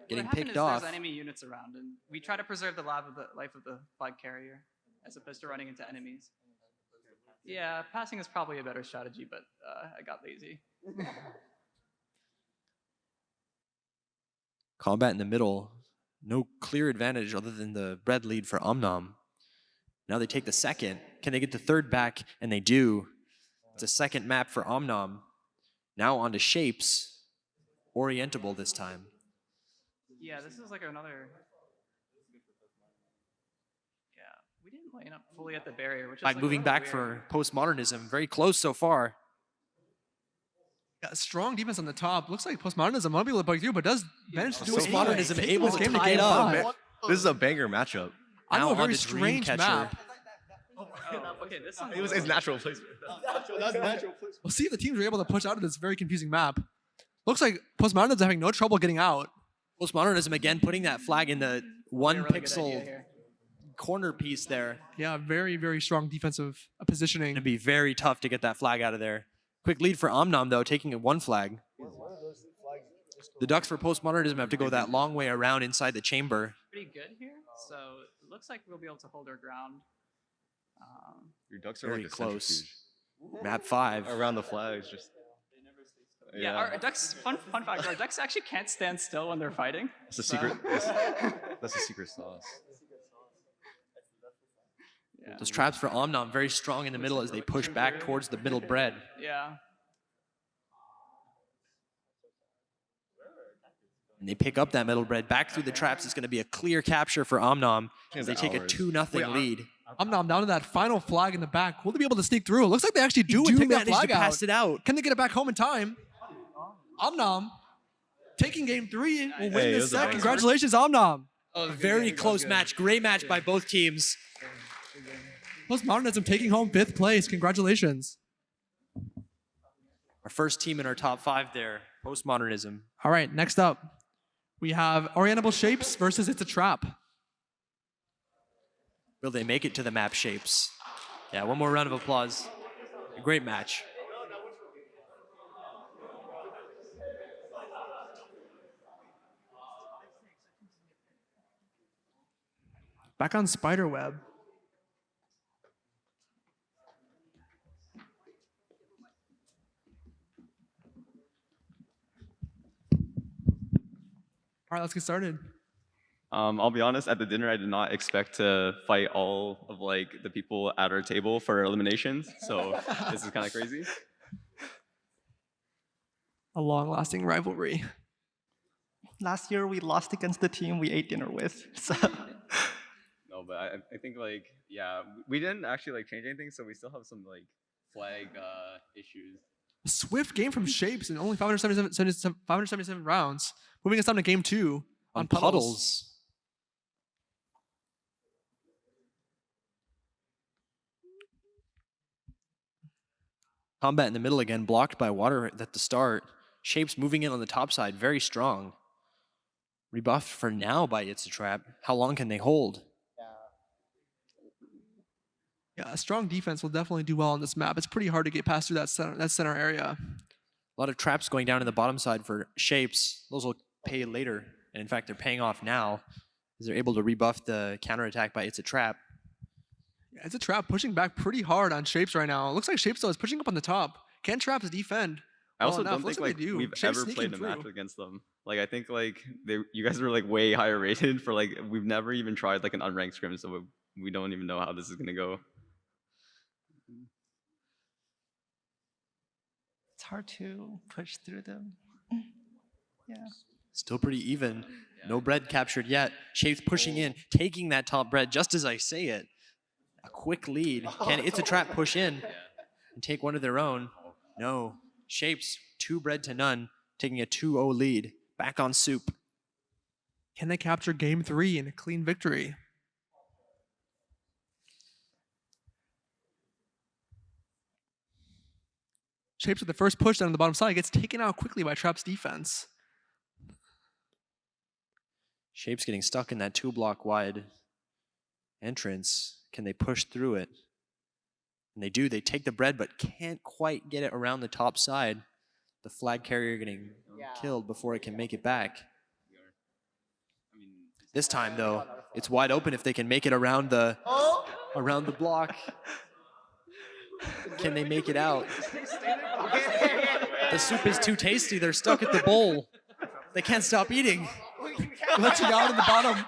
Getting picked off. There's enemy units around, and we try to preserve the life of the flag carrier, as opposed to running into enemies. Yeah, passing is probably a better strategy, but I got lazy. Combat in the middle. No clear advantage other than the bread lead for Omnom. Now they take the second. Can they get the third back? And they do. It's a second map for Omnom. Now on to Shapes. Orientable this time. Yeah, this is like another... Yeah, we didn't line up fully at the barrier, which is like Moving back for Postmodernism. Very close so far. Yeah, strong defense on the top. Looks like Postmodernism might be able to break through, but does manage to do it. Postmodernism Taking able this to game tie it up. game 5. This is a banger matchup. I know, Now a very on to strange Dreamcatcher. map. Okay, this one. It's natural placement. That's natural placement. We'll see if the teams are able to push out of this very confusing map. Looks like Postmodernism having no trouble getting out. Postmodernism again putting that flag in the 1 Really good pixel idea here. corner piece there. Yeah, very, very strong defensive positioning. It'd be very tough to get that flag out of there. Quick lead for Omnom though, taking 1 flag. The Ducks for Postmodernism have to go that long way around inside the chamber. Pretty good here, so it looks like we'll be able to hold our ground. Your ducks are Very like a close. centrifuge. Map 5. Around the flags, just. Yeah, our ducks. Fun fact: our ducks actually can't stand still when they're fighting. That's a secret. That's a secret sauce. Yeah. Those traps for Omnom very strong in the middle as they push back towards the middle bread. Yeah. And they pick up that middle bread. Back through the traps is going to be a clear capture for Omnom as they take a 2-0 lead. Omnom down to that final flag in the back. Will they be able to sneak through? It looks like they actually do, and take that manage flag to pass out. it out. Can they get it back home in time? Omnom taking game 3 will win Hey, this it was set. a- Congratulations, Omnom. A very close match. Great match by both teams. Postmodernism taking home 5th place. Congratulations. Our first team in our top 5 there. Postmodernism. All right, next up, we have Orientable Shapes versus It's a Trap. Will they make it to the map Shapes? Yeah, one more round of applause. A great match. Back on Spiderweb. All right, let's get started. I'll be honest, at the dinner, I did not expect to fight all of like the people at our table for eliminations. So this is kind of crazy. A long-lasting rivalry. Last year we lost against the team we ate dinner with. So No, but I think like, yeah, we didn't actually like change anything. So we still have some like flag issues. A swift game from Shapes in only 577 rounds, moving us on to game 2 on puddles. Combat in the middle again, blocked by water at the start. Shapes moving in on the top side, very strong. Rebuffed for now by It's a Trap. How long can they hold? Yeah, a strong defense will definitely do well on this map. It's pretty hard to get past through that center area. A lot of traps going down in the bottom side for Shapes. Those will pay later. And in fact, they're paying off now as they're able to rebuff the counterattack by It's a Trap. Yeah, It's a Trap pushing back pretty hard on Shapes right now. It looks like Shapes though is pushing up on the top. Can Traps defend? I also well don't think like we've ever played a match against them. Like I think like you guys were like way higher rated for like we've never even tried like an unranked scrim, so we don't even know how this is gonna go. it's hard to push through them. Yeah. Still pretty even. No bread captured yet. Shapes pushing in, taking that top bread just as I say it. A quick lead. Can It's a Trap push in and take one of their own? No. Shapes, 2 bread to none, taking a 2-0 lead. Back on soup. Can they capture game 3 in a clean victory? Shapes with the first push down on the bottom side gets taken out quickly by Trap's defense. Shapes getting stuck in that 2-block wide entrance. Can they push through it? And they do. They take the bread, but can't quite get it around the top side. The flag carrier getting killed before it can make it back. This time, though, it's wide open if they can make it around the block. Can they make it out? The soup is too tasty. They're stuck at the bowl. They can't stop eating. Glitching out in the bottom.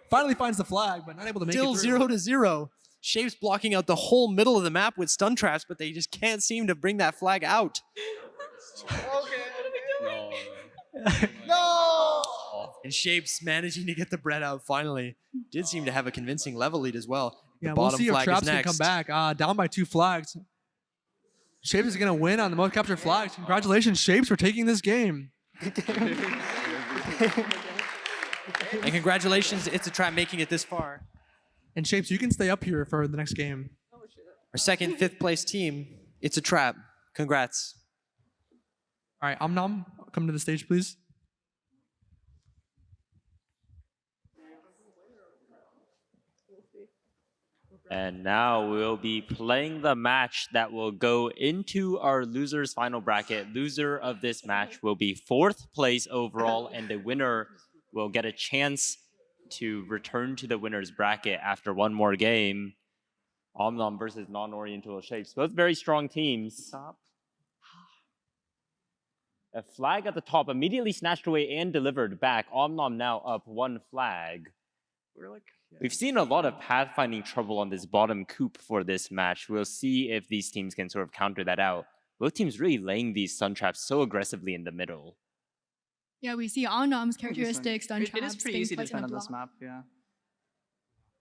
Finally finds the flag, but not able to make Still it through. 0-0. Shapes blocking out the whole middle of the map with stun traps, but they just can't seem to bring that flag out. No! And Shapes managing to get the bread out finally. Did seem to have a convincing level lead as well. The Yeah, we'll bottom see if flag Traps is can next. come back. Down by 2 flags. Shapes is going to win on the most captured flags. Congratulations, Shapes, for taking this game. And congratulations to It's a Trap making it this far. And Shapes, you can stay up here for the next game. Our second, 5th place team, It's a Trap. Congrats. All right, Omnom, come to the stage, please. And now we'll be playing the match that will go into our losers final bracket. Loser of this match will be 4th place overall, and the winner will get a chance to return to the winner's bracket after one more game. Omnom versus non-oriental Shapes. Both very strong teams. A flag at the top immediately snatched away and delivered back. Omnom now up 1 flag. We've seen a lot of pathfinding trouble on this bottom coop for this match. We'll see if these teams can sort of counter that out. Both teams really laying these stun traps so aggressively in the middle. Yeah, we see Omnom's characteristics, stun traps. It is pretty being easy to placed in defend a on this block. map, yeah.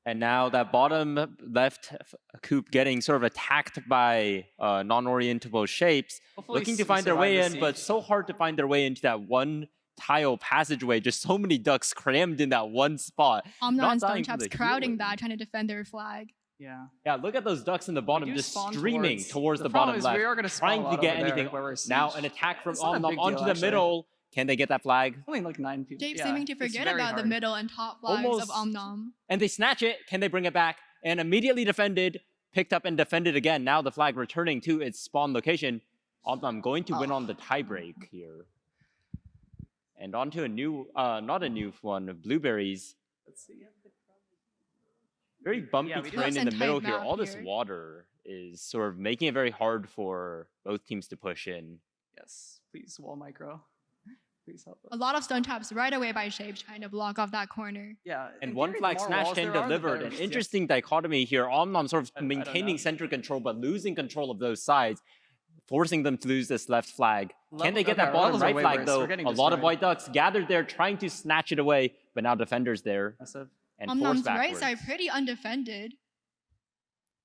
And now that bottom left coop getting sort of attacked by non-orientable Shapes, Hopefully looking to find their survive way the in, but siege. so hard to find their way into that one tile passageway. Just so many ducks crammed in that one spot. Omnom Not and stun dying from traps the crowding healing. that, trying to defend their flag. Yeah. Yeah, look at those ducks in the bottom, do just spawn streaming towards the the problem bottom is left, we are gonna spawn trying a to lot get over there anything. where we're Now sieged. an attack from It's not a Omnom big onto deal, the actually. middle. Can they get that flag? Only like 9 people. Shapes yeah, seeming to it's forget very about the hard. middle and top flags of Almost. Omnom. And they snatch it. Can they bring it back? And immediately defended, picked up and defended again. Now the flag returning to its spawn location. Omnom going to win on the tiebreak here. And onto a new, not a new one, Blueberries. Let's see. Very bumpy Yeah, we do terrain have in the some middle tight here. map All this here. water is sort of making it very hard for both teams to push in. Yes, please wall micro. Please help us. A lot of stun traps right away by Shapes trying to block off that corner. Yeah. And in one theory, the flag more snatched walls and there are, the delivered. better. An Yeah. interesting dichotomy here. Omnom sort of I don't maintaining know. center control, but losing control of those sides, forcing them to lose this left flag. Can they get Okay, that our bottom levels are right way flag, worse. though? We're getting A lot of destroyed. White Ducks gathered there trying to snatch it away, but now defenders there Impressive. and forced Omnom's right backwards. side pretty undefended.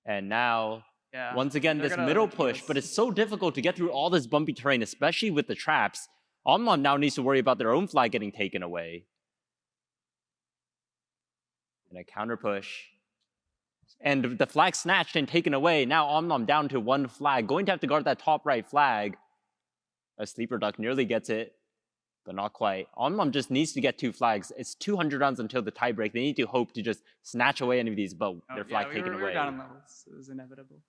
And now, Yeah. once again, They're this gonna middle keep push, us- but it's so difficult to get through all this bumpy terrain, especially with the traps. Omnom now needs to worry about their own flag getting taken away. And a counter push. And the flag snatched and taken away. Now Omnom down to one flag. Going to have to guard that top right flag. A sleeper duck nearly gets it, but not quite. Omnom just needs to get 2 flags. It's 200 rounds until the tiebreak. They need to hope to just snatch away any of these, but their flag taken we away. were down in levels. It was inevitable.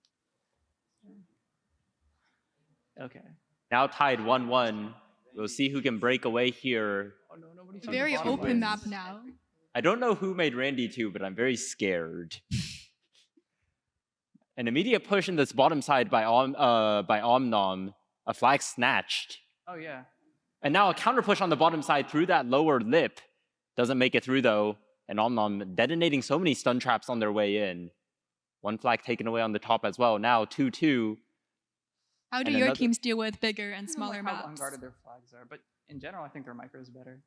Okay. Now tied 1-1. We'll see who can break away here. Oh no, nobody's Very open map now. I don't know who made Randy 2, but I'm very scared. An immediate push in this bottom side by Omnom. A flag snatched. Oh yeah. And now a counter push on the bottom side through that lower lip. Doesn't make it through though. And Omnom detonating so many stun traps on their way in. One flag taken away on the top as well. Now 2-2. How do And your another- teams deal with bigger and I don't smaller like how maps? unguarded their flags are, but in general, I think their micro is better.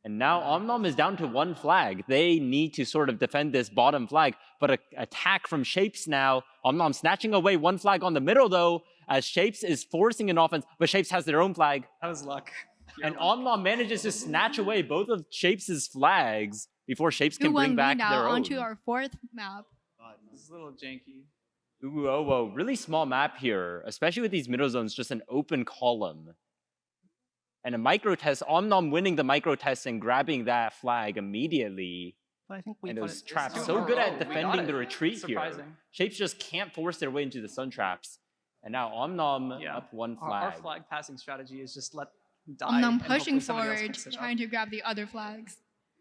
And now Omnom is down to 1 flag. They need to sort of defend this bottom flag, but an attack from Shapes now. Omnom snatching away 1 flag on the middle though, as Shapes is forcing an offense, but Shapes has their own flag. That was luck. And Omnom manages to snatch away both of Shapes' flags before Shapes can 2-1 bring lead back now their own. onto our 4th map. This is a little janky. Ooh, oh, whoa. Really small map here, especially with these middle zones, just an open column. And a micro test, Omnom winning the micro test and grabbing that flag immediately. But I think we And put those it- traps, two so in a good row. at We got defending it. the retreat here. Surprising. Shapes just can't force their way into the sun traps. And now Omnom Yeah. up 1 Our flag. flag passing strategy is just let die. Omnom and pushing hopefully somebody else forward, picks it up. trying to grab the other flags.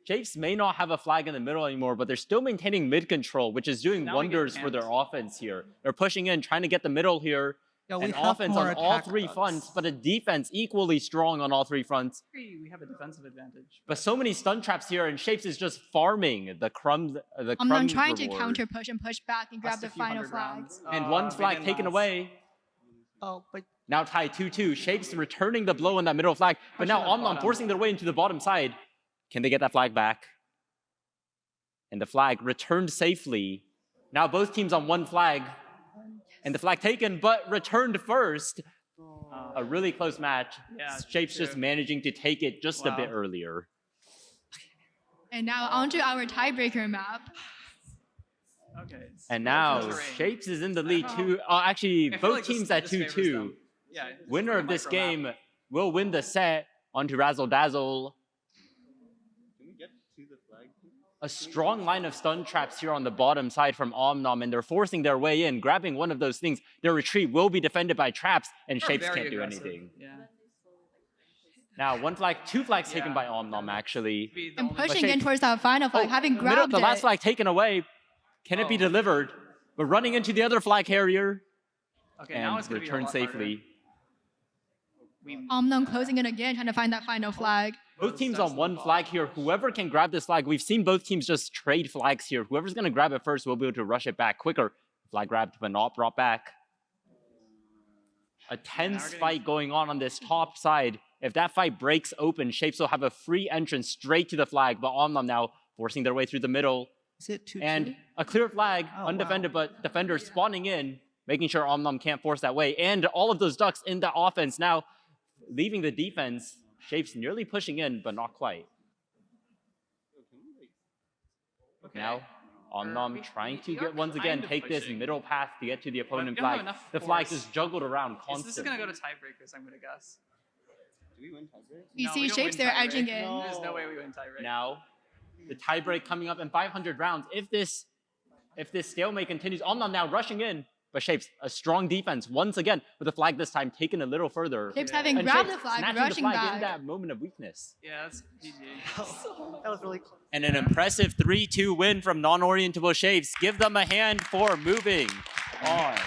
Shapes may not have a flag in the middle anymore, but they're still maintaining mid control, which is doing Now we get wonders for their camped. offense here. They're pushing in, trying to get the middle here. Yeah, we and have offense more on all attack 3 ducks. fronts, but a defense equally strong on all 3 fronts. We have a defensive advantage. But so many stun traps here, and Shapes is just farming the crumbs. The Omnom crumbs trying to reward. counter push and push back and grab Lost the a few final hundred flags. rounds. And 1 we flag didn't taken last. away. Oh, but Now tied 2-2. Shapes returning the blow on that middle flag, but now Pushing the Omnom bottom. forcing their way into the bottom side. Can they get that flag back? And the flag returned safely. Now both teams on 1 flag. And the flag taken, but returned first. A really close match. Yeah, Shapes just true. managing to take it just a bit Wow. earlier. And now onto our tiebreaker map. Okay. And now terrain. Shapes is in the lead know. too. Actually, I feel both like this- teams at this favors 2-2. them. Yeah. Winner for of the this micro map. game will win the set onto Razzle Dazzle. Can we get to the flag? A strong line of stun traps here on the bottom side from Omnom, and they're forcing their way in, grabbing one of those things. Their retreat will be defended by traps, and They're Shapes very can't do aggressive. anything. Yeah. Now, 1 flag, 2 flags taken Yeah. by Omnom, actually. Be the And only- pushing in Shapes- towards that final flag, having middle, grabbed the last it. flag taken away. Can it be Oh. delivered? But running into the other flag carrier Okay, now and it's gonna be a return lot harder. safely. Omnom closing it again, trying to find that final flag. Both teams on 1 flag here. Whoever can grab this flag, we've seen both teams just trade flags here. Whoever's going to grab it first will be able to rush it back quicker. Flag grabbed, but not brought back. A tense fight going on this top side. If that fight breaks open, Shapes will have a free entrance straight to the flag, but Omnom now forcing their way through the middle. is it 2-2? And a clear flag, Oh, undefended, but defenders spawning in, making sure Omnom can't force that way. And all of those ducks in the offense now leaving the defense. Shapes nearly pushing in, but not quite. Okay. Now, Omnom we- trying to we are get once again kind of take this pushing. middle path to get to the opponent don't have flag. enough The flag force. just juggled around This constantly. is gonna go to tiebreakers, I'm gonna guess. Do we win tiebreak? You No, see we don't Shapes win there tiebreak. edging in. There's no way we win tiebreak. Now, the tiebreak coming up in 500 rounds. If this stalemate continues, Omnom now rushing in, But Shapes, a strong defense once again with the flag this time taken a little further. Shapes having And grabbed Shapes the flag, snatching rushing the flag back. in that moment of weakness. Yeah, that's GG. That was really cool. And an impressive 3-2 win from non-orientable Shapes. Give them a hand for moving on.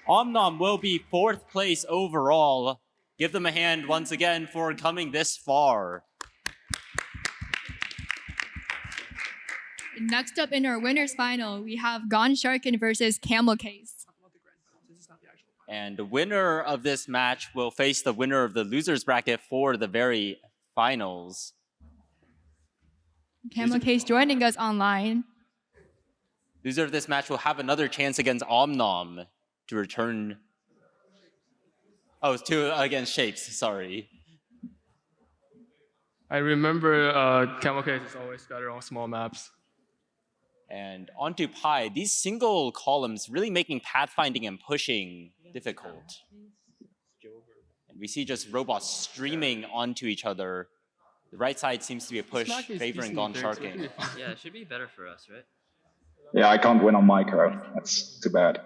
Omnom will be 4th place overall. Give them a hand once again for coming this far. Next up in our winners final, we have Gone Sharkin versus Camel Case. And the winner of this match will face the winner of the losers bracket for the very finals. Camel Case joining us online. Loser of this match will have another chance against Omnom to return. Oh, it's against Shapes, sorry. I remember Camel Case is always better on small maps. And onto Pi, these single columns really making pathfinding and pushing difficult. And we see just robots streaming onto each other. The right side seems to be a push favoring Gone Sharking. Yeah, it should be better for us, right? Yeah, I can't win on micro. That's too bad.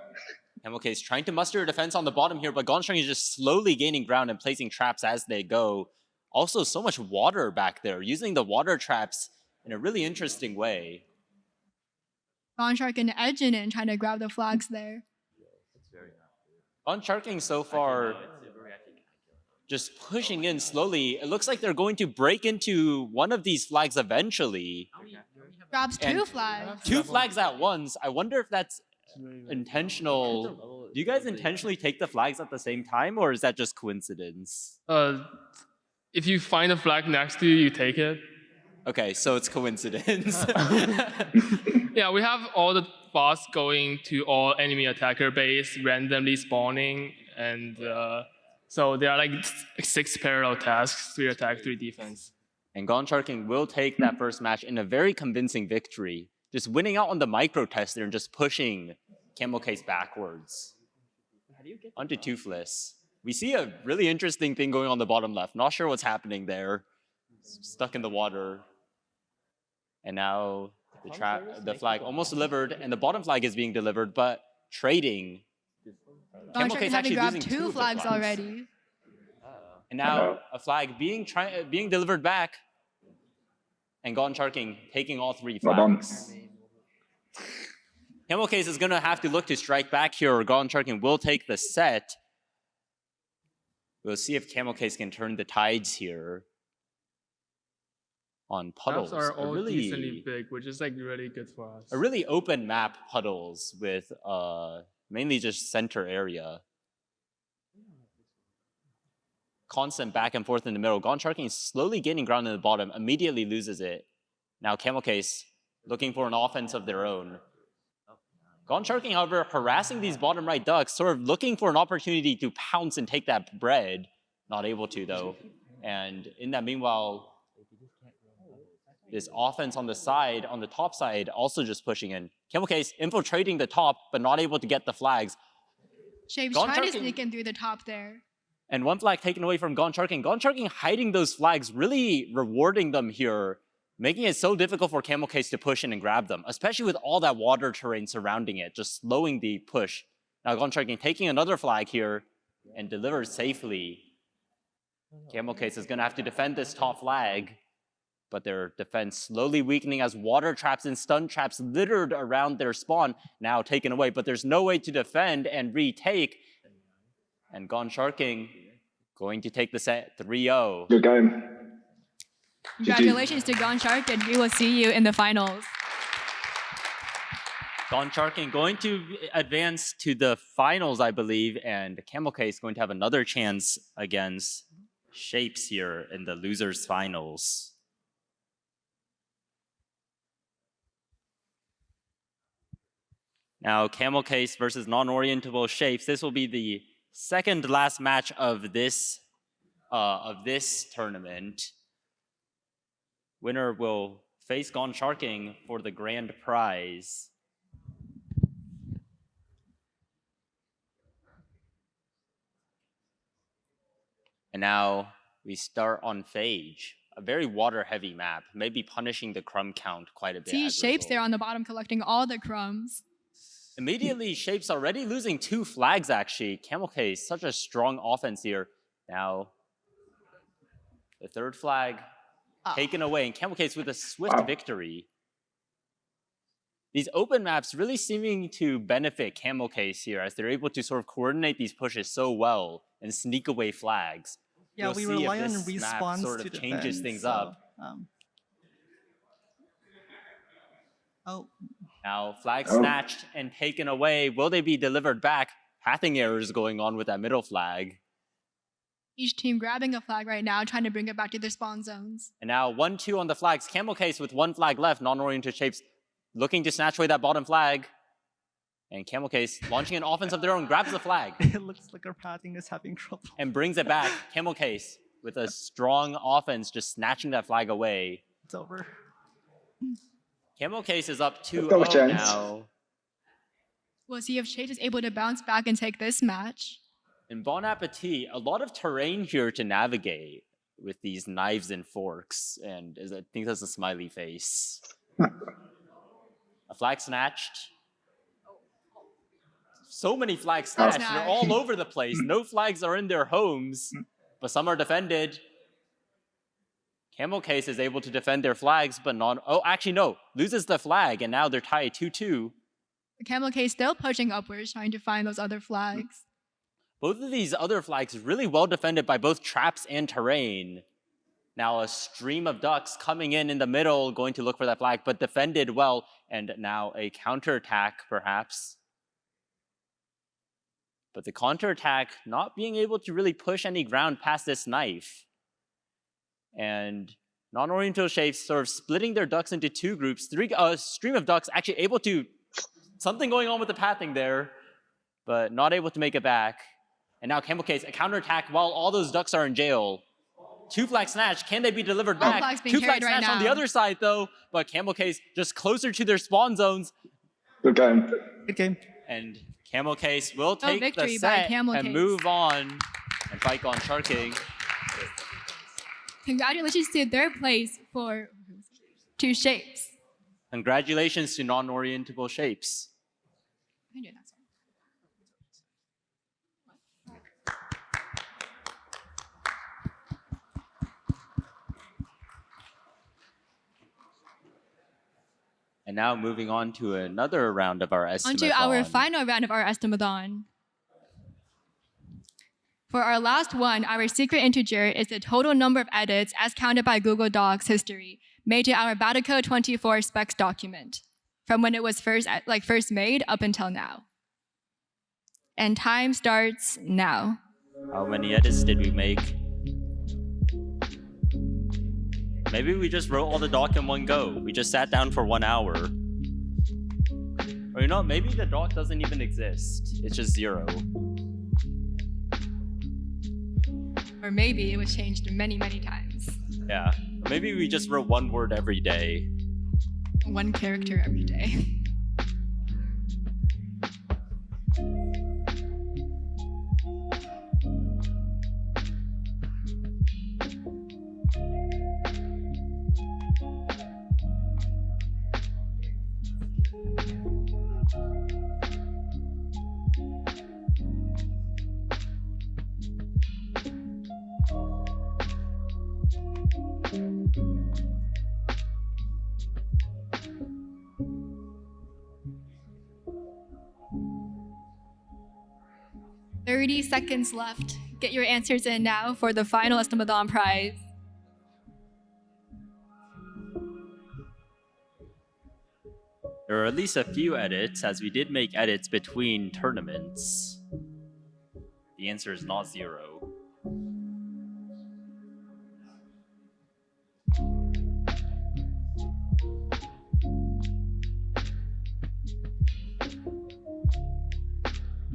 Camel Case trying to muster a defense on the bottom here, but Gone Sharking is just slowly gaining ground and placing traps as they go. Also, so much water back there, using the water traps in a really interesting way. Gone Sharkin edging in, trying to grab the flags there. Gone Sharking so far, just pushing in slowly. It looks like they're going to break into one of these flags eventually. Grabs And 2 flags. 2 flags at once. I wonder if that's intentional. Do you guys intentionally take the flags at the same time, or is that just coincidence? If you find a flag next to you, you take it. Okay, so it's coincidence. Yeah, we have all the bots going to all enemy attacker base, randomly spawning, and so there are like 6 parallel tasks: 3 attack, 3 defense. And Gone Sharking will take that first match in a very convincing victory. Just winning out on the micro tester and just pushing Camel Case backwards. Onto Toothless. We see a really interesting thing going on the bottom left. Not sure what's happening there. Stuck in the water. And now the flag almost delivered, and the bottom flag is being delivered, but trading. Gone Camel Sharkin Case having actually grabbed losing 2 2 flags of the flags. already. And now a flag being delivered back, and Gone Sharking taking all 3 Well done. flags. Camel Case is going to have to look to strike back here, or Gone Sharking will take the set. We'll see if Camel Case can turn the tides here on puddles. Maps are all decently big, which is like really good for us. A really open map puddles with mainly just center area. Constant back and forth in the middle. Gone Sharking is slowly gaining ground in the bottom, immediately loses it. Now Camel Case looking for an offense of their own. Gone Sharking, however, harassing these bottom right ducks, sort of looking for an opportunity to pounce and take that bread. Not able to, though. And in that meanwhile, this offense on the side, on the top side, also just pushing in. Camel Case infiltrating the top, but not able to get the flags. Shapes Gone trying to Sharking- sneak in through the top there. And 1 flag taken away from Gone Sharking. Gone Sharking hiding those flags, really rewarding them here, making it so difficult for Camel Case to push in and grab them, especially with all that water terrain surrounding it, just slowing the push. Now Gone Sharking taking another flag here and delivers safely. Camel Case is going to have to defend this top flag, but their defense slowly weakening as water traps and stun traps littered around their spawn now taken away, but there's no way to defend and retake. And Gone Sharking going to take the set 3-0. Good game. Congratulations to Gone Sharkin. We will see you in the finals. Gone Sharking going to advance to the finals, I believe, and Camel Case going to have another chance against Shapes here in the losers finals. Now, Camel Case versus non-orientable Shapes. This will be the second last match of this tournament. Winner will face Gone Sharking for the grand prize. And now we start on Phage, a very water-heavy map, maybe punishing the crumb count quite a bit. See as a Shapes result. there on the bottom collecting all the crumbs. Immediately, Shape's already losing 2 flags, actually. Camel Case, such a strong offense here. Now, the 3rd flag taken away, and Camel Case with a swift victory. These open maps really seeming to benefit Camel Case here, as they're able to sort of coordinate these pushes so well and sneak away flags. Yeah, We'll we see rely if on this map respawns sort to of changes defend, things so, up. Oh. Now, flag snatched and taken away. Will they be delivered back? Pathing errors going on with that middle flag. Each team grabbing a flag right now, trying to bring it back to their spawn zones. And now 1-2 on the flags. Camel Case with 1 flag left. Non-oriented Shapes looking to snatch away that bottom flag. And Camel Case launching an offense of their own, grabs the flag. It looks like our pathing is having trouble. And brings it back. Camel Case with a strong offense, just snatching that flag away. It's over. Camel Case is up 2-0 now. We'll see if Shade is able to bounce back and take this match. In Bon Appetit, a lot of terrain here to navigate with these knives and forks. And I think that's a smiley face. A flag snatched. So many flags snatched. They're all over the place. No flags are in their homes, but some are defended. Camel Case is able to defend their flags, but actually no, loses the flag, and now they're tied 2-2. The Camel Case still pushing upwards, trying to find those other flags. Both of these other flags really well defended by both traps and terrain. Now a stream of ducks coming in the middle, going to look for that flag, but defended well, and now a counterattack perhaps. But the counterattack not being able to really push any ground past this knife. And non-oriental Shapes sort of splitting their ducks into 2 groups. Stream of ducks actually able to, something going on with the pathing there, but not able to make it back. And now Camel Case, a counterattack while all those ducks are in jail. 2 flags snatched, can they be delivered back? Flags being 2 flags carried right snatched on the now. other side though, but Camel Case just closer to their spawn zones. Good game. Good game. And Camel Case will take the victory by set Camel and Case. move on and fight on Sharking. Congratulations to 3rd place for 2 Shapes. Congratulations to non-orientable Shapes. And now moving on to another round of our On estimate. to our final round of our Estimathon. For our last one, our secret integer is the total number of edits as counted by Google Docs history made to our Battlecode 24 specs document from when it was first made up until now. And time starts now. How many edits did we make? Maybe we just wrote all the doc in one go. We just sat down for 1 hour. Or you know, maybe the doc doesn't even exist. It's just 0. Or maybe it was changed many, many times. Yeah. Maybe we just wrote 1 word every day. 1 character every day. "30 seconds left. Get your answers in now for the final Estimathon prize." There are at least a few edits, as we did make edits between tournaments. The answer is not 0.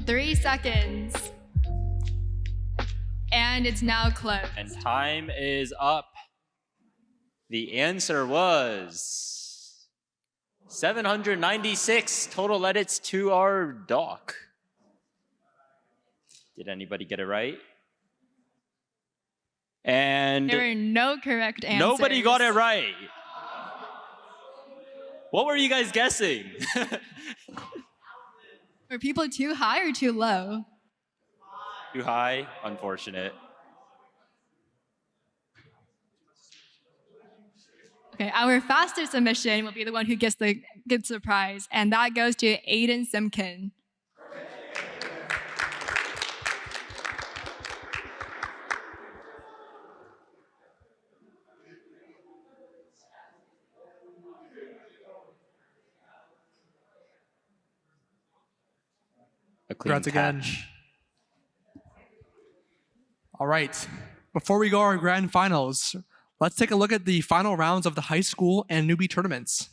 "3 seconds. And it's now closed. And time is up. The answer was 796 total edits to our doc. Did anybody get it right? And There are no correct answers. nobody got it right. What were you guys guessing? Were people too high or too low? Too high, unfortunate. Okay, our fastest submission will be the one who gets the prize, and that goes to Aiden Simkin. A clean Congrats again. catch. All right. Before we go our grand finals, let's take a look at the final rounds of the high school and newbie tournaments.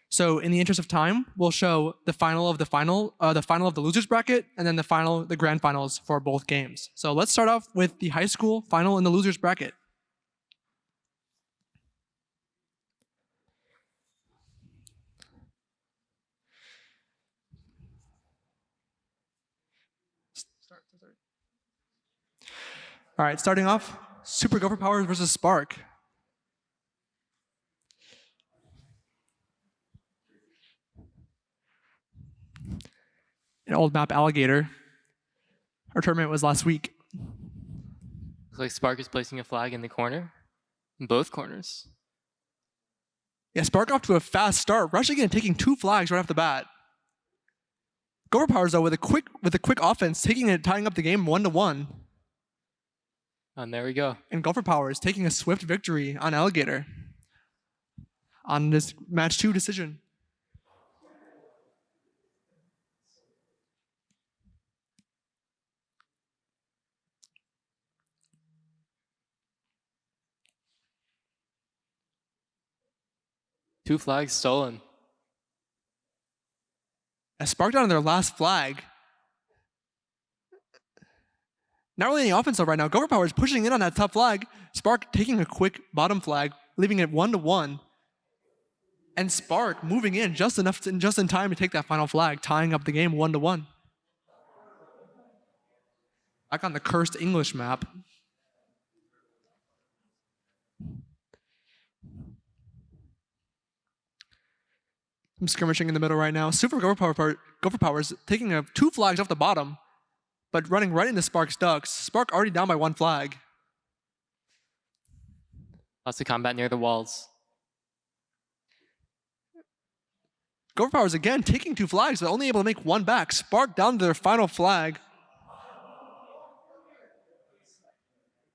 So in the interest of time, we'll show the final of the losers bracket, and then the grand finals for both games. So let's start off with the high school final in the losers bracket. All right, starting off, Super Gopher Powers versus Spark. An old map Alligator. Our tournament was last week. Looks like Spark is placing a flag in the corner. In both corners. Yeah, Spark off to a fast start, rushing in and taking 2 flags right off the bat. Gopher Powers though with a quick offense, taking it, tying up the game 1-1. And there we go. And Gopher Powers taking a swift victory on Alligator on this match 2 decision. Two flags stolen. As Spark down on their last flag. Not really any offense though right now. Gopher Powers pushing in on that top flag. Spark taking a quick bottom flag, leaving it 1-1. And Spark moving in just in time to take that final flag, tying up the game 1-1. Back on the cursed English map. I'm skirmishing in the middle right now. Super Gopher Powers taking 2 flags off the bottom, but running right into Spark's ducks. Spark already down by 1 flag. Lots of combat near the walls. Gopher Powers again taking 2 flags, but only able to make 1 back. Spark down to their final flag.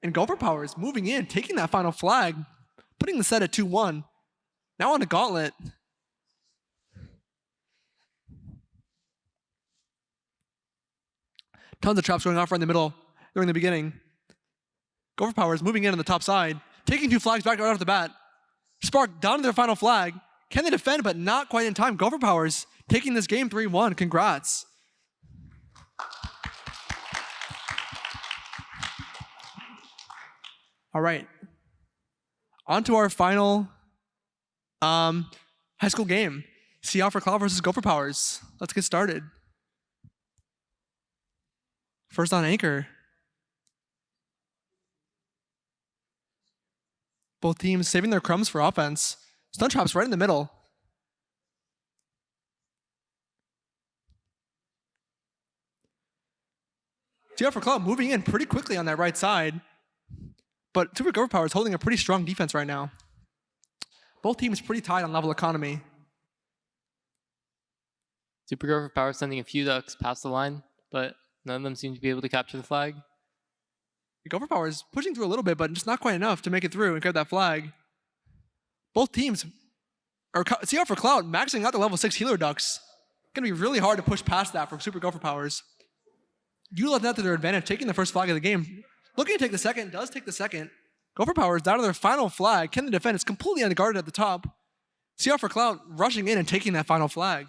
And Gopher Powers moving in, taking that final flag, putting the set at 2-1. Now on the gauntlet. Tons of traps going off right in the middle during the beginning. Gopher Powers moving in on the top side, taking 2 flags back right off the bat. Spark down to their final flag. Can they defend, but not quite in time. Gopher Powers taking this game 3-1. Congrats. All right. On to our final high school game. Sea Otter Cloud versus Gopher Powers. Let's get started. First on anchor. Both teams saving their crumbs for offense. Stun traps right in the middle. TR for Club moving in pretty quickly on that right side. But Super Gopher Power is holding a pretty strong defense right now. Both teams pretty tied on level economy. Super Gopher Power sending a few ducks past the line, but none of them seem to be able to capture the flag. Gopher Power is pushing through a little bit, but just not quite enough to make it through and grab that flag. Both teams are CR for Cloud maxing out the level 6 healer ducks. Gonna be really hard to push past that from Super Gopher Powers. You left that to their advantage, taking the first flag of the game. Looking to take the second, does take the second. Gopher Powers down to their final flag. Can they defend? It's completely unguarded at the top. CR for Cloud rushing in and taking that final flag.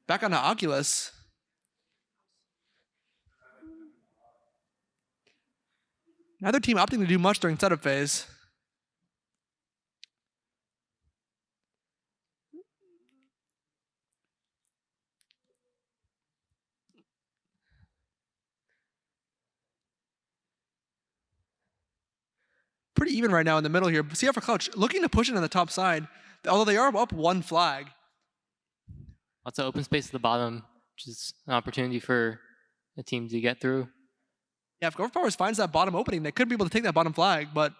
Back onto Oculus. Neither team opting to do much during setup phase. Pretty even right now in the middle here. CR for Cloud looking to push it on the top side, although they are up 1 flag. Lots of open space at the bottom, which is an opportunity for a team to get through. Yeah, if Overpowers finds that bottom opening, they could be able to take that bottom flag, but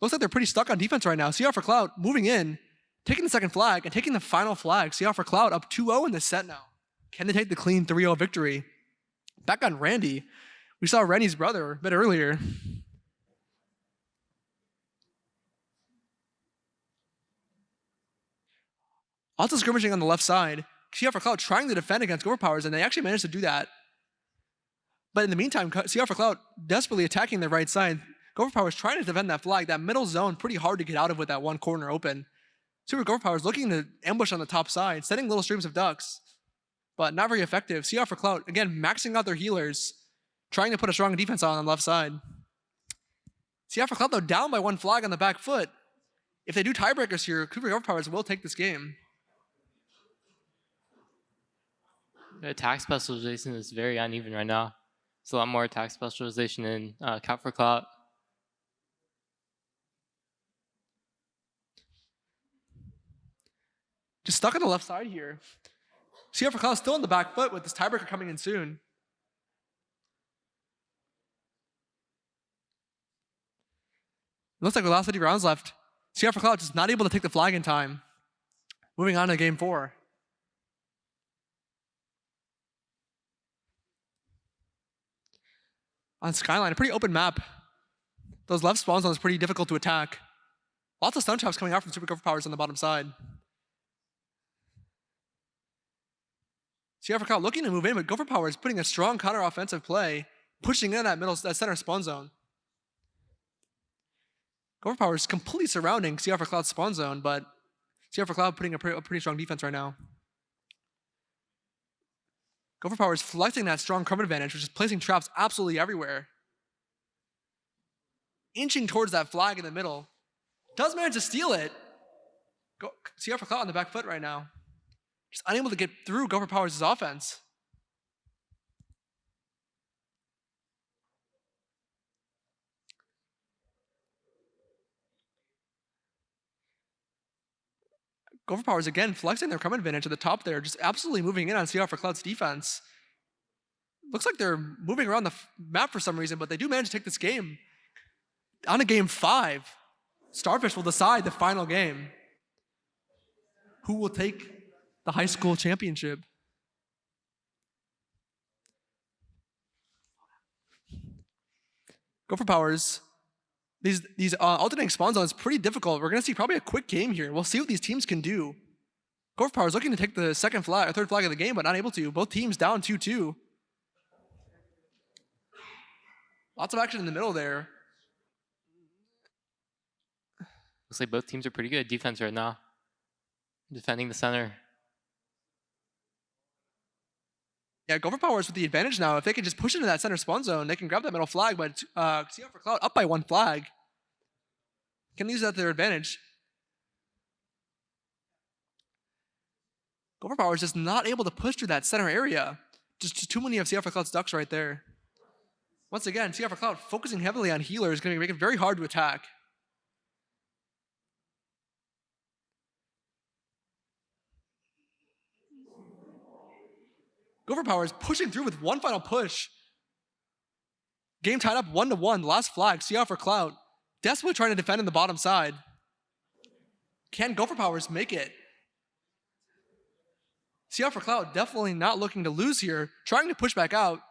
looks like they're pretty stuck on defense right now. CR for Cloud moving in, taking the second flag, and taking the final flag. CR for Cloud up 2-0 in this set now. Can they take the clean 3-0 victory? Back on Randy. We saw Randy's brother a bit earlier. Lots of skirmishing on the left side. CR for Cloud trying to defend against Overpowers, and they actually managed to do that. But in the meantime, CR for Cloud desperately attacking the right side. Overpowers trying to defend that flag. That middle zone pretty hard to get out of with that one corner open. Super Overpowers looking to ambush on the top side, sending little streams of ducks, but not very effective. CR for Cloud, again, maxing out their healers, trying to put a strong defense on the left side. CR for Cloud, though, down by one flag on the back foot. If they do tiebreakers here, Super Overpowers will take this game. The attack specialization is very uneven right now. There's a lot more attack specialization in Cap for Cloud. Just stuck on the left side here. CR for Cloud still on the back foot with this tiebreaker coming in soon. Looks like the last 50 rounds left. CR for Cloud just not able to take the flag in time. Moving on to game 4. On Skyline, a pretty open map. Those left spawn zones pretty difficult to attack. Lots of stun traps coming out from Super Overpowers on the bottom side. CR for Cloud looking to move in, but Overpowers putting a strong counter-offensive play, pushing in that center spawn zone. Overpowers completely surrounding CR for Cloud's spawn zone, but CR for Cloud putting a pretty strong defense right now. Overpowers flexing that strong cover advantage, which is placing traps absolutely everywhere. Inching towards that flag in the middle. Does manage to steal it. CR for Cloud on the back foot right now. Just unable to get through Overpowers' offense. Overpowers again flexing their cover advantage at the top there, just absolutely moving in on CR for Cloud's defense. Looks like they're moving around the map for some reason, but they do manage to take this game. On to game 5, Starfish will decide the final game. Who will take the high school championship? Overpowers. These alternating spawn zones pretty difficult. We're gonna see probably a quick game here. We'll see what these teams can do. Overpowers looking to take the second flag, or third flag of the game, but not able to. Both teams down 2-2. Lots of action in the middle there. Looks like both teams are pretty good at defense right now. Defending the center. Yeah, Overpowers with the advantage now. If they can just push into that center spawn zone, they can grab that middle flag, but CR for Cloud up by one flag. Can use that to their advantage. Overpowers just not able to push through that center area. Just too many of CR for Cloud's ducks right there. Once again, CR for Cloud focusing heavily on healers is going to make it very hard to attack. Overpowers pushing through with one final push. Game tied up 1-1. Last flag, CR for Cloud. Desperately trying to defend in the bottom side. Can Overpowers make it? CR for Cloud definitely not looking to lose here. Trying to push back out.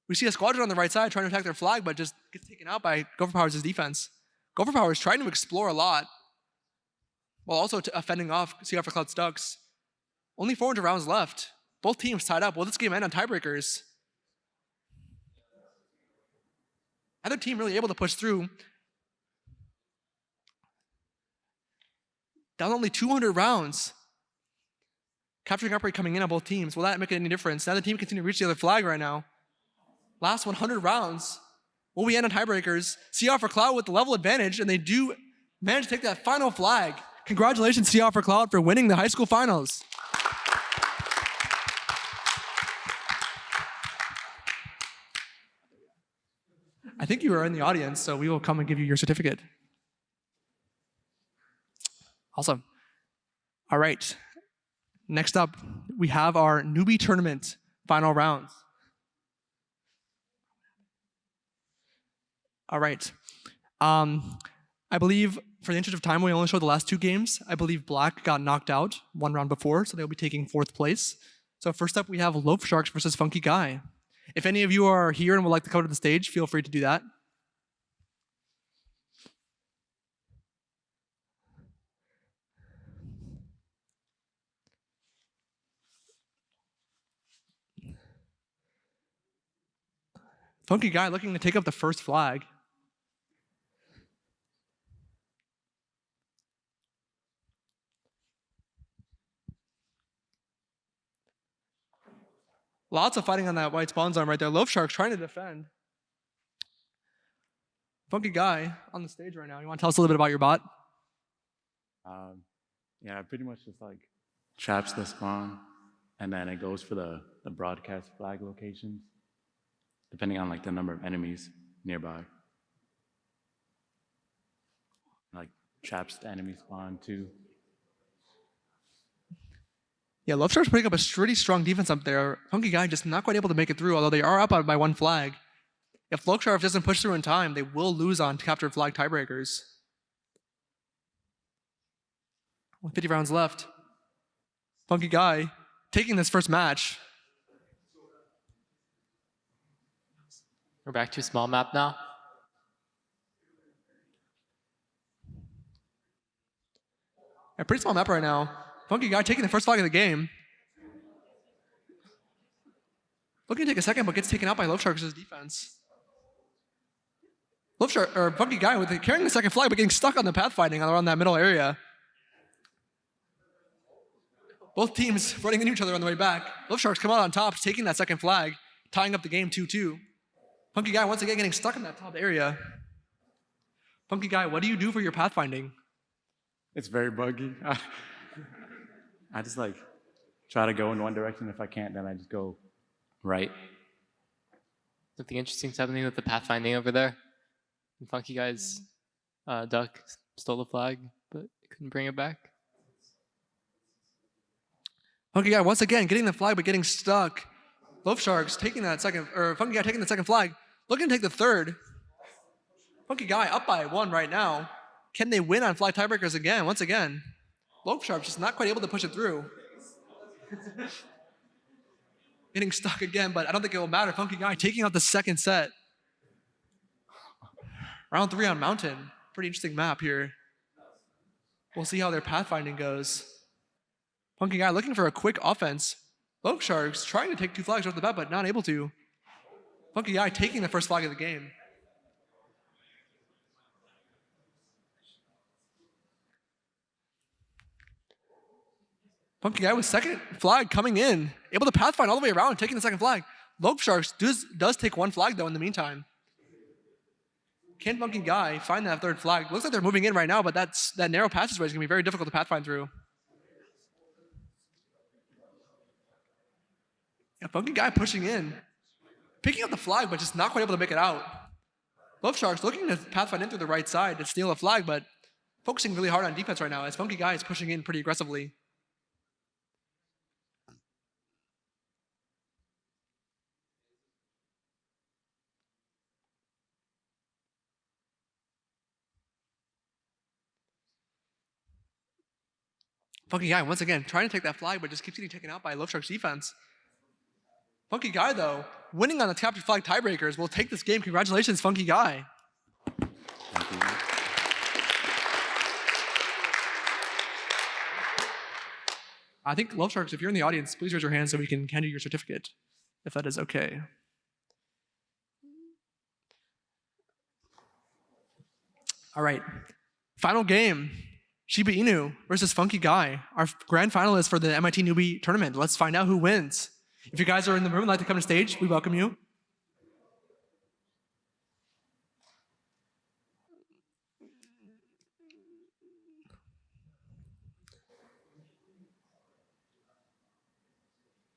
We see a squadron on the right side trying to attack their flag, but just gets taken out by Overpowers' defense. Overpowers trying to explore a lot, while also fending off CR for Cloud's ducks. Only 400 rounds left. Both teams tied up. Will this game end on tiebreakers? Either team really able to push through. Down only 200 rounds. Capturing upgrade coming in on both teams. Will that make any difference? Now the team continue to reach the other flag right now. Last 100 rounds. Will we end on tiebreakers? CR for Cloud with the level advantage, and they do manage to take that final flag. Congratulations, CR for Cloud, for winning the high school finals. I think you are in the audience, so we will come and give you your certificate. Awesome. All right. Next up, we have our newbie tournament final rounds. All right. I believe for the interest of time, we only showed the last 2 games. I believe Black got knocked out 1 round before, so they'll be taking 4th place. So first up, we have Loaf Sharks versus Funky Guy. If any of you are here and would like to come to the stage, feel free to do that. Funky Guy looking to take up the first flag. Lots of fighting on that white spawn zone right there. Loaf Sharks trying to defend. Funky Guy on the stage right now. You want to tell us a little bit about your bot? Yeah, pretty much just like traps the spawn, and then it goes for the broadcast flag locations, depending on like the number of enemies nearby. Like traps the enemy spawn too. Yeah, Love Shark's putting up a pretty strong defense up there. Funky Guy just not quite able to make it through, although they are up by 1 flag. If Love Shark doesn't push through in time, they will lose on captured flag tiebreakers. With 50 rounds left. Funky Guy taking this first match. We're back to a small map now. A pretty small map right now. Funky Guy taking the first flag of the game. Looking to take a second, but gets taken out by Love Shark's defense. Love Shark, or Funky Guy carrying the second flag, but getting stuck on the pathfinding around that middle area. Both teams running into each other on the way back. Love Sharks come out on top, taking that second flag, tying up the game 2-2. Funky Guy once again getting stuck in that top area. Funky Guy, what do you do for your pathfinding? It's very buggy. I just like try to go in one direction. If I can't, then I just go right. Something interesting is happening with the pathfinding over there. And Funky Guy's duck stole the flag, but couldn't bring it back. Funky Guy once again getting the flag, but getting stuck. Loaf Sharks taking that second, or Funky Guy taking the second flag, looking to take the third. Funky Guy up by 1 right now. Can they win on flag tiebreakers again? Once again, Loaf Sharks just not quite able to push it through. Getting stuck again, but I don't think it will matter. Funky Guy taking out the second set. Round 3 on Mountain. Pretty interesting map here. We'll see how their pathfinding goes. Funky Guy looking for a quick offense. Loaf Sharks trying to take 2 flags off the bat, but not able to. Funky Guy taking the first flag of the game. Funky Guy with second flag coming in, able to pathfind all the way around, taking the second flag. Loaf Sharks does take 1 flag though in the meantime. Can Funky Guy find that third flag? Looks like they're moving in right now, but that narrow passageway is going to be very difficult to pathfind through. Yeah, Funky Guy pushing in, picking up the flag, but just not quite able to make it out. Loaf Sharks looking to pathfind in through the right side to steal a flag, but focusing really hard on defense right now as Funky Guy is pushing in pretty aggressively. Funky Guy, once again, trying to take that flag, but just keeps getting taken out by Love Shark's defense. Funky Guy, though, winning on the captured flag tiebreakers, will take this game. Congratulations, Funky Guy. I think, Love Sharks, if you're in the audience, please raise your hand so we can hand you your certificate, if that is okay. All right, final game. Shiba Inu versus Funky Guy, our grand finalist for the MIT Newbie Tournament. Let's find out who wins. If you guys are in the room and like to come to stage, we welcome you.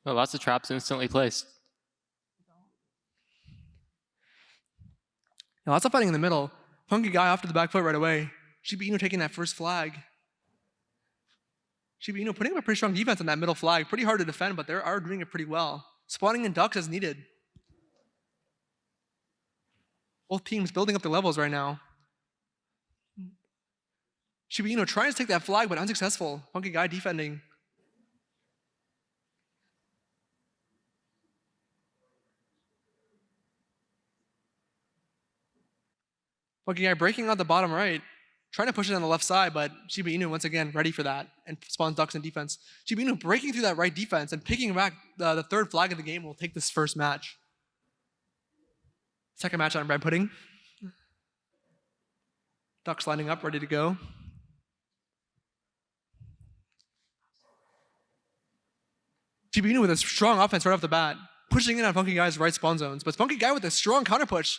Oh, lots of traps instantly placed. Now, lots of fighting in the middle. Funky Guy off to the back foot right away. Shiba Inu taking that first flag. Shiba Inu putting up a pretty strong defense on that middle flag. Pretty hard to defend, but they are doing it pretty well. Spawning in ducks as needed. Both teams building up their levels right now. Shiba Inu trying to take that flag, but unsuccessful. Funky Guy defending. Funky Guy breaking out the bottom right. Trying to push it on the left side, but Shiba Inu once again ready for that and spawns ducks in defense. Shiba Inu breaking through that right defense and picking back the third flag of the game will take this first match. Second match on Red Pudding. Ducks lining up, ready to go. Shiba Inu with a strong offense right off the bat, pushing in on Funky Guy's right spawn zones. But Funky Guy with a strong counter push.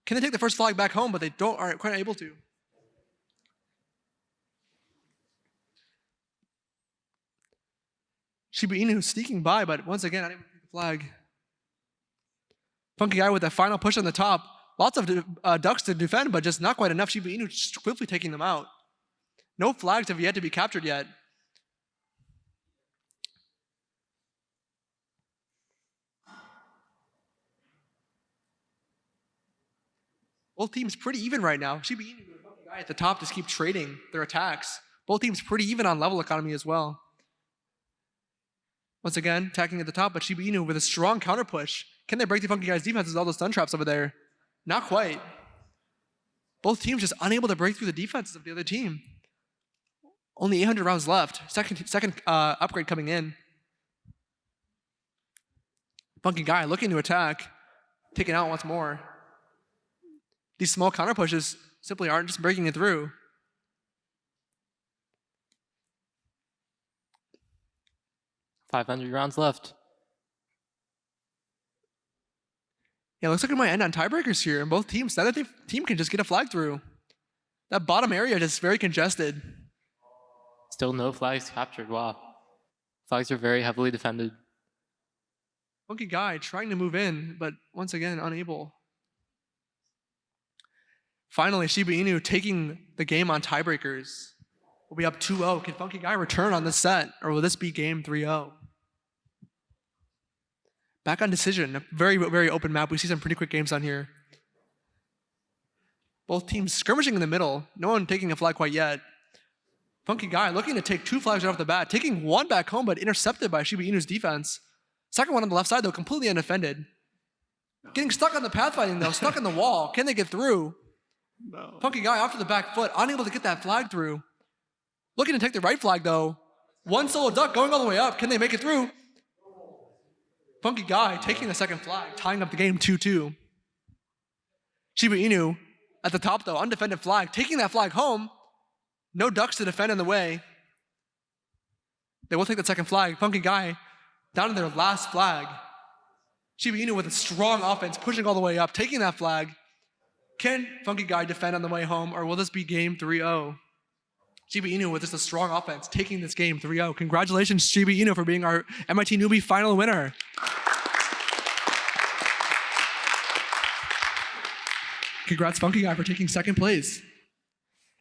Can they take the first flag back home? But they aren't quite able to. Shiba Inu sneaking by, but once again, unable to take the flag. Funky Guy with that final push on the top. Lots of ducks to defend, but just not quite enough. Shiba Inu just quickly taking them out. No flags have yet to be captured yet. Both teams pretty even right now. Shiba Inu and Funky Guy at the top just keep trading their attacks. Both teams pretty even on level economy as well. Once again, attacking at the top, but Shiba Inu with a strong counter push. Can they break the Funky Guy's defense with all those stun traps over there? Not quite. Both teams just unable to break through the defenses of the other team. Only 800 rounds left. Second upgrade coming in. Funky Guy looking to attack. Taken out once more. These small counter pushes simply aren't just breaking it through. $500 rounds left. Yeah, looks like it might end on tiebreakers here, and both teams. That team can just get a flag through. That bottom area is very congested. Still no flags captured. Wow. Flags are very heavily defended. Funky Guy trying to move in, but once again, unable. Finally, Shiba Inu taking the game on tiebreakers. We'll be up 2-0. Can Funky Guy return on this set, or will this be game 3-0? Back on decision, a very, very open map. We see some pretty quick games on here. Both teams skirmishing in the middle. No one taking a flag quite yet. Funky Guy looking to take 2 flags right off the bat, taking 1 back home, but intercepted by Shiba Inu's defense. Second one on the left side, though, completely undefended. Getting stuck on the pathfinding, though, stuck on the wall. Can they get through? No. Funky Guy off to the back foot, unable to get that flag through. Looking to take the right flag, though. One solo duck going all the way up. Can they make it through? Funky Guy taking the second flag, tying up the game 2-2. Shiba Inu at the top, though, undefended flag, taking that flag home. No ducks to defend in the way. They will take the second flag. Funky Guy down to their last flag. Shiba Inu with a strong offense, pushing all the way up, taking that flag. Can Funky Guy defend on the way home, or will this be game 3-0? Shiba Inu with just a strong offense, taking this game 3-0. Congratulations, Shiba Inu, for being our MIT Newbie final winner. Congrats, Funky Guy, for taking second place.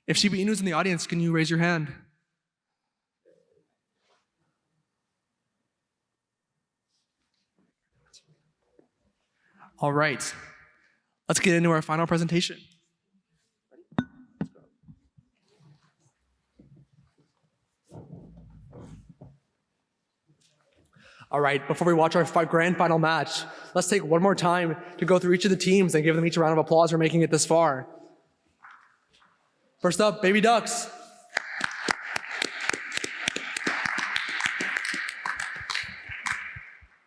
If Shiba Inu's in the audience, can you raise your hand? All right. Let's get into our final presentation. All right, before we watch our grand final match, let's take one more time to go through each of the teams and give them each a round of applause for making it this far. First up, Baby Ducks.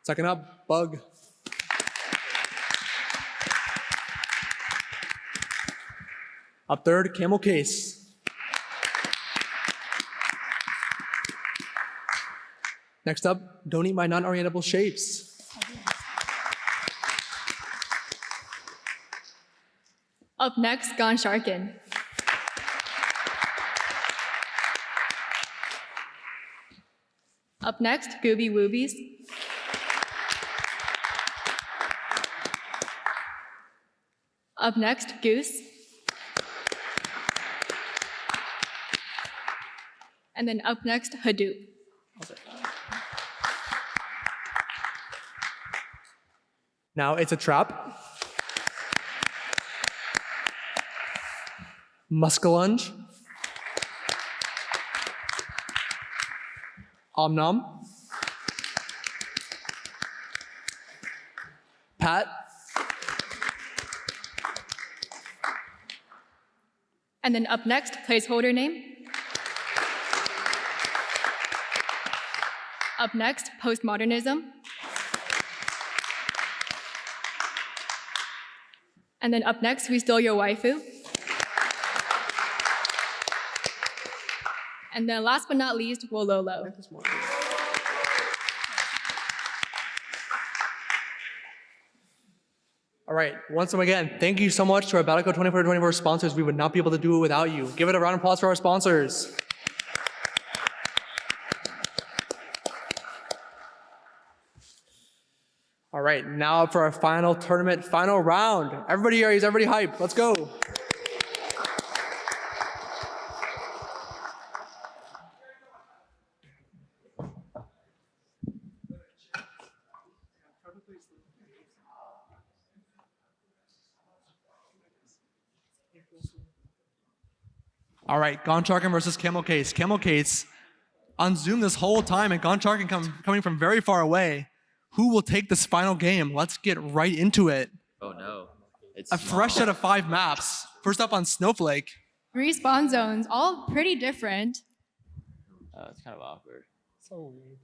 Second up, Bug. Up third, Camel Case. Next up, Don't Eat My Non-Orientable Shapes. Up next, Gone Sharkin. Up next, Gooby Woobies. Up next, Goose. And then up next, Hadoop. Now it's a trap. Muskalunge. Omnom. Pat. And then up next, placeholder name. Up next, postmodernism. And then up next, we stole your waifu. And then last but not least, Wololo. All right, once again, thank you so much to our Battlecode 24/24 sponsors. We would not be able to do it without you. Give it a round of applause for our sponsors. All right, now for our final tournament, final round. Everybody here, is everybody hyped? Let's go. All right, Goncharkin versus Camel Case. Camel Case on Zoom this whole time, and Goncharkin coming from very far away. Who will take this final game? Let's get right into it. Oh no. It's A fresh set of 5 maps. First up on Snowflake. 3 spawn zones, all pretty different. It's kind of awkward. So weird.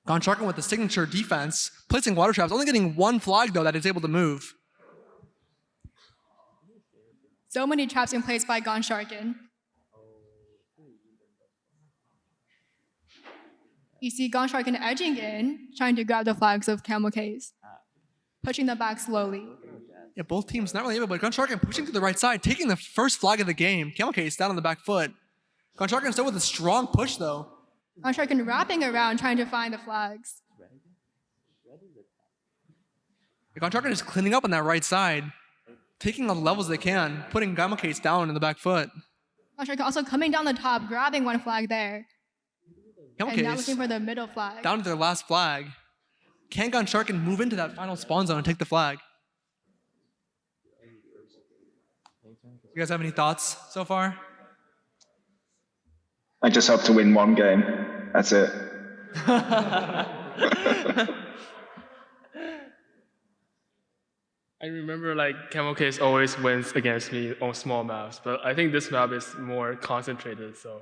Goncharkin with the signature defense, placing water traps, only getting 1 flag though that is able to move. So many traps in place by Goncharkin. You see Goncharkin edging in, trying to grab the flags of Camel Case, pushing them back slowly. Yeah, both teams not really able, but Goncharkin pushing to the right side, taking the first flag of the game. Camel Case down on the back foot. Goncharkin still with a strong push though. Goncharkin wrapping around, trying to find the flags. Goncharkin is cleaning up on that right side, taking all the levels they can, putting Camel Case down in the back foot. Goncharkin also coming down the top, grabbing 1 flag there. Camel And now Case looking for the middle flag. down to their last flag. Can Goncharkin move into that final spawn zone and take the flag? You guys have any thoughts so far? I just hope to win 1 game. That's it. I remember like Camel Case always wins against me on small maps, but I think this map is more concentrated, so.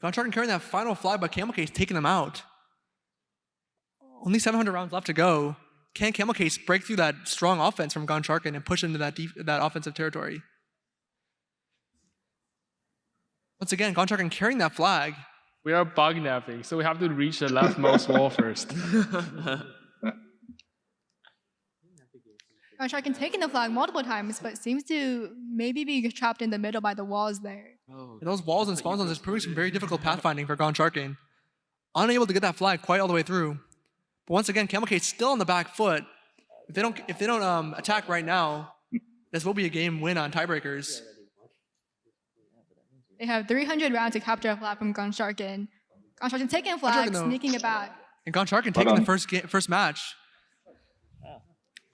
Goncharkin carrying that final flag, but Camel Case taking them out. Only 700 rounds left to go. Can Camel Case break through that strong offense from Goncharkin and push into that offensive territory? Once again, Goncharkin carrying that flag. We are bug napping, so we have to reach the leftmost wall first. Goncharkin taking the flag multiple times, but seems to maybe be trapped in the middle by the walls there. And those walls and spawn zones is proving some very difficult pathfinding for Goncharkin. Unable to get that flag quite all the way through. But once again, Camel Case still on the back foot. If they don't attack right now, this will be a game win on tiebreakers. They have 300 rounds to capture a flag from Goncharkin. Goncharkin taking a flag, sneaking it back. And Goncharkin taking the first match.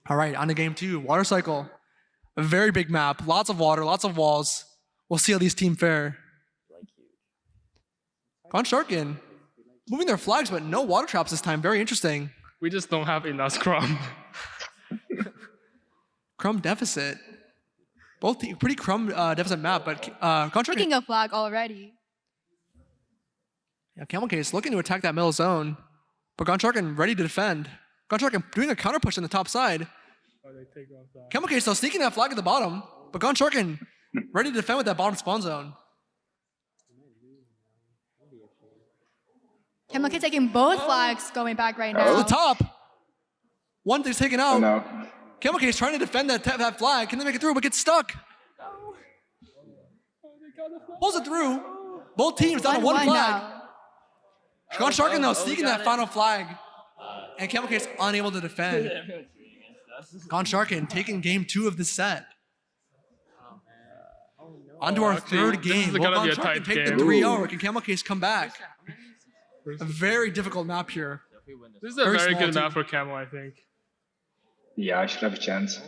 All right, on to game 2, Water Cycle. A very big map, lots of water, lots of walls. We'll see how these teams fare. Goncharkin moving their flags, but no water traps this time. Very interesting. We just don't have enough scrum. Crumb deficit. Both pretty crumb deficit map, but Goncharkin Taking a flag already. Yeah, Camel Case looking to attack that middle zone, but Goncharkin ready to defend. Goncharkin doing a counter push on the top side. Camel Case though sneaking that flag at the bottom, but Goncharkin ready to defend with that bottom spawn zone. Camel Case taking both flags going back right now. To the top. One thing's taken out. Oh, no. Camel Case trying to defend that flag. Can they make it through, but gets stuck. Pulls it through. Both teams down to 1 flag. Goncharkin though sneaking that final flag. And Camel Case unable to defend. Goncharkin taking game 2 of the set. On to our third this game. is Will gonna be a Gonchar tight can take the game. 3-0, or can Camel Case come back? A very difficult map here. This is a Very very small good map team. for Camel, I think. Yeah, I should have a chance.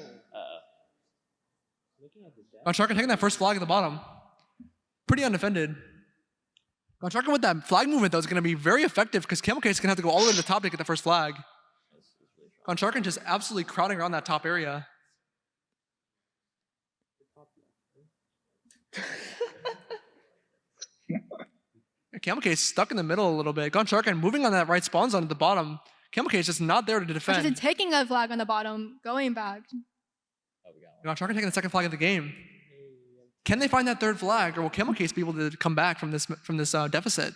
Goncharkin taking that first flag at the bottom. Pretty undefended. Goncharkin with that flag movement, though, is going to be very effective because Camel Case is going to have to go all the way to the top to get the first flag. Goncharkin just absolutely crowding around that top area. Camel Case stuck in the middle a little bit. Goncharkin moving on that right spawn zone at the bottom. Camel Case just not there to defend. Goncharkin taking a flag on the bottom, going back. Goncharkin taking the second flag of the game. Can they find that third flag, or will Camel Case be able to come back from this deficit?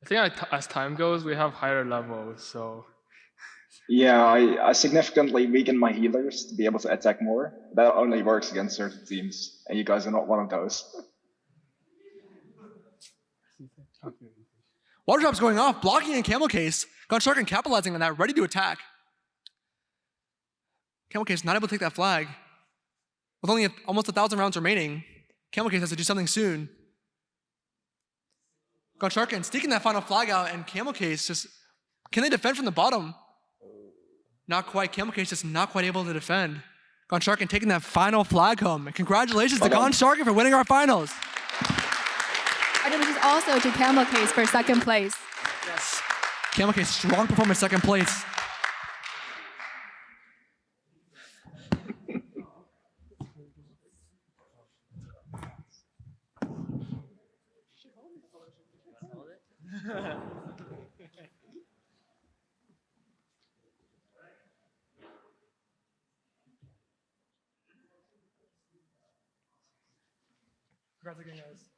I think as time goes, we have higher levels, so. Yeah, I significantly weaken my healers to be able to attack more. That only works against certain teams, and you guys are not one of those. Water drop's going off, blocking in Camel Case. Goncharkin capitalizing on that, ready to attack. Camel Case not able to take that flag. With only almost 1,000 rounds remaining, Camel Case has to do something soon. Goncharkin sneaking that final flag out, and Camel Case just, can they defend from the bottom? Not quite. Camel Case just not quite able to defend. Goncharkin taking that final flag home. And congratulations to Goncharkin for winning our finals. Congratulations also to Camel Case for second place. Yes. Camel Case, strong performance, second place. Congrats again, guys.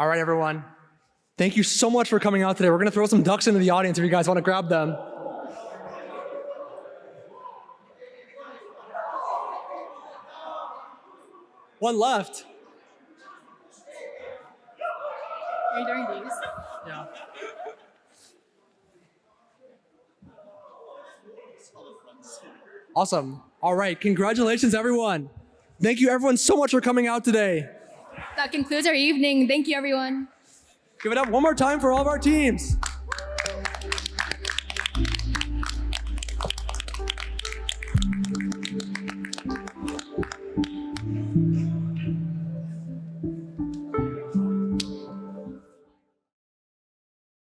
All right, everyone. Thank you so much for coming out today. We're going to throw some ducks into the audience if you guys want to grab them. One left. Are you doing these? Yeah. Awesome. All right. Congratulations, everyone. Thank you, everyone, so much for coming out today. That concludes our evening. Thank you, everyone. Give it up one more time for all of our teams.